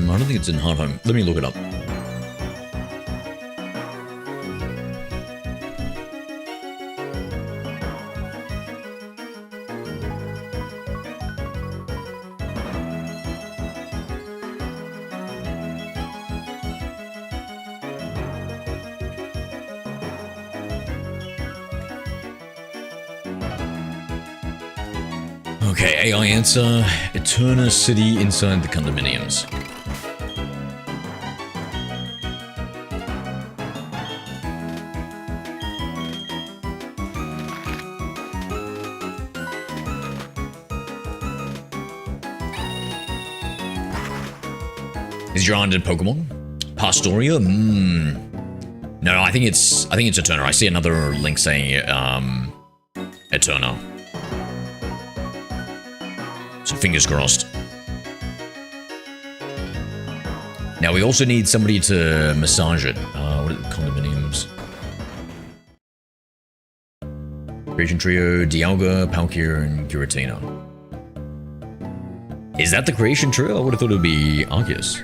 A: I don't think it's in Heart Home. Let me look it up. Okay, AI answer. Eterna City inside the condominiums. Is your island Pokemon? Pastoria? No, I think it's Eterna. I see another link saying Eterna. So fingers crossed. Now we also need somebody to massage it. What are the condominiums? Creation Trio, Dialga, Palkia, and Giratina. Is that the Creation Trio? I would have thought it would be Arceus.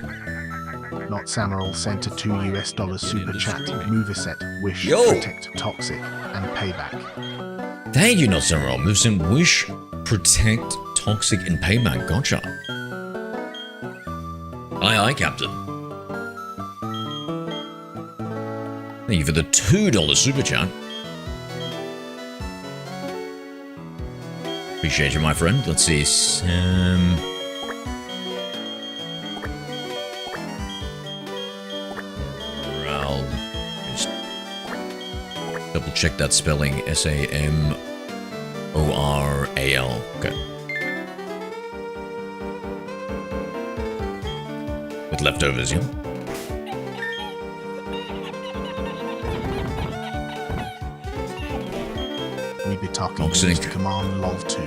C: Not Samuel sent a $2 super chat. Moveset, Wish,
A: Yo!
C: Protect, Toxic, and Payback.
A: Thank you, Not Samurai. Moveset, Wish, Protect, Toxic, and Payback. Gotcha. Aye, Captain. Thank you for the $2 super chat. Appreciate you, my friend. Let's see. I'll just double check that spelling. Samoral. Okay. With leftovers, yeah?
C: Nibitaki
A: Toxic.
C: used command lol2.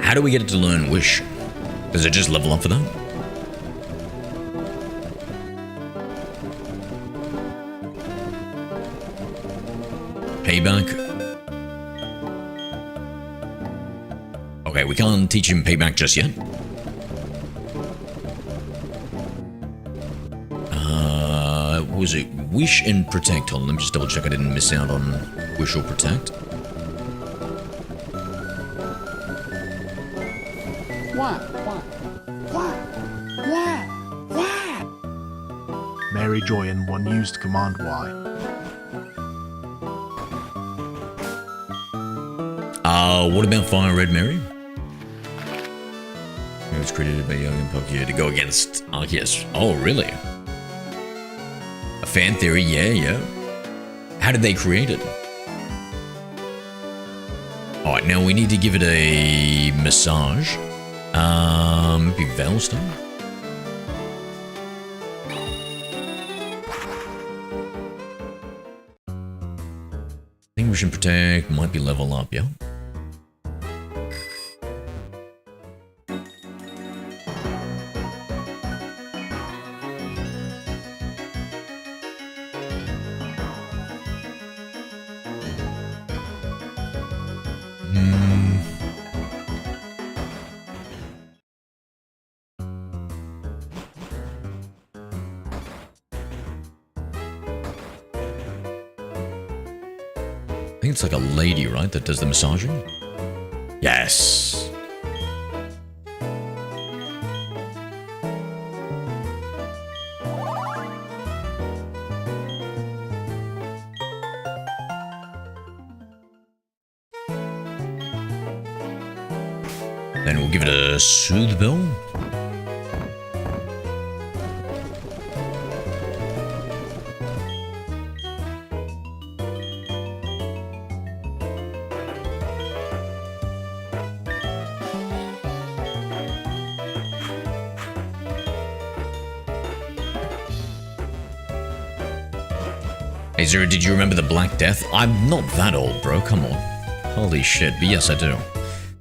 A: How do we get it to learn Wish? Does it just level up for that? Payback. Okay, we can't teach him Payback just yet. What was it? Wish and Protect. Hold on, let me just double check I didn't miss out on Wish or Protect.
C: Mary Joy and one used command Y.
A: What about Fire Red Mary? It was created by Young and Palkia to go against Arceus. Oh, really? A fan theory? Yeah. How did they create it? Alright, now we need to give it a massage. Maybe Veilstone? Extinguish and Protect might be level up, yeah? I think it's like a lady, right, that does the massaging? Yes! Then we'll give it a Soothe Bell. Hey Zero, did you remember the Black Death? I'm not that old, bro. Come on. Holy shit. But yes, I do.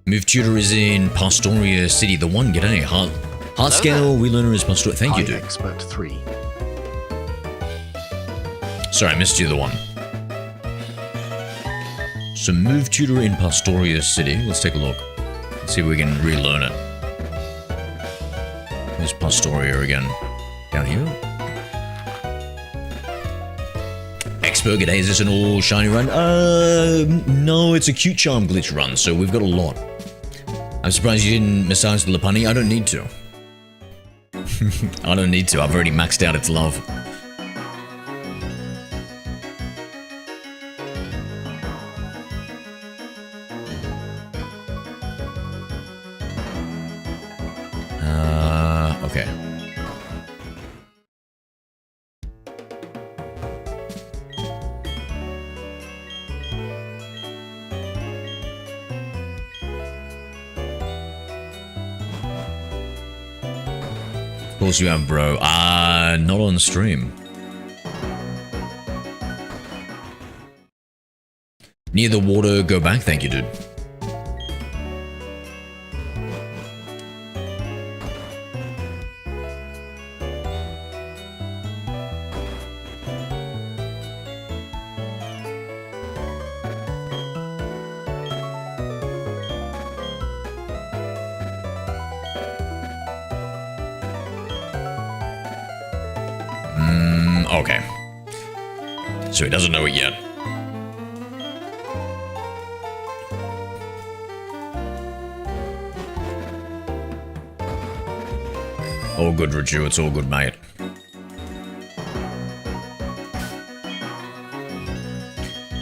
A: Move Tutor is in Pastoria City. The one, g'day. Heart Scale, we learner is Pastoria. Thank you, dude.
C: Expert 3.
A: Sorry, I missed you, the one. So Move Tutor in Pastoria City. Let's take a look. Let's see if we can relearn it. Where's Pastoria again? Down here? Expert, g'day, is this an all shiny run? No, it's a cute charm glitch run, so we've got a lot. I'm surprised you didn't massage the Lopunny. I don't need to. I don't need to, I've already maxed out its love. Okay. course you have, bro. Not on stream. Near the water, go back. Thank you, dude. Okay. So he doesn't know it yet. All good, Raju. It's all good, mate.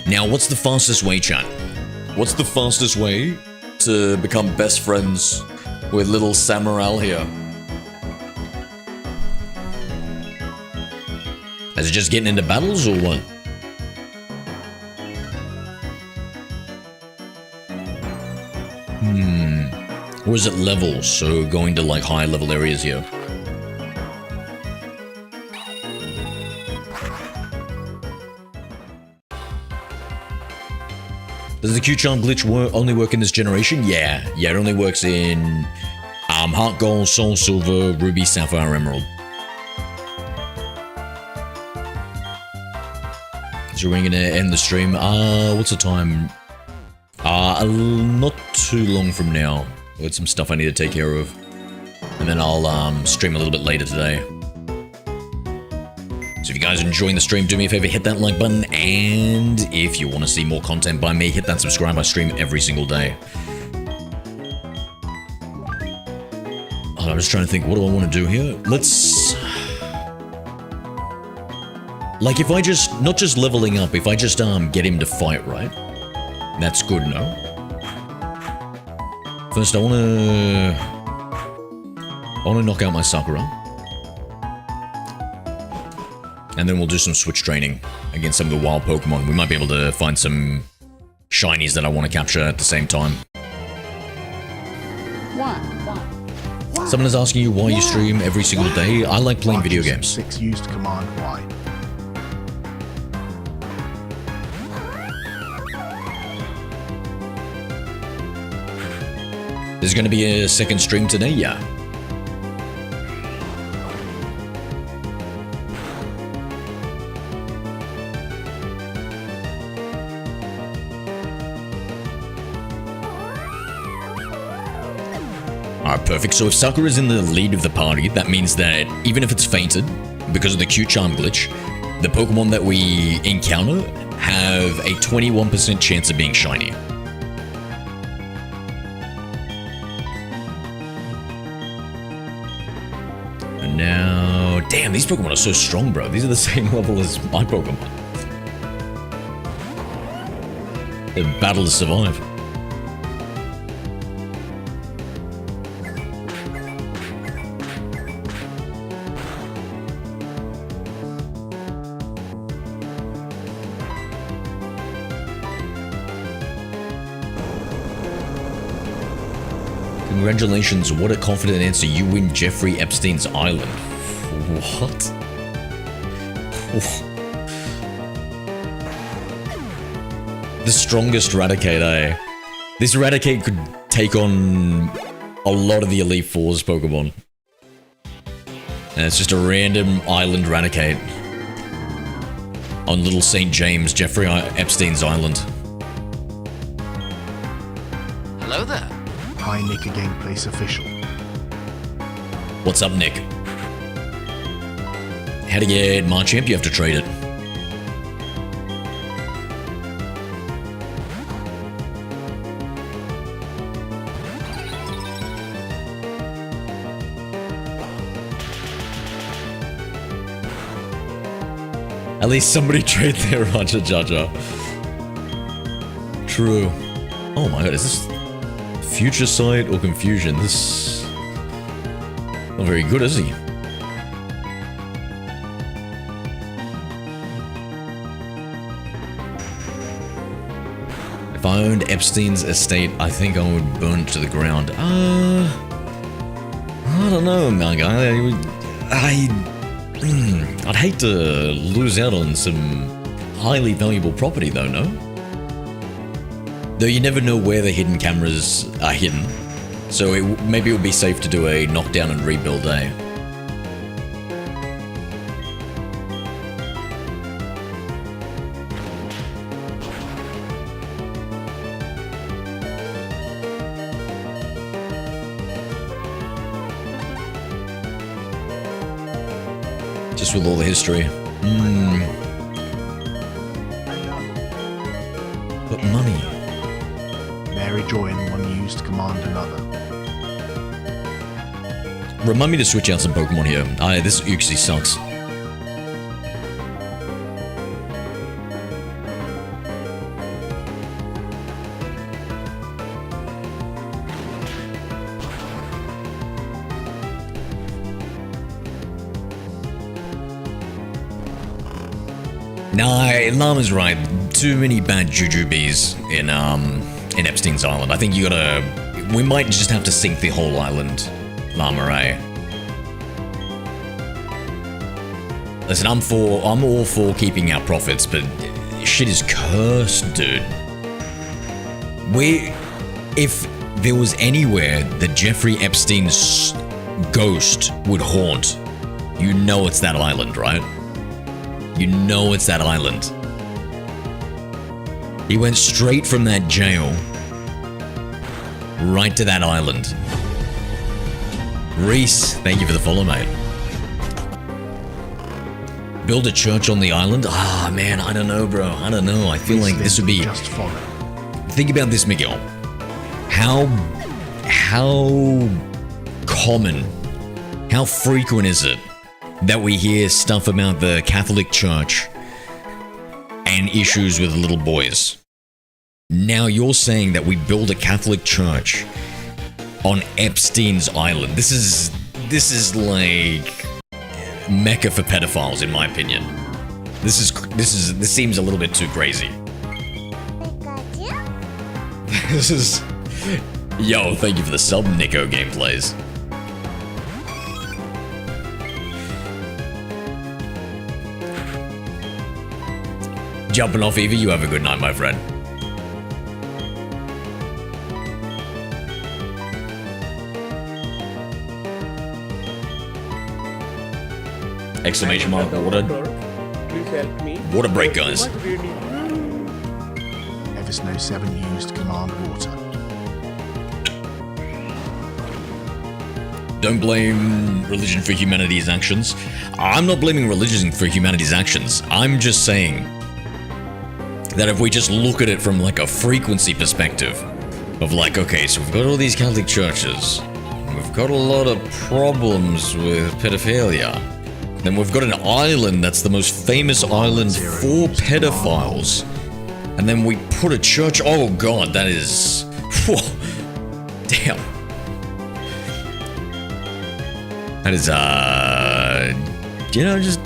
A: Now, what's the fastest way, chat? What's the fastest way to become best friends with little Samaral here? Is it just getting into battles or what? Or is it levels? So going to like higher level areas here. Does the Q-Charm glitch only work in this generation? Yeah, it only works in Heart Gold, Soul Silver, Ruby, Sapphire, Emerald. So we're gonna end the stream. What's the time? Not too long from now. I've got some stuff I need to take care of. And then I'll stream a little bit later today. So if you guys are enjoying the stream, do me a favor, hit that like button. And if you want to see more content by me, hit that subscribe. I stream every single day. I'm just trying to think, what do I want to do here? Let's... Like, if I just... Not just leveling up, if I just get him to fight, right? That's good, no? First, I want to knock out my Sakura. And then we'll do some switch training against some of the wild Pokemon. We might be able to find some shinies that I want to capture at the same time. Someone is asking you why you stream every single day. I like playing video games.
C: 6 used command Y.
A: There's going to be a second stream today, yeah. Alright, perfect. So if Sakura's in the lead of the party, that means that even if it's fainted, because of the Q-Charm glitch, the Pokemon that we encounter have a 21% chance of being shiny. Now, damn, these Pokemon are so strong, bro. These are the same level as my Pokemon. They battle to survive. Congratulations, what a confident answer. You win Jeffrey Epstein's Island. What? The strongest Raticate, eh? This Raticate could take on a lot of the Elite Four's Pokemon. And it's just a random island Raticate. On Little St. James, Jeffrey Epstein's Island.
B: Hello there.
C: Hi, Nick, a Gameplace official.
A: What's up, Nick? How to get Marchamp? You have to trade it. At least somebody trade their Raja Jaja. True. Oh my god, is this Future Sight or Confusion? This... not very good, is he? If I owned Epstein's estate, I think I would burn it to the ground. I don't know, my guy. I'd hate to lose out on some highly valuable property though, no? Though you never know where the hidden cameras are hidden, so maybe it would be safe to do a knockdown and rebuild, eh? Just with all the history. But money.
C: Mary join one used command another.
A: Remind me to switch out some Pokemon here. This Uxie sucks. Nah, Llama's right. Too many bad jujubes in Epstein's Island. I think you gotta... We might just have to sink the whole island, Llama, eh? Listen, I'm all for keeping our profits, but shit is cursed, dude. If there was anywhere that Jeffrey Epstein's ghost would haunt, you know it's that island, right? You know it's that island. He went straight from that jail right to that island. Reese, thank you for the follow, mate. Build a church on the island? Ah, man, I don't know, bro. I don't know. I feel like this would be...
C: Just follow.
A: Think about this, Miguel. How common, how frequent is it that we hear stuff about the Catholic Church and issues with little boys? Now you're saying that we build a Catholic Church on Epstein's Island. This is like Mecca for pedophiles, in my opinion. This seems a little bit too crazy. This is... Yo, thank you for the sub, Nico Gameplays. Jumping off, Evie, you have a good night, my friend. Exclamation mark,
F: Please help me.
A: what a break, guys.
F: What really?
C: Eversnow 7 used command water.
A: Don't blame religion for humanity's actions. I'm not blaming religion for humanity's actions. I'm just saying that if we just look at it from like a frequency perspective of like, okay, so we've got all these Catholic churches, we've got a lot of problems with pedophilia, then we've got an island that's the most famous island for pedophiles, and then we put a church, oh god, that is, whew, damn. That is, you know, just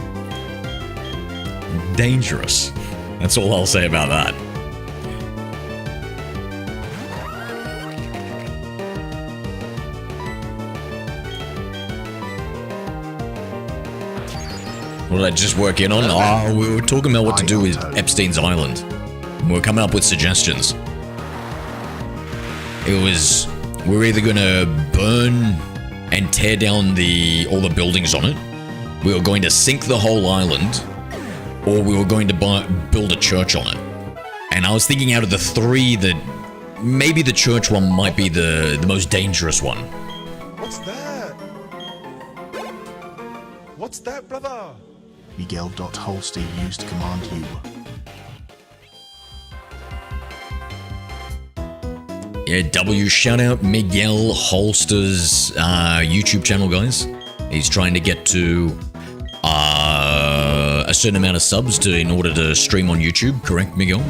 A: dangerous. That's all I'll say about that. What did I just work in on? Oh, we were talking about what to do with Epstein's Island. We were coming up with suggestions. It was, we were either gonna burn and tear down all the buildings on it, we were going to sink the whole island, or we were going to build a church on it. And I was thinking out of the three that maybe the church one might be the most dangerous one.
E: What's that? What's that, brother?
C: Miguel.holster used command U.
A: Yeah, W, shout out Miguel Holster's YouTube channel, guys. He's trying to get to a certain amount of subs in order to stream on YouTube, correct, Miguel?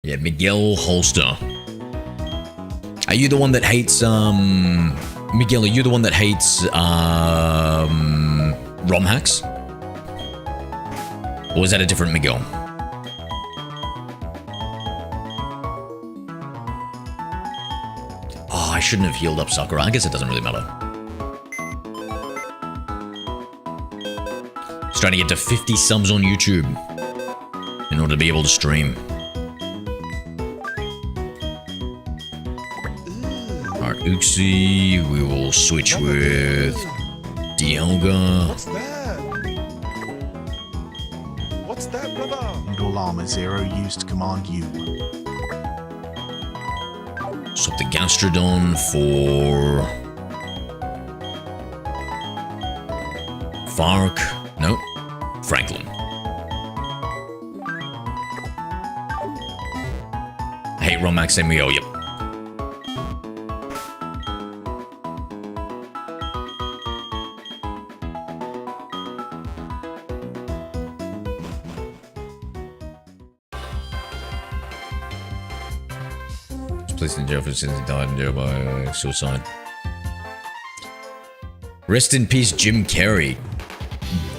A: Yeah, Miguel Holster. Are you the one that hates, Miguel, are you the one that hates, ROM hacks? Or is that a different Miguel? Oh, I shouldn't have healed up Sakura. I guess it doesn't really matter. trying to get to 50 subs on YouTube in order to be able to stream. Alright, Uxie, we will switch with Dialga.
E: What's that? What's that, brother?
C: Noodle Armor 0 used Command U.
A: Swap the Gastrodon for Fark. Nope. Franklin. Hey, Romax MEO, yep. Placed in jail for since he died in jail by suicide. Rest in peace, Jim Carrey.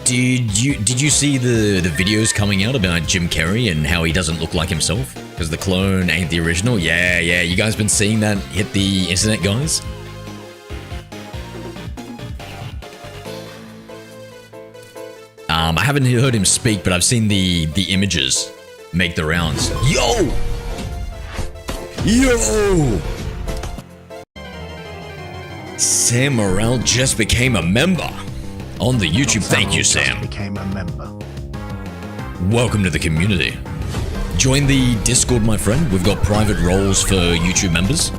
A: Did you see the videos coming out about Jim Carrey and how he doesn't look like himself because the clone ain't the original? Yeah, you guys been seeing that hit the internet, guys? I haven't heard him speak, but I've seen the images make the rounds. Yo! Sam Morrell just became a member on the YouTube. Thank you, Sam.
C: Became a member.
A: Welcome to the community. Join the Discord, my friend. We've got private roles for YouTube members.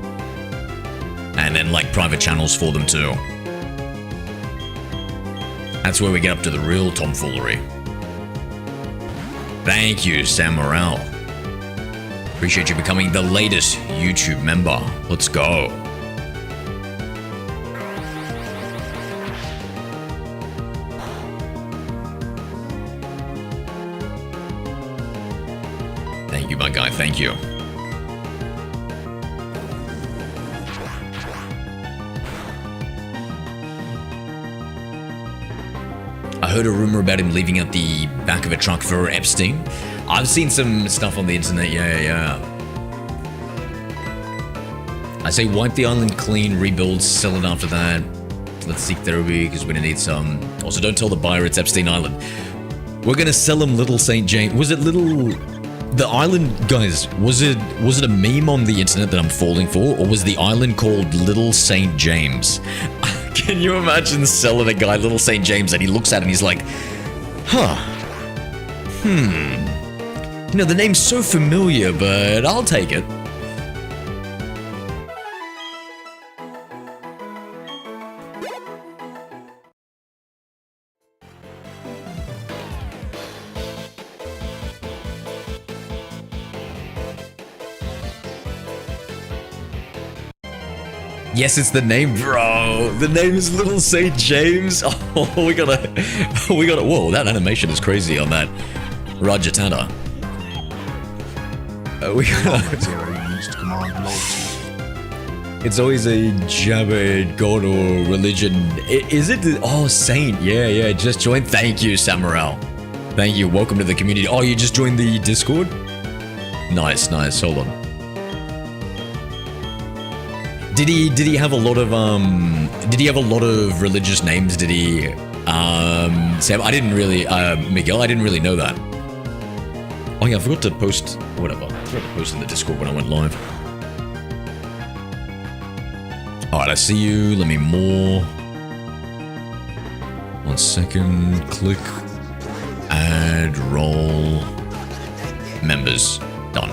A: And then, like, private channels for them, too. That's where we get up to the real tomfoolery. Thank you, Sam Morrell. Appreciate you becoming the latest YouTube member. Let's go. Thank you, my guy. Thank you. I heard a rumor about him leaving out the back of a truck for Epstein. I've seen some stuff on the internet, yeah. I say wipe the island clean, rebuild, sell it after that. Let's seek therapy because we're gonna need some. Also, don't tell the buyer it's Epstein Island. We're gonna sell him Little St. James. Was it Little... The island, guys, was it a meme on the internet that I'm falling for? Or was the island called Little St. James? Can you imagine selling a guy Little St. James and he looks at it and he's like, huh. You know, the name's so familiar, but I'll take it. Yes, it's the name, bro. The name is Little St. James. Oh, we gotta, whoa, that animation is crazy on that Rajatana. We gotta...
C: Zero used Command loyalty.
A: It's always a jabbered god or religion. Is it? Oh, Saint. Yeah, just joined. Thank you, Samurai. Thank you. Welcome to the community. Oh, you just joined the Discord? Nice. Hold on. Did he have a lot of religious names? Did he Sam? I didn't really Miguel, I didn't really know that. Oh yeah, I forgot to post whatever. I forgot to post in the Discord when I went live. Alright, I see you. Let me more. 1 second. Click. Add role. Members. Done.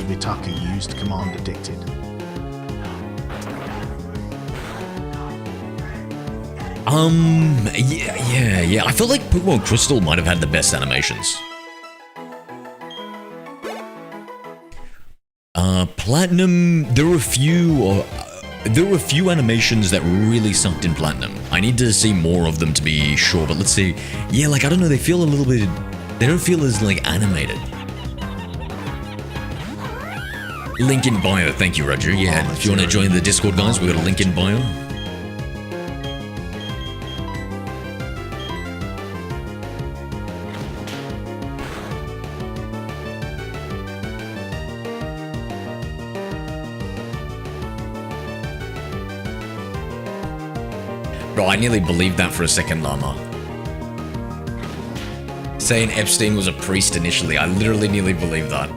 C: Mitaka used Command addicted.
A: Yeah. I feel like Pokemon Crystal might have had the best animations. Platinum, there were a few animations that really sucked in Platinum. I need to see more of them to be sure, but let's see. Yeah, like, I don't know, they feel a little bit, they don't feel as, like, animated. Link in bio, thank you, Roger. Yeah, if you want to join the Discord, guys, we got a link in bio. Bro, I nearly believed that for a second, Llama. Saying Epstein was a priest initially, I literally nearly believed that.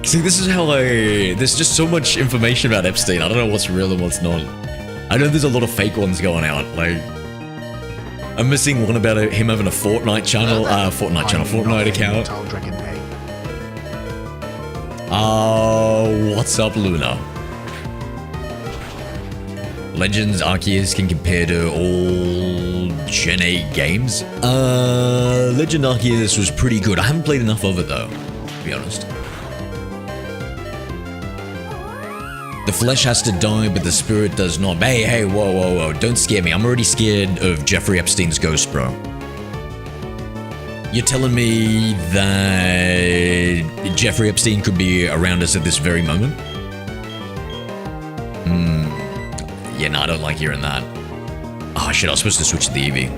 A: See, this is how there's just so much information about Epstein. I don't know what's real and what's not. I know there's a lot of fake ones going out. Like, I'm missing one about him having a Fortnite channel, Fortnite account.
C: Dragon A.
A: What's up, Luna? Legends Arceus can compare to all Gen 8 games. Legend Arceus was pretty good. I haven't played enough of it though, to be honest. The flesh has to die, but the spirit does not. Hey, whoa. Don't scare me. I'm already scared of Jeffrey Epstein's ghost, bro. You're telling me that Jeffrey Epstein could be around us at this very moment? Yeah, no, I don't like hearing that. Oh shit, I was supposed to switch to the Eevee.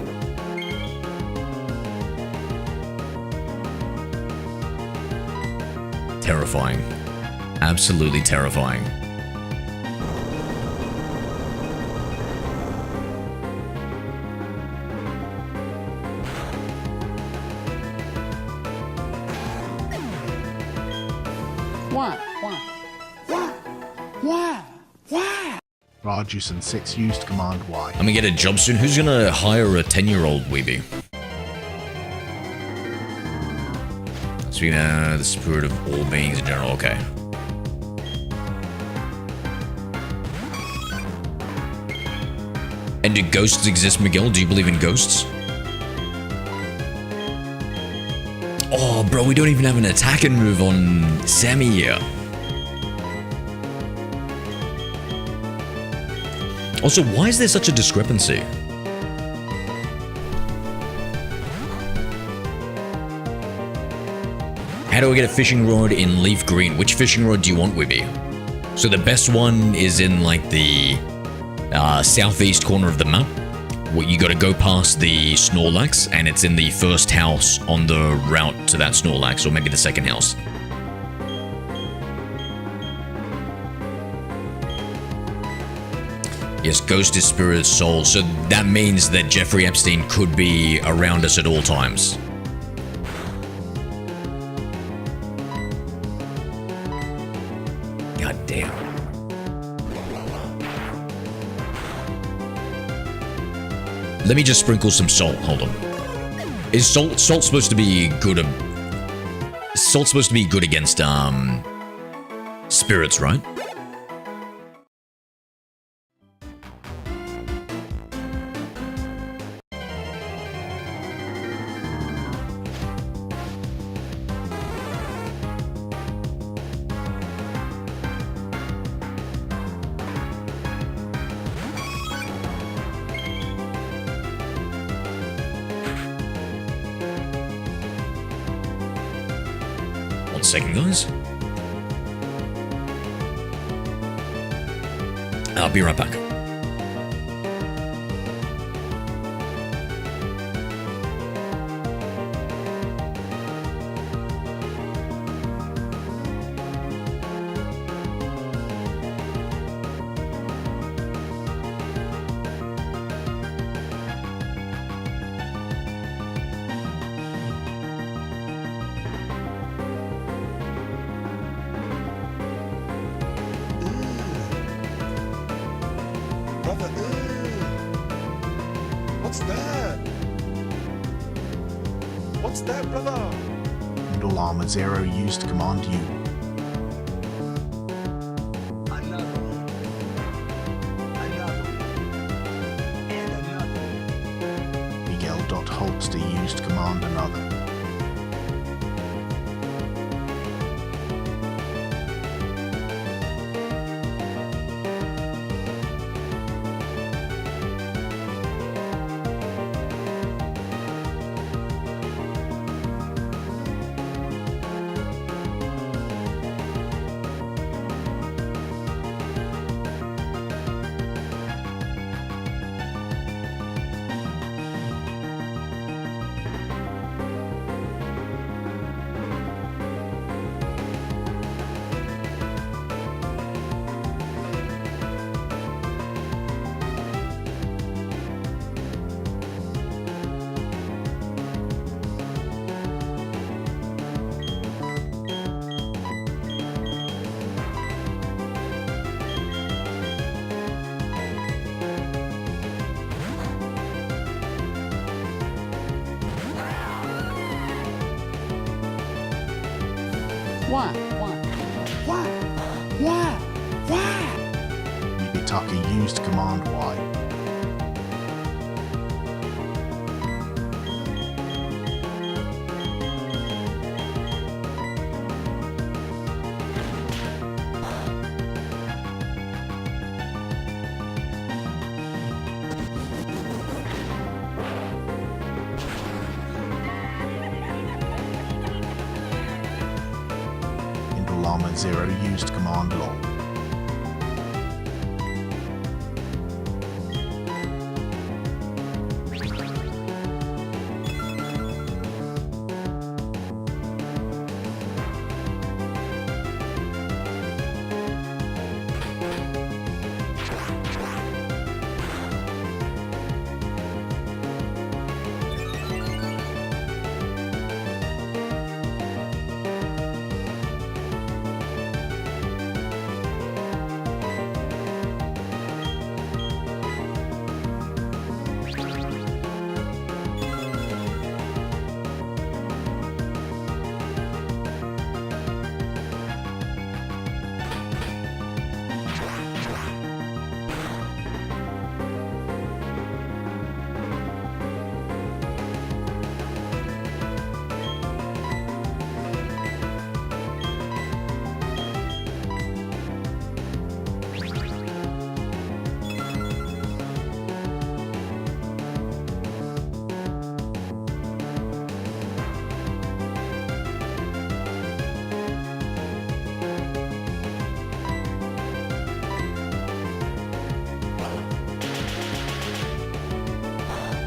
A: Terrifying. Absolutely terrifying.
C: Rajus and 6 used Command Y.
A: I'm gonna get a job soon. Who's gonna hire a 10-year-old weebie? Speaking of the spirit of all beings in general, okay. And do ghosts exist, Miguel? Do you believe in ghosts? Oh, bro, we don't even have an attacking move on Sammy here. Also, why is there such a discrepancy? How do I get a fishing rod in leaf green? Which fishing rod do you want, Wibby? So the best one is in like the southeast corner of the map. Well, you gotta go past the Snorlax, and it's in the first house on the route to that Snorlax, or maybe the second house. Yes, ghost is spirit, soul. So that means that Jeffrey Epstein could be around us at all times. God damn. Let me just sprinkle some salt. Hold on. Is salt supposed to be good? Salt's supposed to be good against spirits, right? Second, guys. I'll be right back.
E: What's that? What's that, brother?
C: Noodle Armor 0 used Command U. Miguel.Holster used Command Another. Yubitaka used command Y. Llama 0 used command LOL.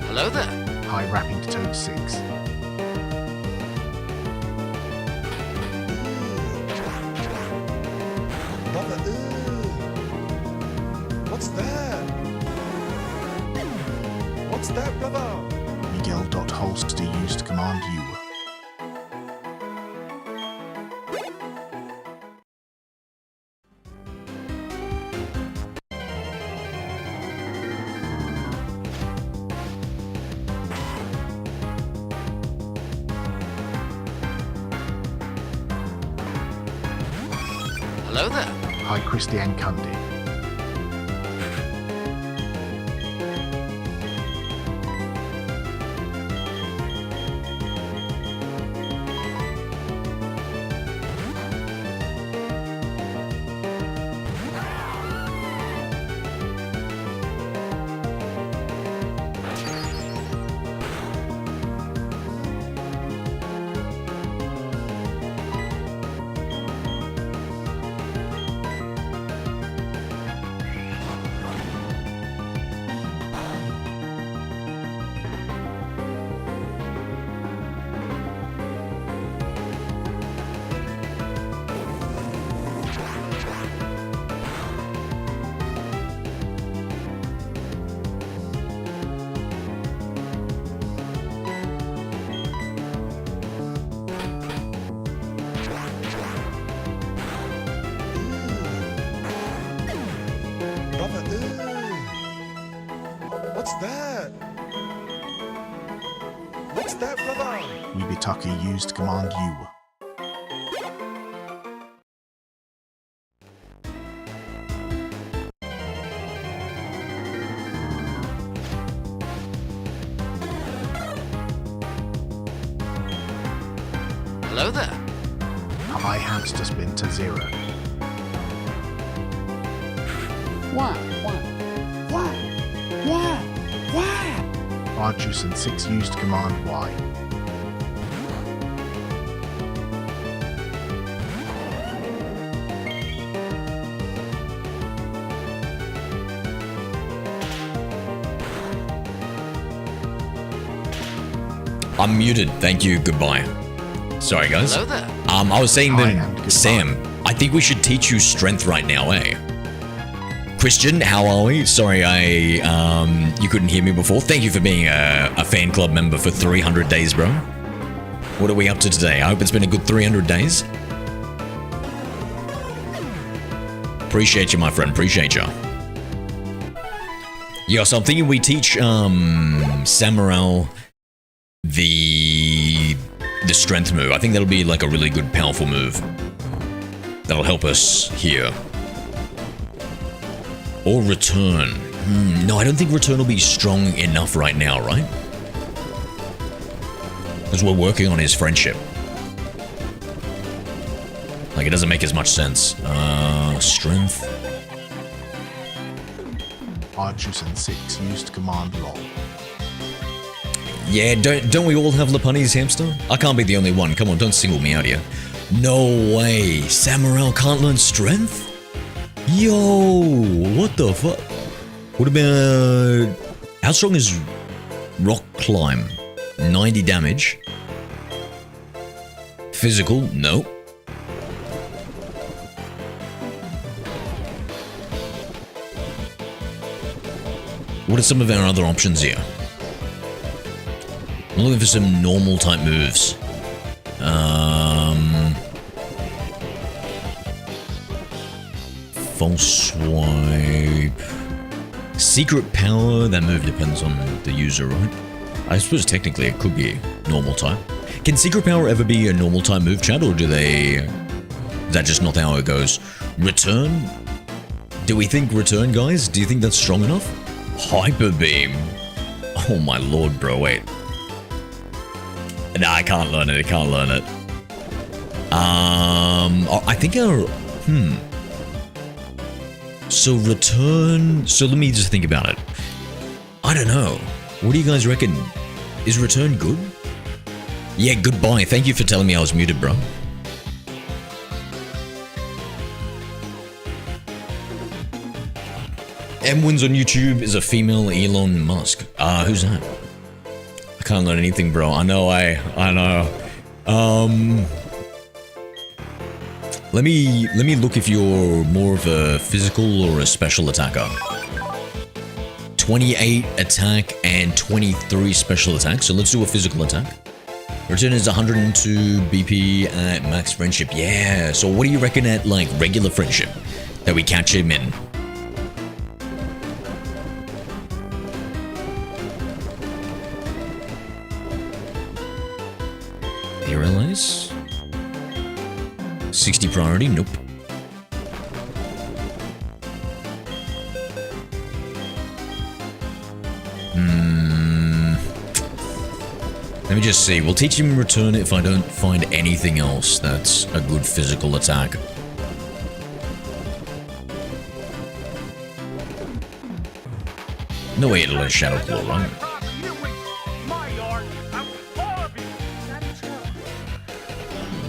B: Hello there.
C: High wrapping to Toad 6.
E: Brother, what's that? What's that, brother?
C: Miguel.holster used command U.
B: Hello there.
C: Hi Christian Kundi.
E: What's that? What's that, brother?
C: Yubitaka used command U.
B: Hello there.
C: High hamster spin to 0. Arjuice and 6 used command Y.
A: I'm muted. Thank you. Goodbye. Sorry, guys.
B: Hello there.
A: I was saying
C: Hi, and
A: that,
C: goodbye.
A: Sam, I think we should teach you strength right now, eh? Christian, how are we? Sorry, you couldn't hear me before. Thank you for being a fan club member for 300 days, bro. What are we up to today? I hope it's been a good 300 days. Appreciate you, my friend. Appreciate you. Yeah, so I'm thinking we teach Samaral the strength move. I think that'll be like a really good, powerful move. That'll help us here. Or return. No, I don't think return will be strong enough right now, right? Because we're working on his friendship. Like, it doesn't make as much sense. Strength.
C: Archusen 6 used command lol.
A: Yeah, don't we all have Lopunny's hamster? I can't be the only one. Come on, don't single me out here. No way. Samurai can't learn strength? Yo, what the fuck? Would have been how strong is rock climb? 90 damage. Physical? No. What are some of our other options here? I'm looking for some normal type moves. False swipe. Secret power, that move depends on the user, right? I suppose technically it could be normal type. Can secret power ever be a normal type move, chat, or do they... Is that just not how it goes? Return? Do we think return, guys? Do you think that's strong enough? Hyper beam. Oh my lord, bro, wait. Nah, I can't learn it, I can't learn it. I think our... So return... So let me just think about it. I don't know. What do you guys reckon? Is return good? Yeah, goodbye. Thank you for telling me I was muted, bro. M wins on YouTube is a female Elon Musk. Who's that? I can't learn anything, bro. I know. Let me look if you're more of a physical or a special attacker. 28 attack and 23 special attack. So let's do a physical attack. Return is 102 BP at max friendship. Yeah. So what do you reckon at like regular friendship that we catch him in? Paralyze? 60 priority? Nope. Let me just see. We'll teach him return if I don't find anything else that's a good physical attack. No way it'll learn Shadow Claw, right?
D: My yard. I'm all of you.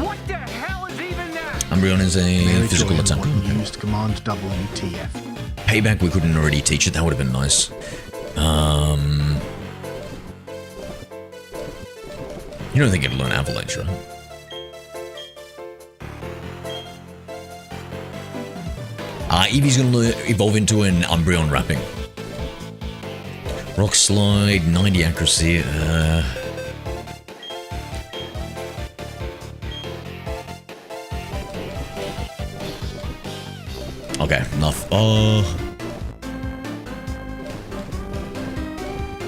D: What the hell is even that?
A: Umbreon is a physical attacker.
C: Used command WTF.
A: Payback, we couldn't already teach it. That would have been nice. You don't think it'll learn Avalanche, right? Eevee's gonna evolve into an Umbreon Wrapping. Rock Slide, 90 accuracy. Okay, enough.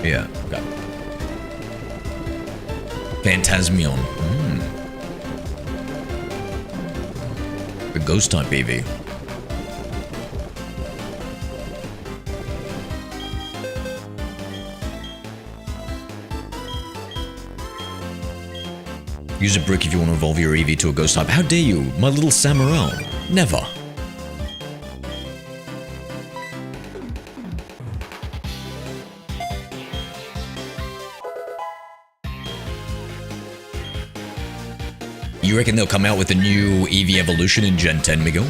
A: Yeah, okay. Phantasmion. The ghost type EV. Use a brick if you want to evolve your EV to a ghost type. How dare you, my little Samurai? Never. You reckon they'll come out with a new EV evolution in Gen 10, Miguel?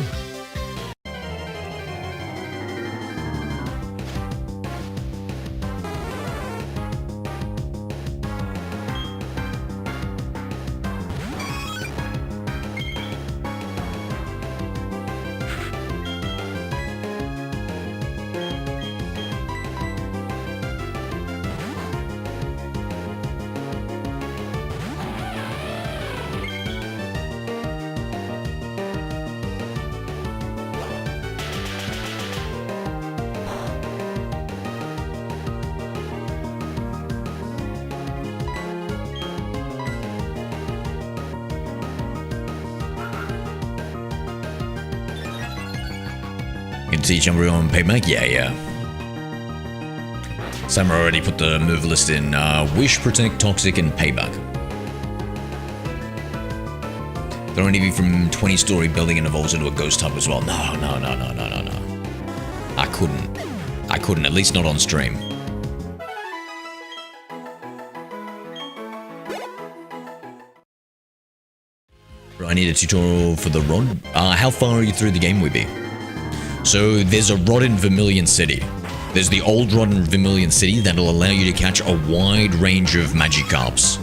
A: You can teach everyone payback? Yeah. Sam already put the move list in Wish, Protect, Toxic, and Payback. Throw an EV from 20-story building and evolves into a ghost hub as well. No. I couldn't, at least not on stream. I need a tutorial for the rod. How far are you through the game, Weeby? So there's a rod in Vermilion City. There's the old rod in Vermilion City that'll allow you to catch a wide range of Magikarps.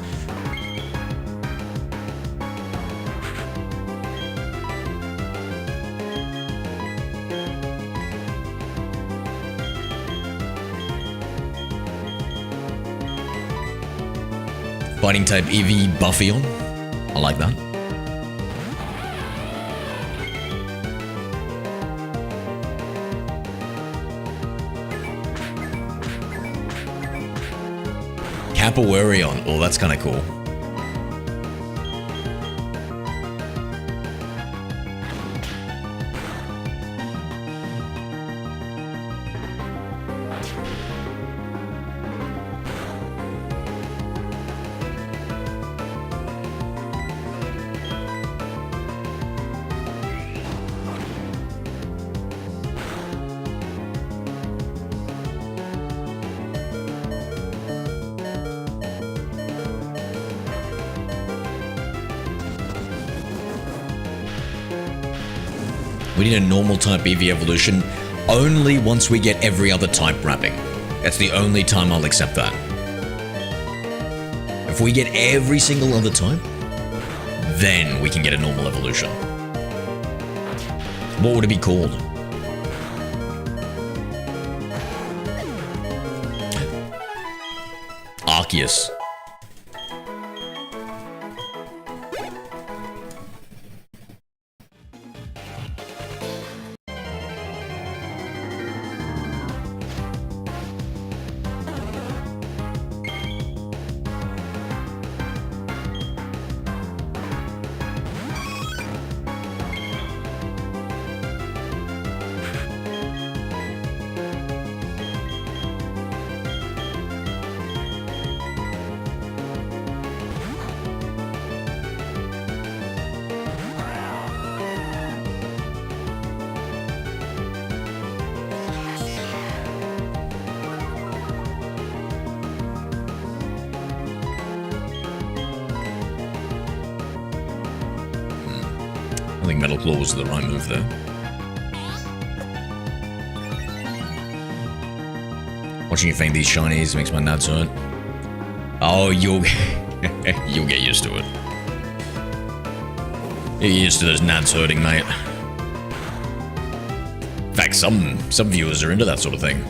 A: Fighting type EV Buffeon. I like that. Capoeirion. Oh, that's kind of cool. We need a normal type EV evolution only once we get every other type wrapping. That's the only time I'll accept that. If we get every single other type, then we can get a normal evolution. What would it be called? Arceus. I think Metal Claw was the right move there. Watching you feint these shinies makes my nuts hurt. Oh, you'll get used to it. You're used to those nuts hurting, mate. In fact, some viewers are into that sort of thing.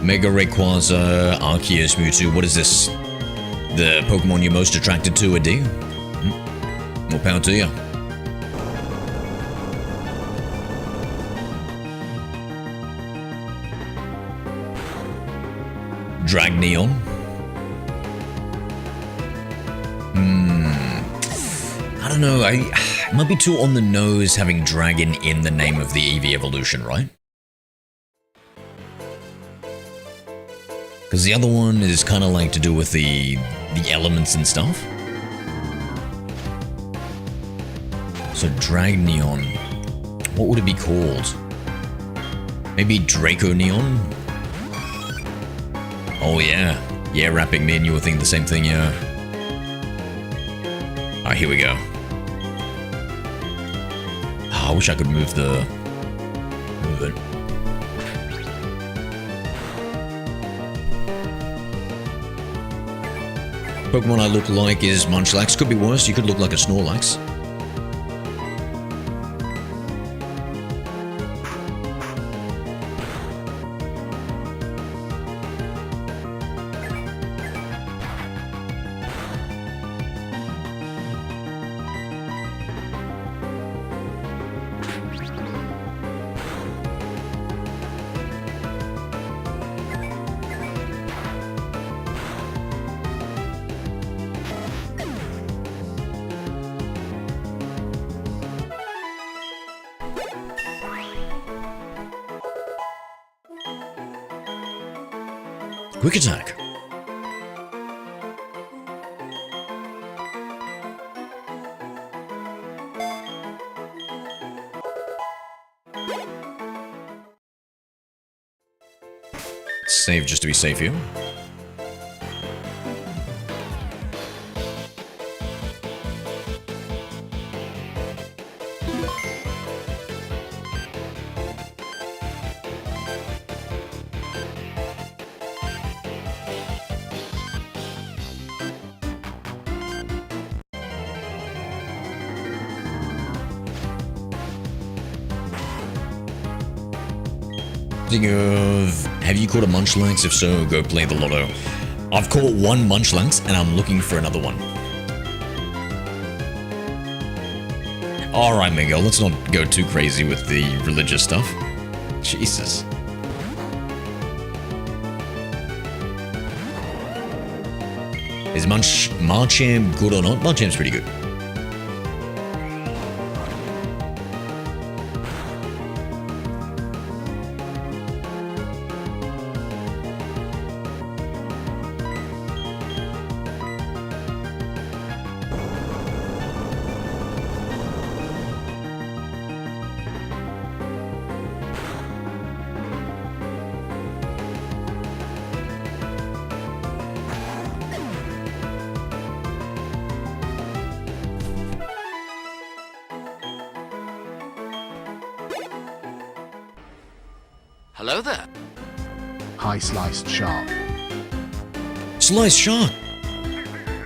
A: Mega Rayquaza, Arceus, Mewtwo. What is this? The Pokemon you're most attracted to, Adi? More power to you. Dragneon. I don't know. It might be too on the nose having dragon in the name of the EV evolution, right? Because the other one is kind of like to do with the the elements and stuff. So Dragneon. What would it be called? Maybe Draco Neon? Oh yeah. Yeah, rapping, me and you were thinking the same thing, yeah. Alright, here we go. Oh, I wish I could move it. Pokemon I look like is Munchlax. Could be worse, you could look like a Snorlax. Quick attack. Save just to be safe here. Speaking of, have you caught a Munchlax? If so, go play the lotto. I've caught one Munchlax and I'm looking for another one. Alright, Miguel, let's not go too crazy with the religious stuff. Jesus. Is Marcham good or not? Marcham's pretty good.
B: Hello there.
C: Hi, Sliced Shark.
A: Sliced Shark!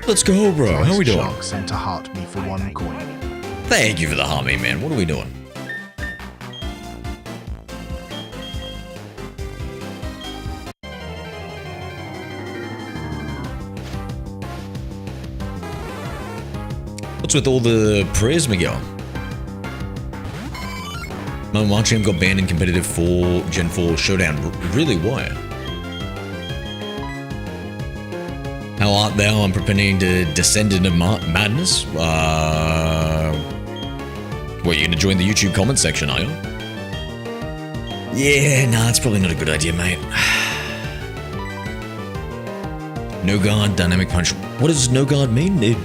A: Let's go, bro. How we doing?
C: Shark sent a heart me for 1 coin.
A: Thank you for the heart, man. What are we doing? What's with all the prayers, Miguel? My Marcham got banned in competitive 4 Gen 4 Showdown. Really? Why? How art thou? I'm pretending to descend into madness? What, you gonna join the YouTube comment section, are you? Yeah, nah, that's probably not a good idea, mate. No guard, dynamic punch. What does no guard mean? It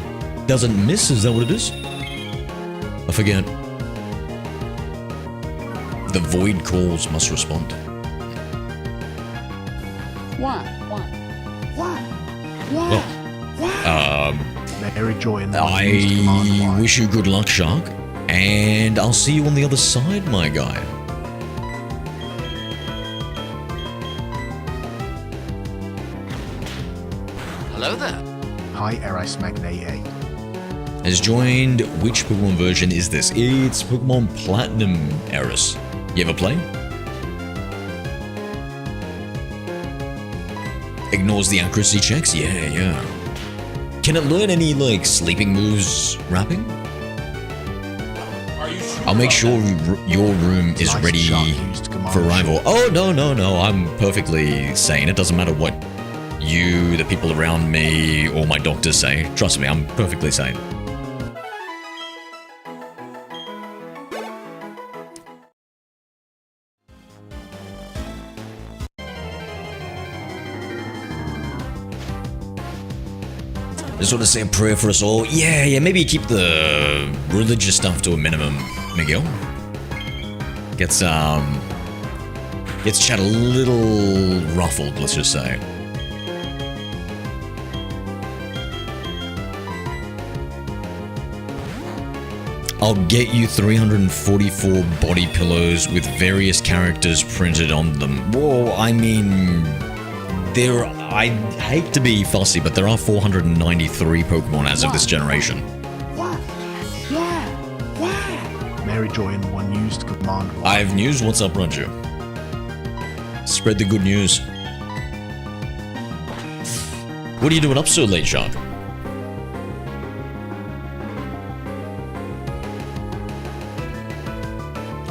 A: doesn't miss? Is that what it is? I forget. The void calls must respond.
D: Why?
C: Mary Joy and
A: I wish you good luck, Shark, and I'll see you on the other side, my guy.
B: Hello there.
C: Hi, Eris Magnae.
A: Has joined. Which Pokemon version is this? It's Pokemon Platinum, Eris. You ever play? Ignores the accuracy checks? Yeah. Can it learn any, like, sleeping moves rapping? I'll make sure your room is ready for arrival. Oh, no, I'm perfectly sane. It doesn't matter what you, the people around me, or my doctors say. Trust me, I'm perfectly sane. Just want to say a prayer for us all. Yeah, maybe keep the religious stuff to a minimum, Miguel. Gets chat a little ruffled, let's just say. I'll get you 344 body pillows with various characters printed on them. Whoa, I mean, I hate to be fussy, but there are 493 Pokemon as of this generation.
C: Mary Joy in one used command.
A: I have news. What's up, Roger? Spread the good news. What are you doing up so late, Shark?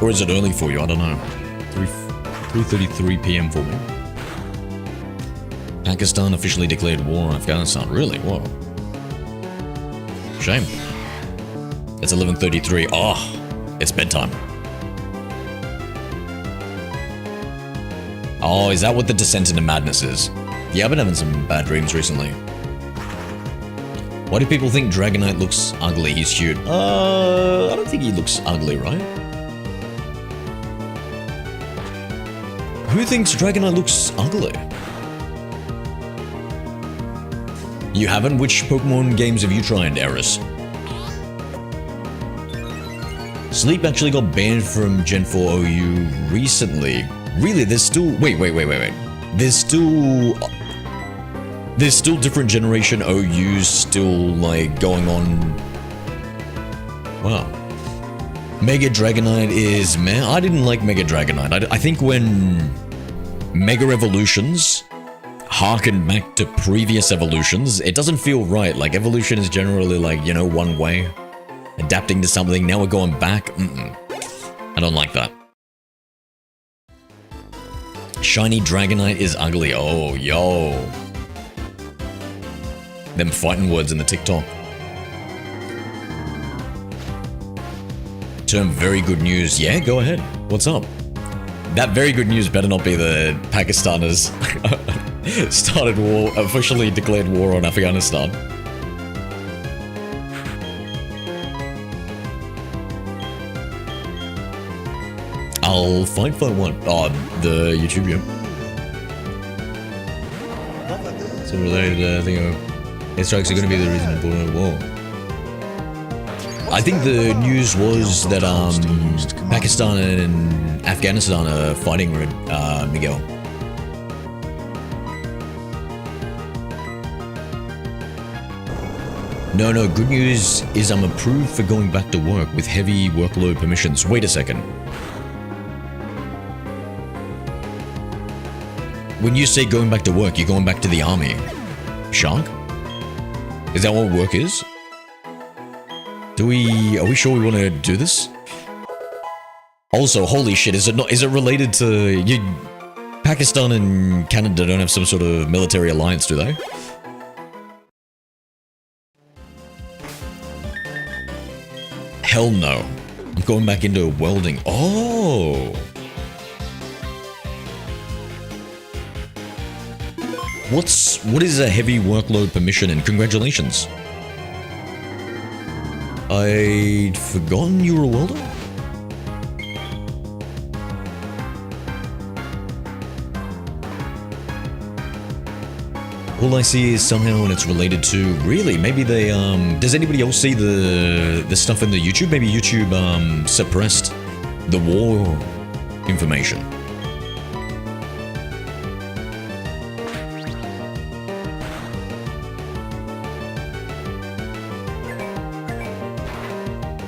A: Or is it early for you? I don't know. 3:33 p.m. for me. Pakistan officially declared war on Afghanistan. Really? Whoa. Shame. It's 11:33. Oh, it's bedtime. Oh, is that what the descent into madness is? Yeah, I've been having some bad dreams recently. Why do people think Dragonite looks ugly? He's cute. I don't think he looks ugly, right? Who thinks Dragonite looks ugly? You haven't? Which Pokemon games have you tried, Eris? Sleep actually got banned from Gen 4 OU recently. Really? There's still... Wait. There's still different generation OUs still, like, going on... Wow. Mega Dragonite is meh. I didn't like Mega Dragonite. I think when Mega Evolutions harken back to previous evolutions, it doesn't feel right. Like, evolution is generally like, you know, one way. Adapting to something, now we're going back. I don't like that. Shiny Dragonite is ugly. Oh, yo. Them fighting words in the TikTok. Term very good news. Yeah, go ahead. What's up? That very good news better not be the Pakistanis started war, officially declared war on Afghanistan. I'll fight for what? Oh, the YouTube, yeah. So related thing of airstrikes are going to be the reason important war. I think the news was that Pakistan and Afghanistan are fighting, Miguel. No, good news is I'm approved for going back to work with heavy workload permissions. Wait a second. When you say going back to work, you're going back to the army. Shark? Is that what work is? Are we sure we want to do this? Also, holy shit, is it related to Pakistan and Canada don't have some sort of military alliance, do they? Hell no. I'm going back into welding. Oh. What is a heavy workload permission, and congratulations. I'd forgotten you were a welder? All I see is somehow when it's related to... Really? Maybe they, does anybody else see the stuff in the YouTube? Maybe YouTube, suppressed the war information.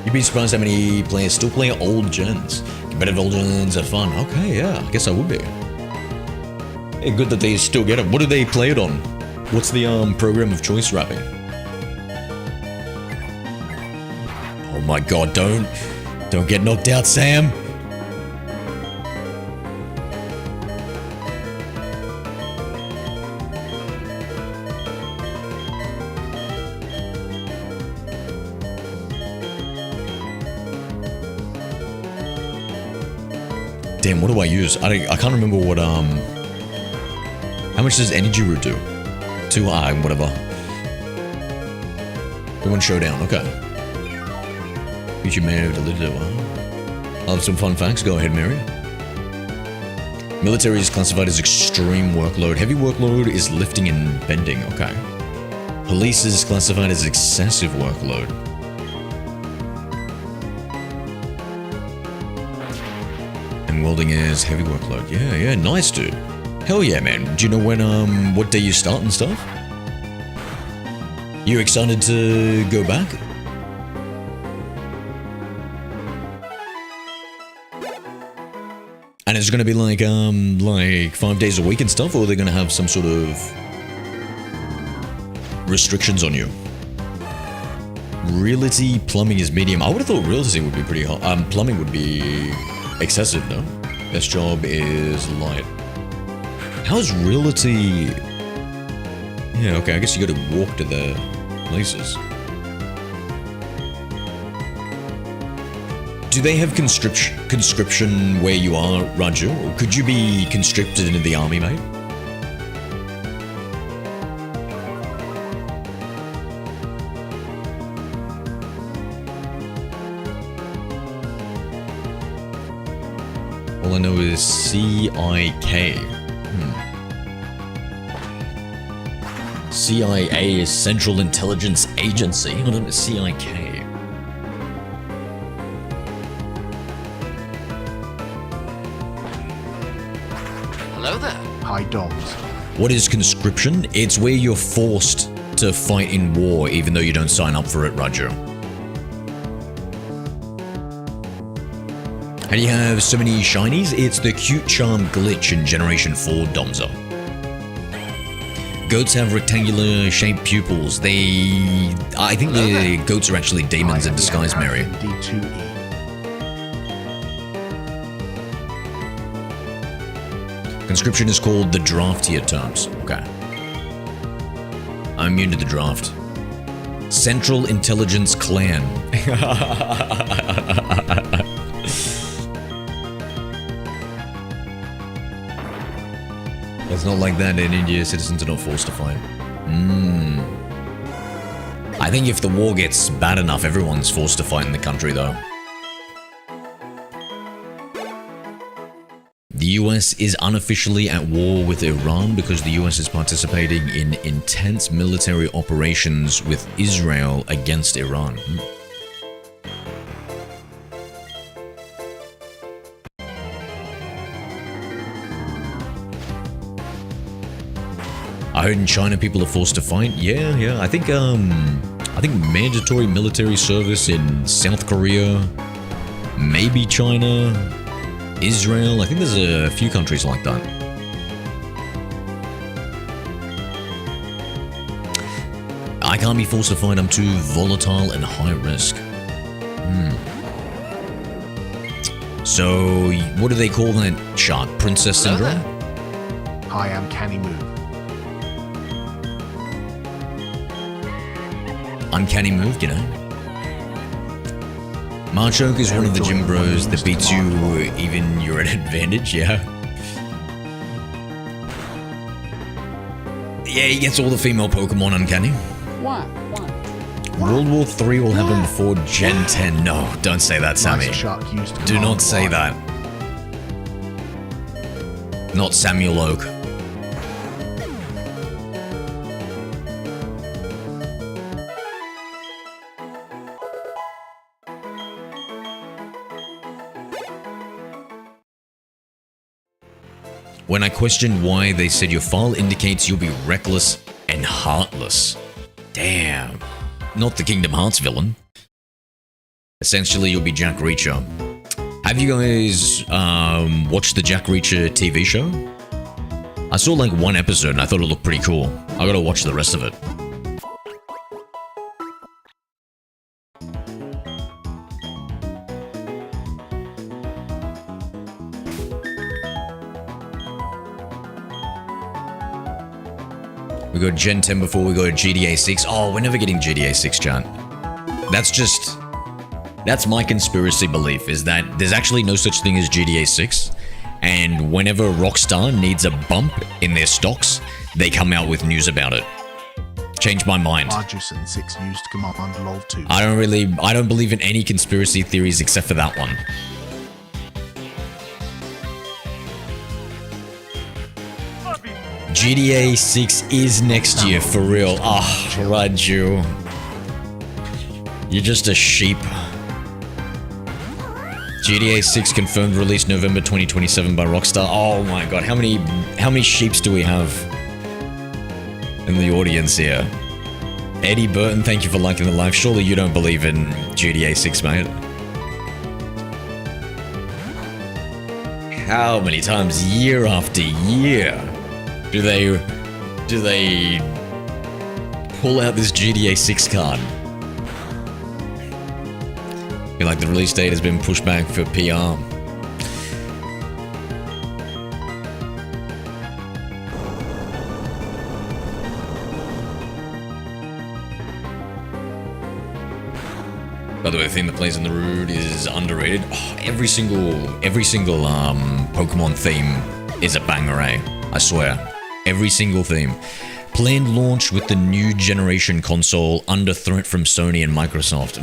A: You'd be surprised how many players still play old gens. Competitive old gens are fun. Okay, yeah, I guess I would be. Yeah, good that they still get it. What do they play it on? What's the program of choice wrapping? Oh my god, don't get knocked out, Sam. Damn, what do I use? I can't remember what, how much does Energy Root do? 2 whatever. Pokemon Showdown, okay. Future Mayor of Delito, huh? I'll have some fun facts. Go ahead, Mary. Military is classified as extreme workload. Heavy workload is lifting and bending, okay. Police is classified as excessive workload. And welding is heavy workload. Yeah, nice, dude. Hell yeah, man. Do you know when, what day you start and stuff? You excited to go back? And it's gonna be like 5 days a week and stuff, or they're gonna have some sort of restrictions on you? Realty, plumbing is medium. I would have thought realty would be pretty hot. Plumbing would be excessive, no? Best job is light. How's realty? Yeah, okay, I guess you gotta walk to the places. Do they have conscription where you are, Raju? Or could you be conscripted into the army, mate? All I know is CIK. CIA is Central Intelligence Agency. I don't know, CIK.
B: Hello there.
C: Hi, Doms.
A: What is conscription? It's where you're forced to fight in war even though you don't sign up for it, Raju. How do you have so many shinies? It's the cute charm glitch in Generation 4 Domzo. Goats have rectangular shaped pupils. I think the goats are actually demons in disguise, Mary.
C: D2E.
A: Conscription is called the draft tier terms. Okay. I'm immune to the draft. Central Intelligence Clan. It's not like that in India. Citizens are not forced to fight. I think if the war gets bad enough, everyone's forced to fight in the country, though. The US is unofficially at war with Iran because the US is participating in intense military operations with Israel against Iran. I heard in China people are forced to fight. Yeah. I think mandatory military service in South Korea, maybe China, Israel. I think there's a few countries like that. I can't be forced to fight. I'm too volatile and high risk. So, what do they call that shark? Princess Syndrome?
C: Hi, I'm Canny Move.
A: Uncanny move, you know. Machoke is one of the gym bros that beats you even you're at advantage, yeah. Yeah, he gets all the female Pokemon uncanny.
F: Why?
A: World War 3 will happen before Gen 10. No, don't say that, Sammy. Do not say that. Not Samuel Oak. When I questioned why, they said your file indicates you'll be reckless and heartless. Damn. Not the Kingdom Hearts villain. Essentially, you'll be Jack Reacher. Have you guys watched the Jack Reacher TV show? I saw like one episode and I thought it looked pretty cool. I gotta watch the rest of it. We got Gen 10 before we go to GTA 6. Oh, we're never getting GTA 6, chat. That's my conspiracy belief, is that there's actually no such thing as GTA 6. And whenever Rockstar needs a bump in their stocks, they come out with news about it. Changed my mind.
C: Arjusan 6 used command lol 2.
A: I don't believe in any conspiracy theories except for that one. GTA 6 is next year, for real. Ah, Raju. You're just a sheep. GTA 6 confirmed release November 2027 by Rockstar. Oh my god, how many sheeps do we have in the audience here? Eddie Burton, thank you for liking the live. Surely you don't believe in GTA 6, mate. How many times, year after year, do they pull out this GTA 6 card? I feel like the release date has been pushed back for PR. By the way, the theme that plays in the road is underrated. Oh, every single Pokemon theme is a banger, eh? I swear. Every single theme. Planned launch with the new generation console under threat from Sony and Microsoft.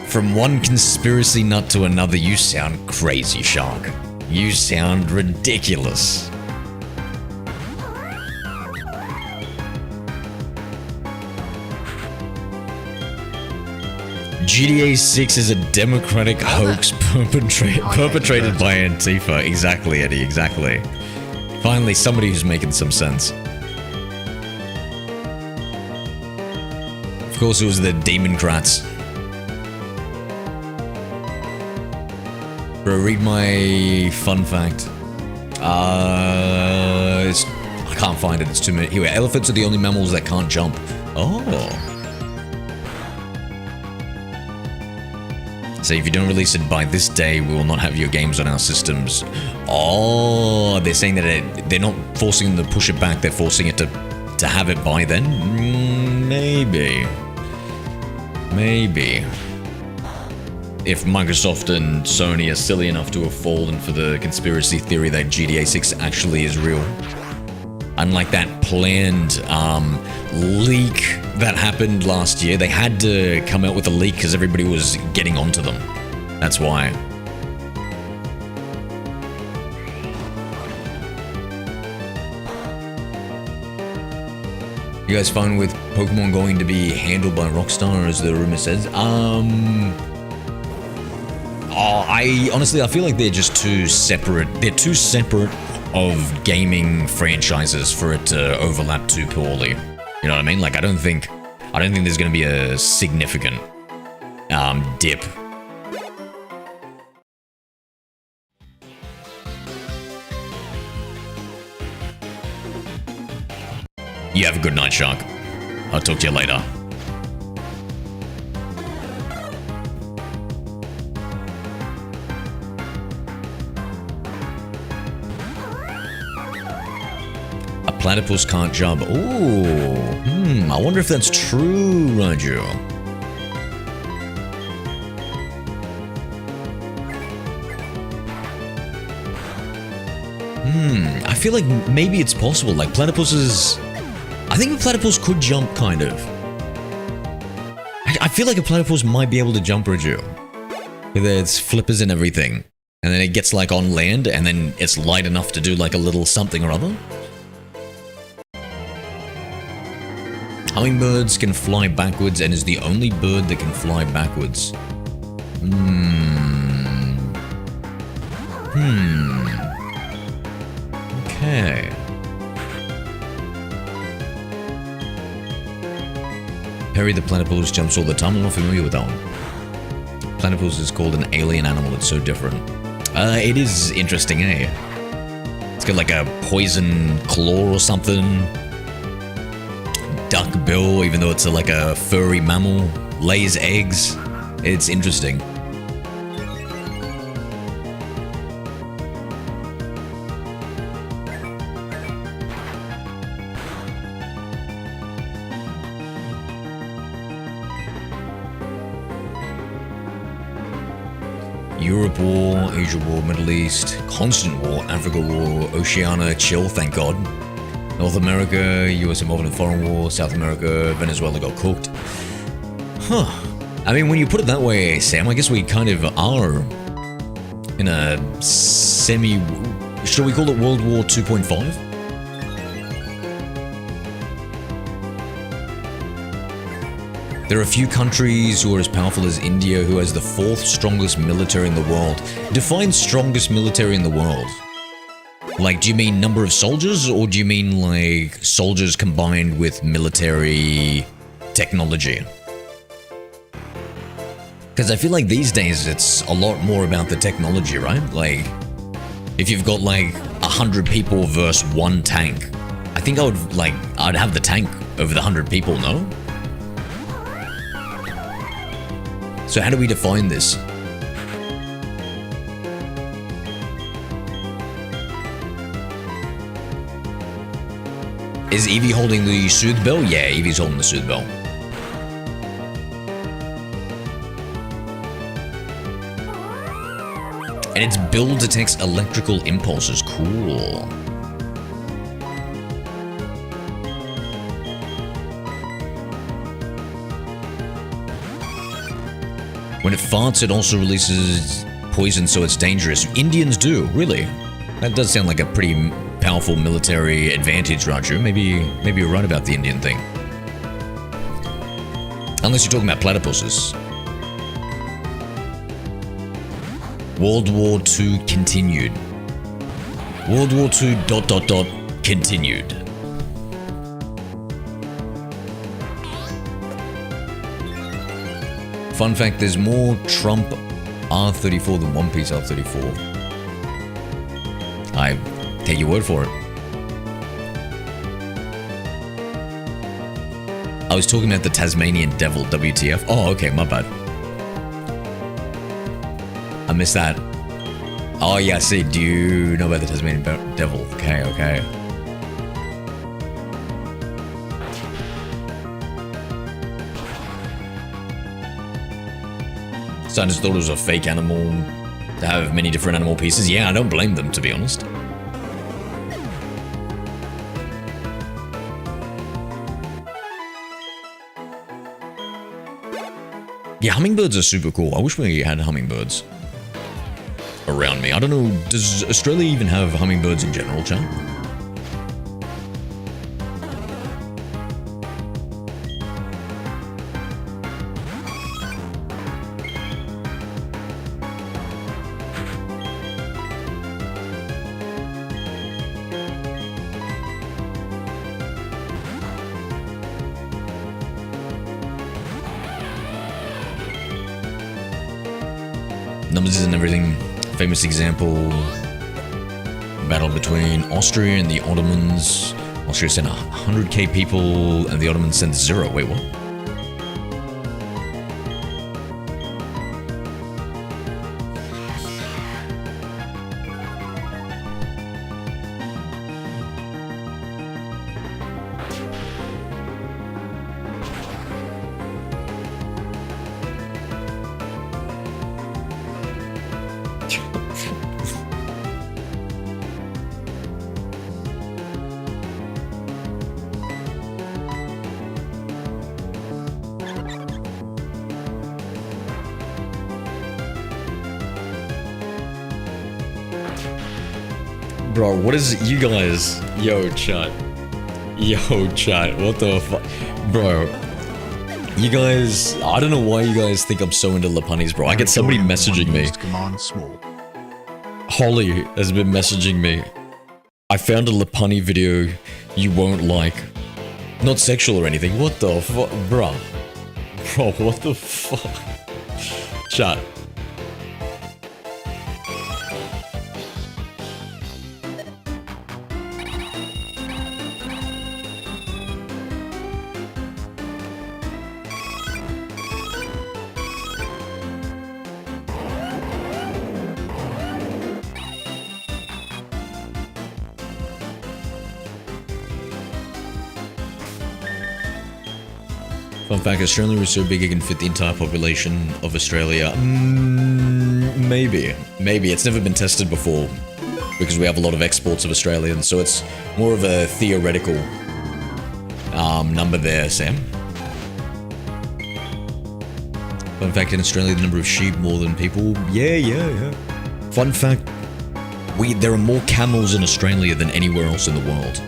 A: From one conspiracy nut to another, you sound crazy, Shark. You sound ridiculous. GTA 6 is a democratic hoax perpetrated by Antifa. Exactly, Eddie, exactly. Finally, somebody who's making some sense. Of course, it was the Democrats. Bro, read my fun fact. I can't find it, it's too many. Here, elephants are the only mammals that can't jump. Oh. So if you don't release it by this day, we will not have your games on our systems. Oh, they're saying that they're not forcing them to push it back, they're forcing it to have it by then? Maybe. Maybe. If Microsoft and Sony are silly enough to have fallen for the conspiracy theory that GTA 6 actually is real. Unlike that planned leak that happened last year, they had to come out with a leak because everybody was getting onto them. That's why. You guys fine with Pokemon going to be handled by Rockstar, as the rumor says? I feel like they're just too separate. They're too separate of gaming franchises for it to overlap too poorly. You know what I mean? Like, I don't think there's gonna be a significant dip. You have a good night, Shark. I'll talk to you later. Platypus can't jump. Ooh. I wonder if that's true, Raju. I feel like maybe it's possible. Like, platypuses... I think a platypus could jump, kind of. I feel like a platypus might be able to jump, Raju. With its flippers and everything. And then it gets, like, on land, and then it's light enough to do, like, a little something or other. Hummingbirds can fly backwards and is the only bird that can fly backwards. Okay. Perry the platypus jumps all the time. I'm not familiar with that one. Platypus is called an alien animal. It's so different. It is interesting, eh? It's got like a poison claw or something. Duck bill, even though it's like a furry mammal, lays eggs. It's interesting. Europe War, Asia War, Middle East, Constant War, Africa War, Oceania, chill, thank God. North America, US involved in foreign war. South America, Venezuela got cooked. Huh. I mean, when you put it that way, Sam, I guess we kind of are in a semi... Should we call it World War 2.5? There are a few countries who are as powerful as India, who has the 4th strongest military in the world. Define strongest military in the world. Like, do you mean number of soldiers, or do you mean, like, soldiers combined with military technology? Because I feel like these days it's a lot more about the technology, right? Like, if you've got, like, 100 people versus 1 tank, I think I'd have the tank over the 100 people, no? So how do we define this? Is Eevee holding the Soothe Bell? Yeah, Eevee's holding the Soothe Bell. And its build detects electrical impulses. Cool. When it farts, it also releases poison, so it's dangerous. Indians do, really. That does sound like a pretty powerful military advantage, Raju. Maybe you're right about the Indian thing. Unless you're talking about platypuses. World War II continued. World War II ... continued. Fun fact, there's more Trump R34 than One Piece R34. I take your word for it. I was talking about the Tasmanian Devil, WTF. Oh, okay, my bad. I missed that. Oh, yeah, I see. Do you know about the Tasmanian Devil? Okay, okay. So I just thought it was a fake animal to have many different animal pieces. Yeah, I don't blame them, to be honest. Yeah, hummingbirds are super cool. I wish we had hummingbirds around me. I don't know, does Australia even have hummingbirds in general, chat? Numbers and everything. Famous example, battle between Austria and the Ottomans. Austria sent 100k people and the Ottomans sent 0. Wait, what? Bro, what is you guys? Yo, chat, what the fuck? Bro, you guys, I don't know why you guys think I'm so into Lapunnies, bro. I get somebody messaging me.
C: Command small.
A: Holly has been messaging me. I found a Lapunny video you won't like. Not sexual or anything. What the fuck? Bro, what the fuck? Chat. Fun fact, Australia is so big it can fit the entire population of Australia. Maybe. It's never been tested before. because we have a lot of exports of Australians, so it's more of a theoretical number there, Sam. Fun fact, in Australia, the number of sheep more than people. Yeah. Fun fact, there are more camels in Australia than anywhere else in the world.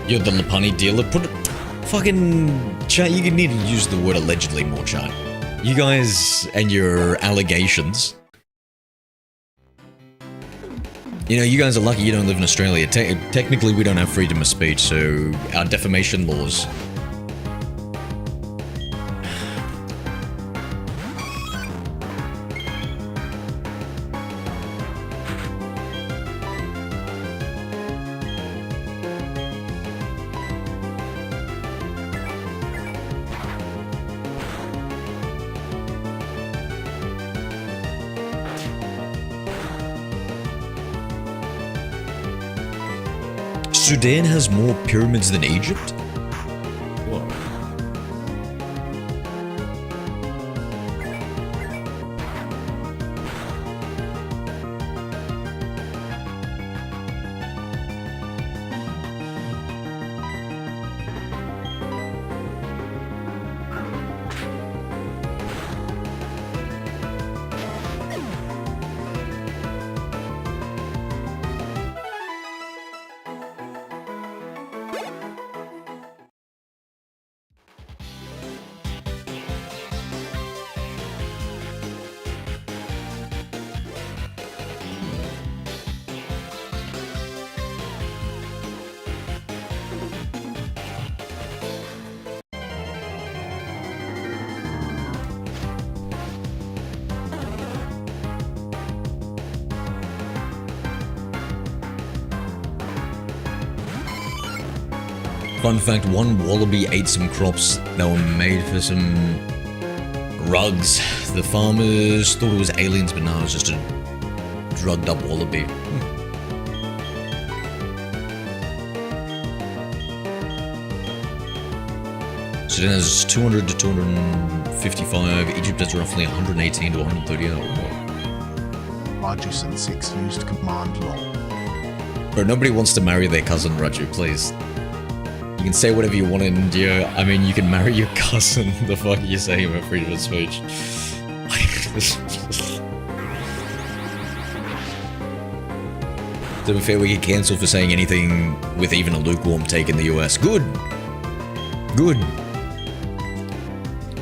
A: You're the Lapani dealer. Put it, fucking chat. You need to use the word allegedly more, chat. You guys and your allegations. You know, you guys are lucky you don't live in Australia. Technically, we don't have freedom of speech, so our defamation laws. Sudan has more pyramids than Egypt? Whoa. Fun fact, one wallaby ate some crops that were made for some rugs. The farmers thought it was aliens, but no, it was just a drugged up wallaby. Sudan has 200 to 255, Egypt has roughly 118 to 130.
C: Rajus and 6 used command law.
A: Bro, nobody wants to marry their cousin, Raju, please. You can say whatever you want in India. I mean, you can marry your cousin. The fuck are you saying about freedom of speech? To be fair, we get cancelled for saying anything with even a lukewarm take in the US. Good. Good.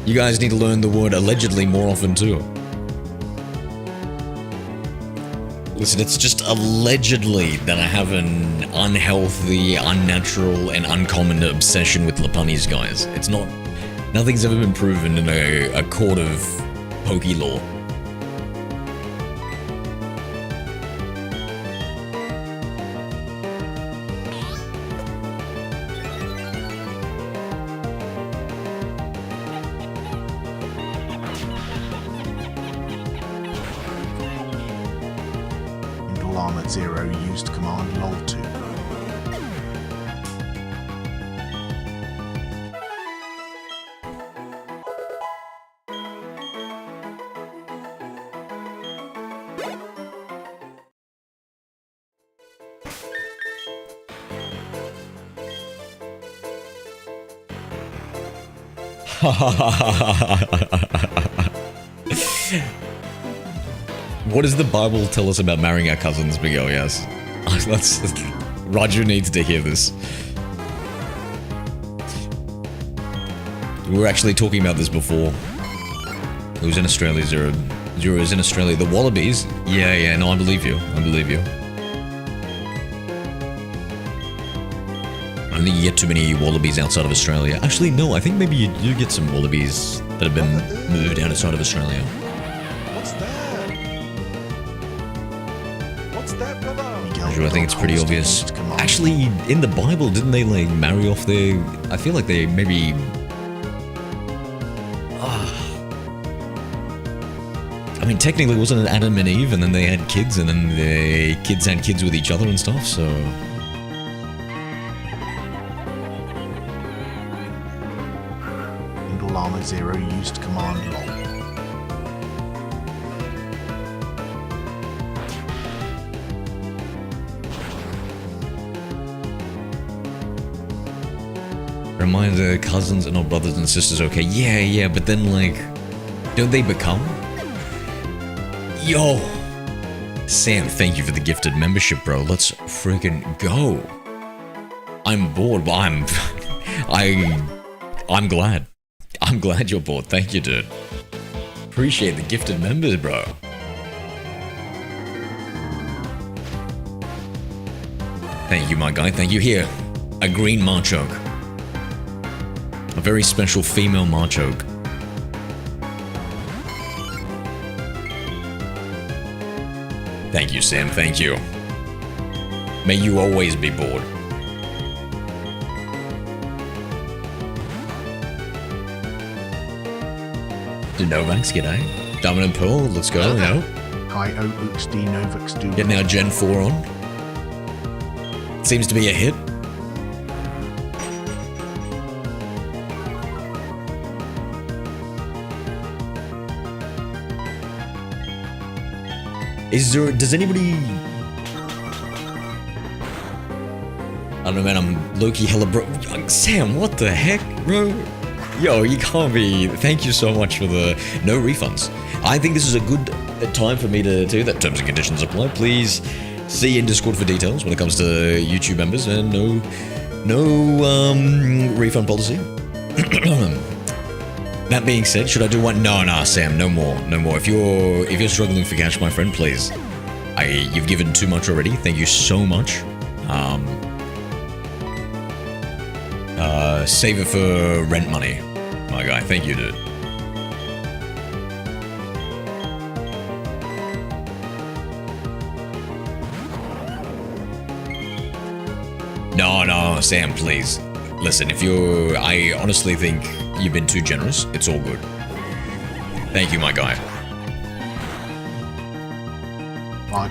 A: You guys need to learn the word allegedly more often too. Listen, it's just allegedly that I have an unhealthy, unnatural, and uncommon obsession with Lapani's guys. It's not... Nothing's ever been proven in a court of Poke law.
C: Armored 0 used command lol 2.
A: What does the Bible tell us about marrying our cousins, Big O? Yes. Roger needs to hear this. We were actually talking about this before. It was in Australia, Zero. Zero is in Australia. The Wallabies? Yeah, no, I believe you. I believe you. I don't think you get too many Wallabies outside of Australia. Actually, no, I think maybe you do get some Wallabies that have been moved outside of Australia.
E: What's that? What's that, brother?
A: I think it's pretty obvious. Actually, in the Bible, didn't they like marry off their... I feel like they maybe... I mean, technically, wasn't it Adam and Eve, and then they had kids, and then the kids had kids with each other and stuff, so...
C: Llama 0 used command lol.
A: Reminder, cousins are not brothers and sisters, okay? Yeah, but then, like, don't they become? Yo! Sam, thank you for the gifted membership, bro. Let's freaking go. I'm bored, but I'm glad. I'm glad you're bored. Thank you, dude. Appreciate the gifted members, bro. Thank you, my guy. Thank you. Here, a green Machoke. A very special female Machoke. Thank you, Sam. Thank you. May you always be bored. Novax, g'day. Diamond and Pearl, let's go, you know.
C: Hi Oux D Novax do.
A: Getting our Gen 4 on. Seems to be a hit. Does anybody... I don't know, man, I'm low-key hella bro... Sam, what the heck, bro? Yo, you can't be... Thank you so much for the... No refunds. I think this is a good time for me to do that. Terms and conditions apply. Please see in Discord for details when it comes to YouTube members, and no refund policy. That being said, should I do one? No, Sam, no more. If you're struggling for cash, my friend, please. You've given too much already. Thank you so much. Save it for rent money, my guy. Thank you, dude. No, Sam, please. Listen, I honestly think you've been too generous. It's all good. Thank you, my guy.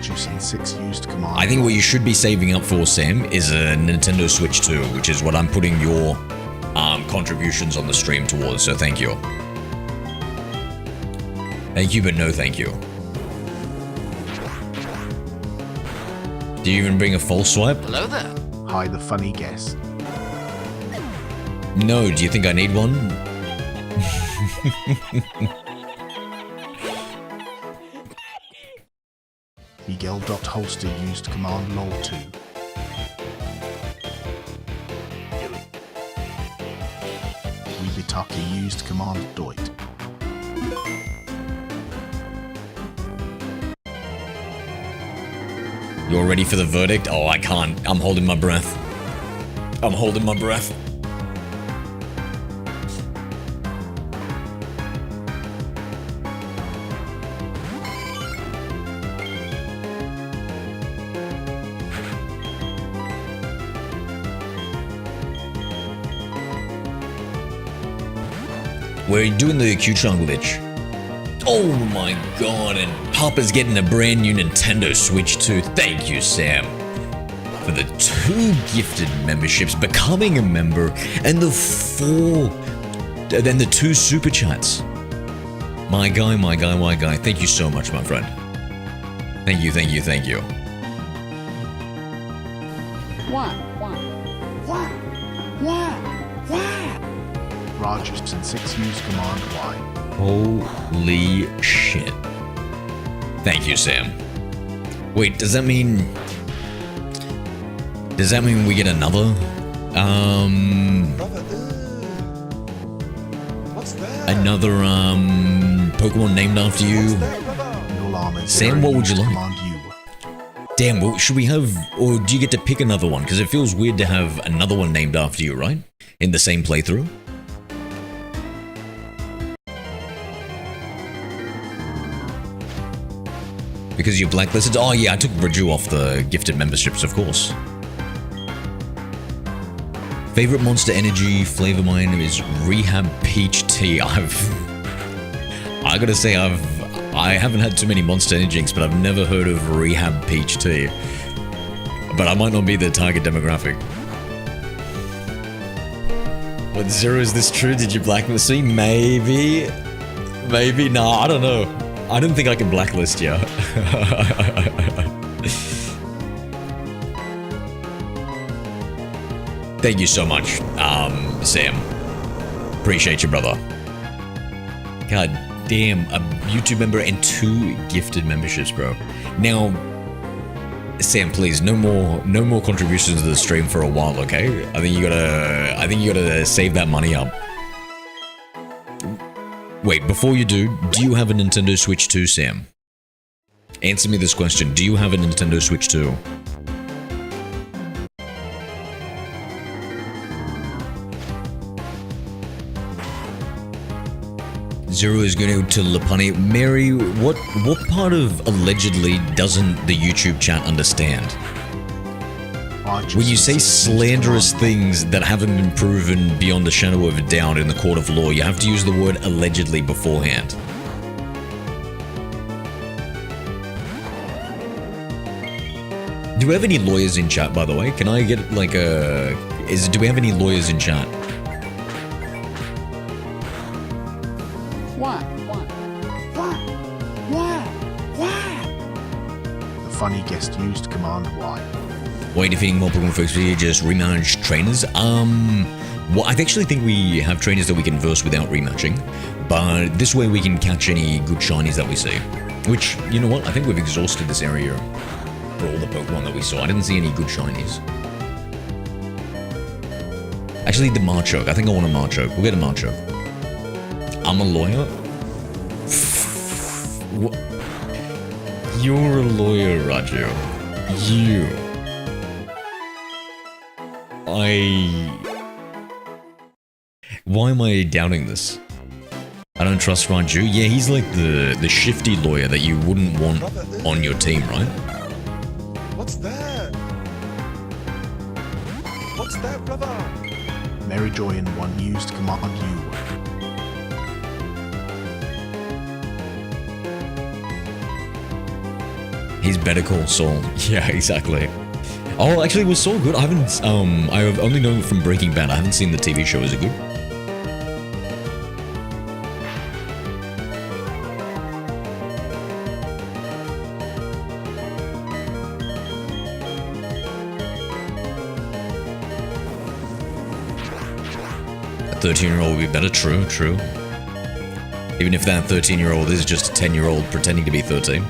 C: Juice and 6 used command.
A: I think what you should be saving up for, Sam, is a Nintendo Switch 2, which is what I'm putting your contributions on the stream towards, so thank you. Thank you, but no thank you. Do you even bring a false swipe?
B: Hello there.
C: Hi, the funny guest.
A: No, do you think I need one?
C: Miguel.holster used command lol 2. Wibitaki used command doit.
A: You're ready for the verdict? Oh, I can't. I'm holding my breath. We're doing the Q-Chunk glitch. Oh my god, and Papa's getting a brand new Nintendo Switch 2. Thank you, Sam, for the 2 gifted memberships, becoming a member, and the 2 super chats. My guy. Thank you so much, my friend. Thank you.
C: Rajus and 6 used command Y.
A: Holy shit. Thank you, Sam. Wait, does that mean... Does that mean we get another?
E: Brother, what's that?
A: Another, Pokemon named after you?
E: What's that, brother?
C: Null Armor
A: Sam,
C: 0
A: what would you
C: used
A: like?
C: Command U.
A: Damn, well, should we have, or do you get to pick another one? Because it feels weird to have another one named after you, right? In the same playthrough? Because you're blacklisted? Oh yeah, I took Raju off the gifted memberships, of course. Favorite Monster Energy flavor mine is Rehab Peach Tea. I gotta say, I haven't had too many Monster Energy drinks, but I've never heard of Rehab Peach Tea. But I might not be the target demographic. What, Zero, is this true? Did you blacklist me? Maybe. Maybe. Nah, I don't know. I don't think I can blacklist you. Thank you so much, Sam. Appreciate you, brother. God damn, a YouTube member and 2 gifted memberships, bro. Now, Sam, please, no more contributions to the stream for a while, okay? I think you gotta save that money up. Wait, before you do you have a Nintendo Switch 2, Sam? Answer me this question. Do you have a Nintendo Switch 2? Zero is going to Lapani. Mary, what part of allegedly doesn't the YouTube chat understand? When you say slanderous things that haven't been proven beyond the shadow of a doubt in the court of law, you have to use the word allegedly beforehand. Do we have any lawyers in chat, by the way? Can I get like a... do we have any lawyers in chat?
C: The funny guest used Command Y.
A: Why defeating more Pokemon folks here, just rematch trainers? Well, I actually think we have trainers that we can verse without rematching, but this way we can catch any good shinies that we see. Which, you know what, I think we've exhausted this area for all the Pokemon that we saw. I didn't see any good shinies. Actually, the Machoke. I think I want a Machoke. We'll get a Machoke. I'm a lawyer? What? You're a lawyer, Raju. You. Why am I doubting this? I don't trust Raju. Yeah, he's like the shifty lawyer that you wouldn't want on your team, right?
E: What's that? What's that, brother?
C: Mary Joy in 1 used Command U.
A: He's Better Call Saul. Yeah, exactly. Oh, actually, was Saul good? I've only known it from Breaking Bad. I haven't seen the TV show. Is it good? A 13-year-old would be better. True, true. Even if that 13-year-old is just a 10-year-old pretending to be 13.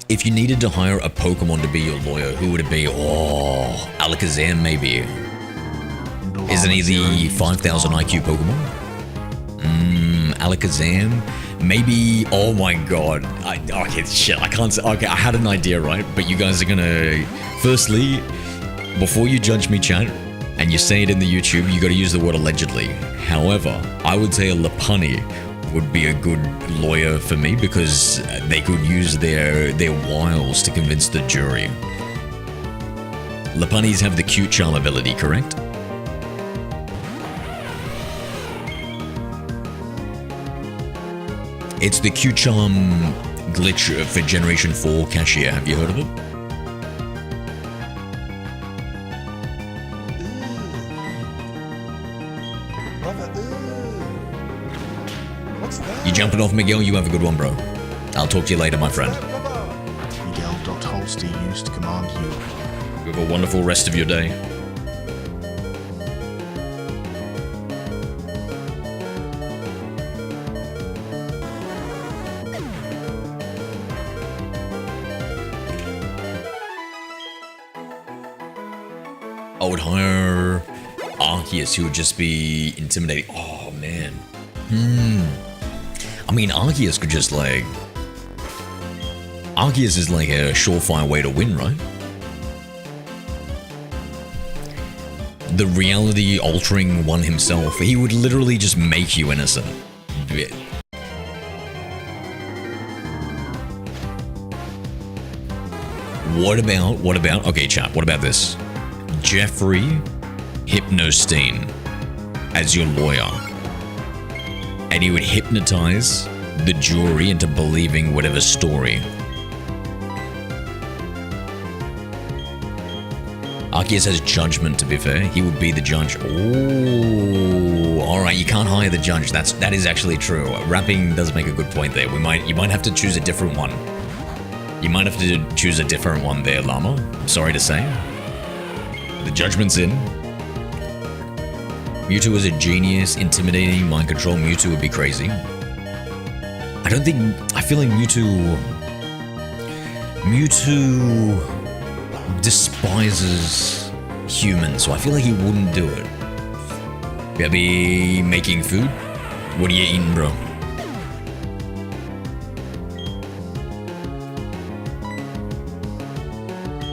A: If you needed to hire a Pokemon to be your lawyer, who would it be? Oh, Alakazam maybe. Isn't he the 5,000 IQ Pokemon? Alakazam? Maybe, oh my god. Okay, shit, I can't say, okay, I had an idea, right? But you guys are gonna, firstly, before you judge me, chat, and you say it in the YouTube, you gotta use the word allegedly. However, I would say a Lapani would be a good lawyer for me because they could use their wiles to convince the jury. Lapanis have the cute charm ability, correct? It's the cute charm glitch for Generation 4 Cashier. Have you heard of it? You jumping off, Miguel? You have a good one, bro. I'll talk to you later, my friend.
C: Miguel.Holster used Command U.
A: You have a wonderful rest of your day. I would hire Arceus, who would just be intimidating. Oh, man. I mean, Arceus could just, like... Arceus is like a surefire way to win, right? The reality-altering one himself. He would literally just make you innocent. What about, okay chat, what about this? Jeffrey Hypnostein as your lawyer. And he would hypnotize the jury into believing whatever story. Arceus has judgment, to be fair. He would be the judge. Oh, alright, you can't hire the judge. That is actually true. Rapping does make a good point there. You might have to choose a different one. You might have to choose a different one there, Llama. I'm sorry to say. The judgment's in. Mewtwo is a genius, intimidating, mind control. Mewtwo would be crazy. I feel like Mewtwo despises humans, so I feel like he wouldn't do it. Yeah, be making food? What are you eating, bro?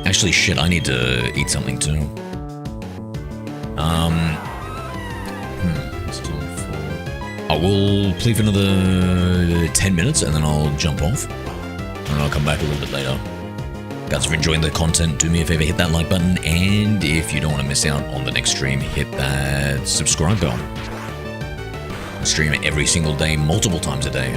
A: Actually, shit, I need to eat something too. I will play for another 10 minutes and then I'll jump off. And I'll come back a little bit later. Guys, if you're enjoying the content, do me a favor, hit that like button. And if you don't want to miss out on the next stream, hit that subscribe bell. I stream every single day, multiple times a day.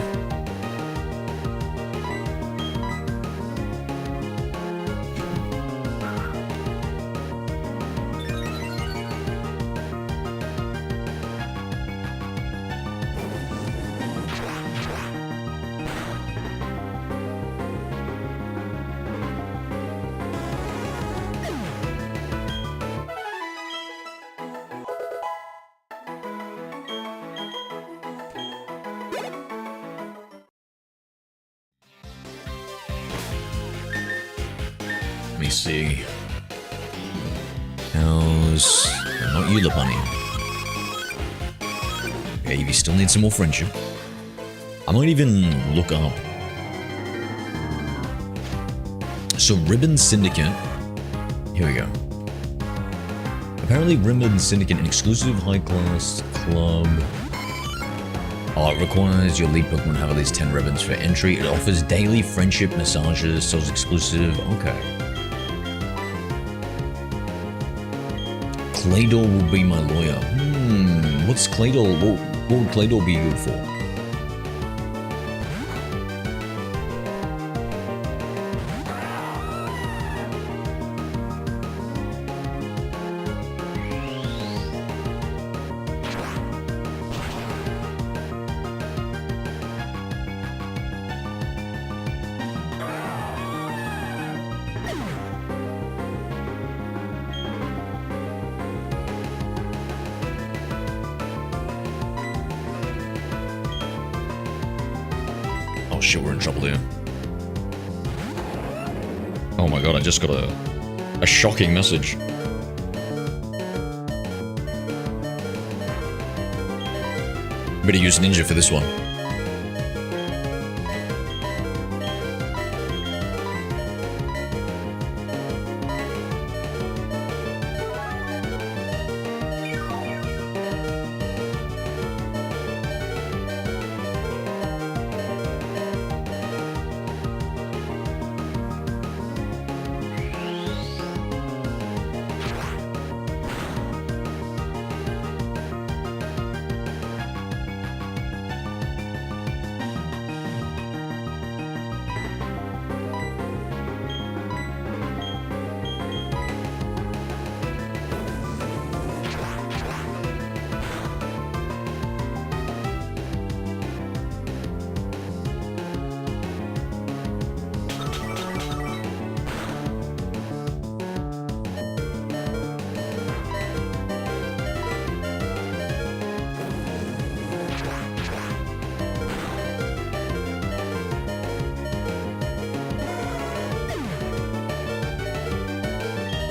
A: Let me see. How's... Not you, the bunny. Okay, you still need some more friendship. I might even look up. So, Ribbon Syndicate. Here we go. Apparently, Ribbon Syndicate, an exclusive high-class club. Oh, it requires your lead Pokemon to have at least 10 ribbons for entry. It offers daily friendship massages, sells exclusive. Okay. Claydol will be my lawyer. What's Claydol? What would Claydol be good for? Oh shit, we're in trouble here. Oh my god, I just got a shocking message. Better use Ninja for this one.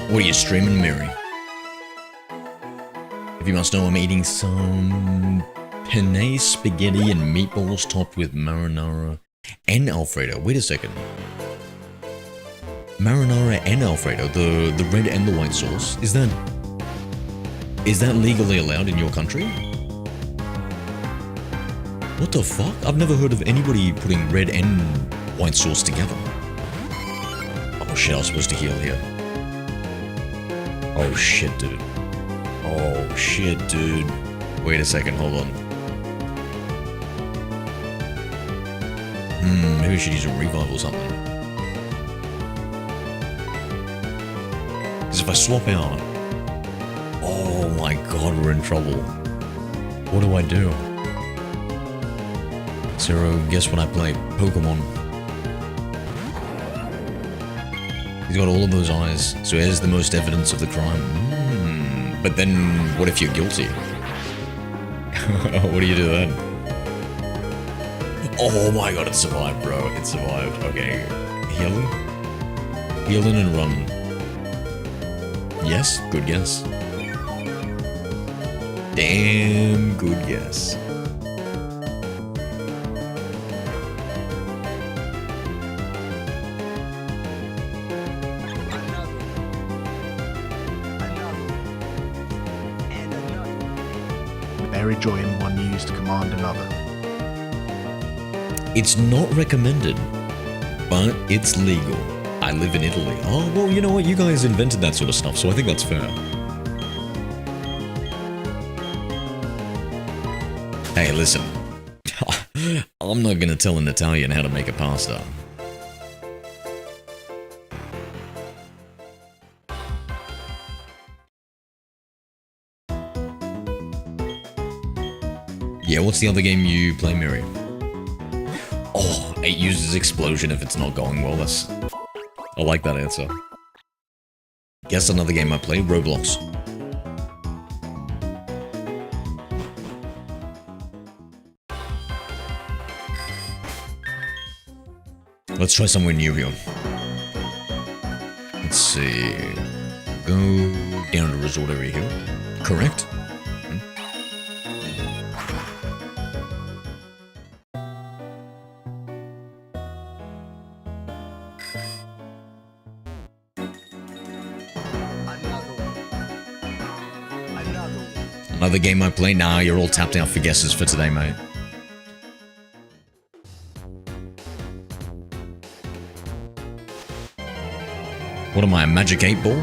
A: What are you streaming, Mary? If you must know, I'm eating some penne spaghetti and meatballs topped with marinara and Alfredo. Wait a second. Marinara and Alfredo, the red and the white sauce, is that legally allowed in your country? What the fuck? I've never heard of anybody putting red and white sauce together. Oh shit, I was supposed to heal here. Oh shit, dude. Oh shit, dude. Wait a second, hold on. Maybe I should use a revive or something. Because if I swap out... Oh my god, we're in trouble. What do I do? Zero, guess what I play? Pokemon. He's got all of those eyes, so here's the most evidence of the crime. But then, what if you're guilty? What do you do then? Oh my god, it survived, bro. It survived. Okay. Healing? Healing and run. Yes? Good guess. Damn good guess.
C: Berry joy in one used to command another.
A: It's not recommended, but it's legal. I live in Italy. Oh, well, you know what? You guys invented that sort of stuff, so I think that's fair. Hey, listen. I'm not gonna tell an Italian how to make a pasta. Yeah, what's the other game you play, Mary? Oh, it uses explosion if it's not going well. I like that answer. Guess another game I play, Roblox. Let's try somewhere new here. Let's see. Go down to resort area here. Correct? Another game I play? Nah, you're all tapped out for guesses for today, mate. What am I, a magic 8-ball?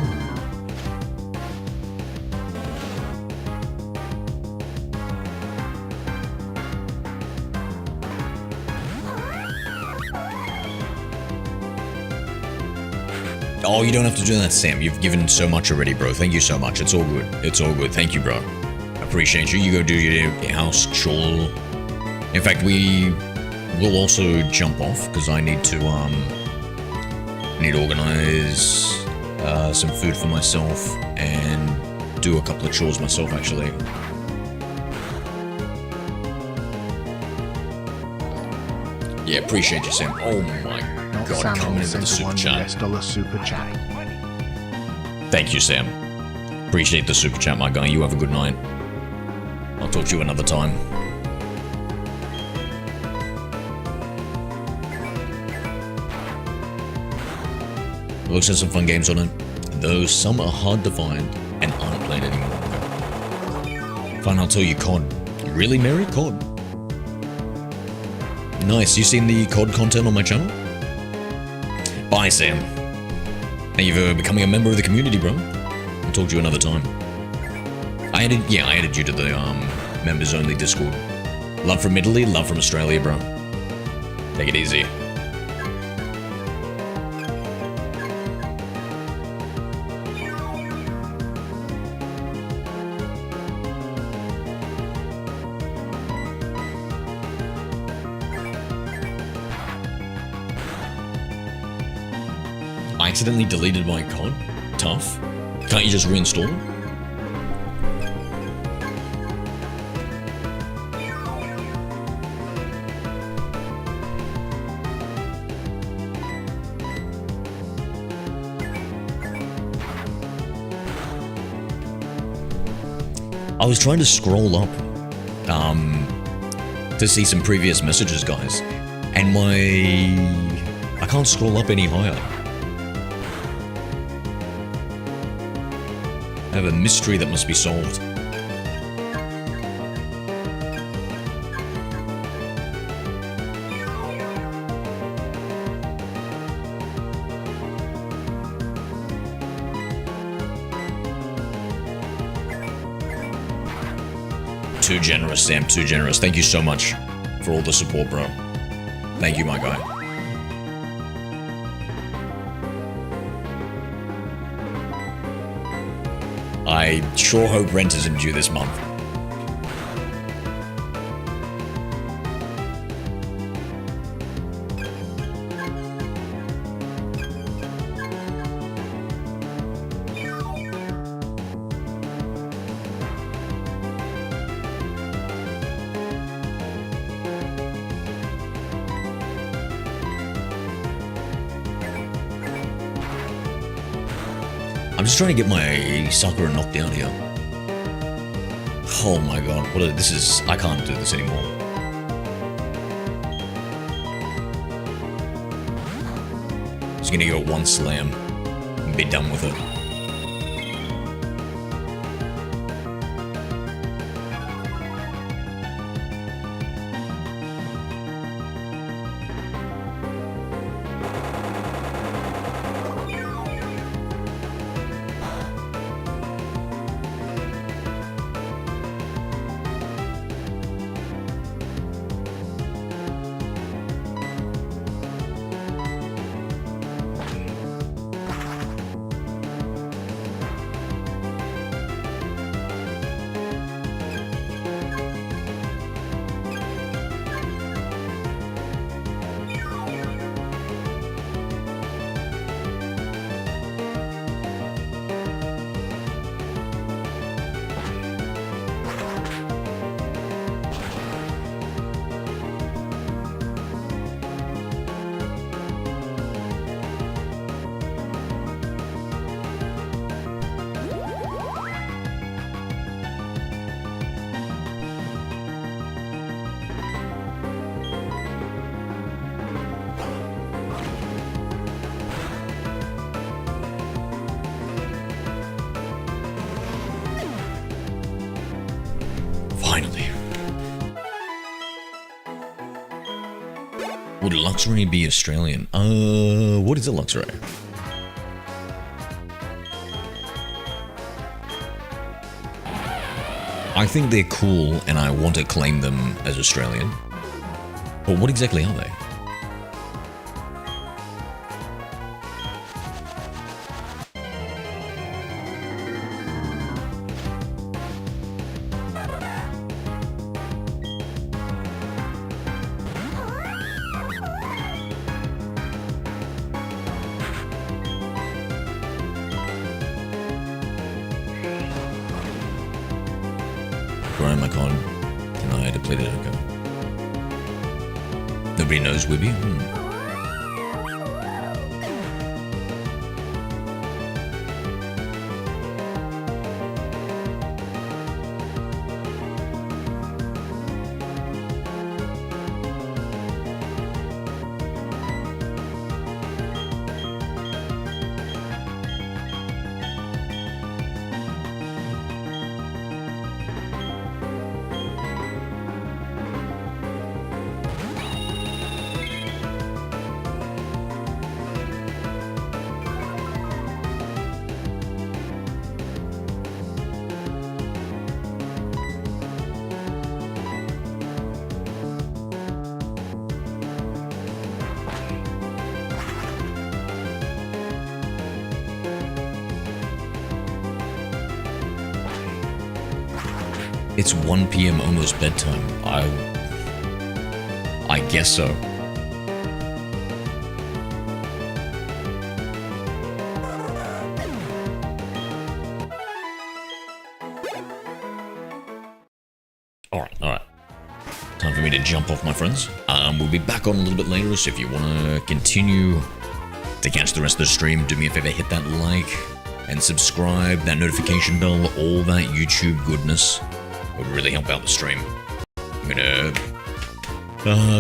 A: Oh, you don't have to do that, Sam. You've given so much already, bro. Thank you so much. It's all good. It's all good. Thank you, bro. Appreciate you. You go do your house chore. In fact, we will also jump off because I need to organize some food for myself and do a couple of chores myself, actually. Yeah, appreciate you, Sam. Oh my god, coming into the super chat.
C: $1 super chat.
A: Thank you, Sam. Appreciate the super chat, my guy. You have a good night. I'll talk to you another time. It looks like some fun games on it, though some are hard to find and aren't played anymore. Fine, I'll tell you COD. Really, Mary? COD? Nice, you seen the COD content on my channel? Bye, Sam. Thank you for becoming a member of the community, bro. I'll talk to you another time. I added you to the members only Discord. Love from Italy, love from Australia, bro. Take it easy. I accidentally deleted my COD? Tough. Can't you just reinstall it? I was trying to scroll up to see some previous messages, guys, and I can't scroll up any higher. I have a mystery that must be solved. Too generous, Sam, too generous. Thank you so much for all the support, bro. Thank you, my guy. I sure hope rent isn't due this month. I'm just trying to get my Sakura knocked down here. Oh my god, this is... I can't do this anymore. Just gonna go one slam and be done with it. Finally. Would Luxray be Australian? What is a Luxray? I think they're cool and I want to claim them as Australian. But what exactly are they? Nobody knows Wibby? It's 1 p.m. almost bedtime. I guess so. Alright. Time for me to jump off, my friends. We'll be back on a little bit later, so if you want to continue to catch the rest of the stream, do me a favor, hit that like and subscribe, that notification bell, all that YouTube goodness. Would really help out the stream. I'm gonna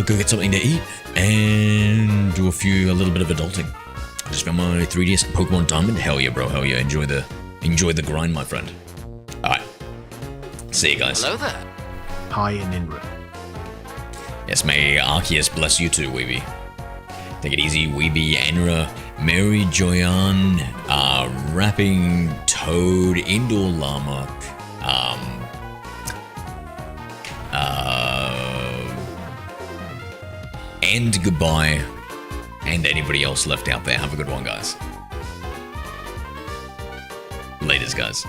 A: go get something to eat and do a little bit of adulting. I just found my 3DS Pokemon Diamond. Hell yeah, bro. Hell yeah. Enjoy the grind, my friend. All right. See you guys.
B: Hello there.
C: Hi in Inra.
A: Yes, may Arceus bless you too, Weeby. Take it easy, Weeby, Enra, Mary Joyan, Rapping Toad, Indoor Llama, and goodbye, and anybody else left out there. Have a good one, guys. Laters, guys.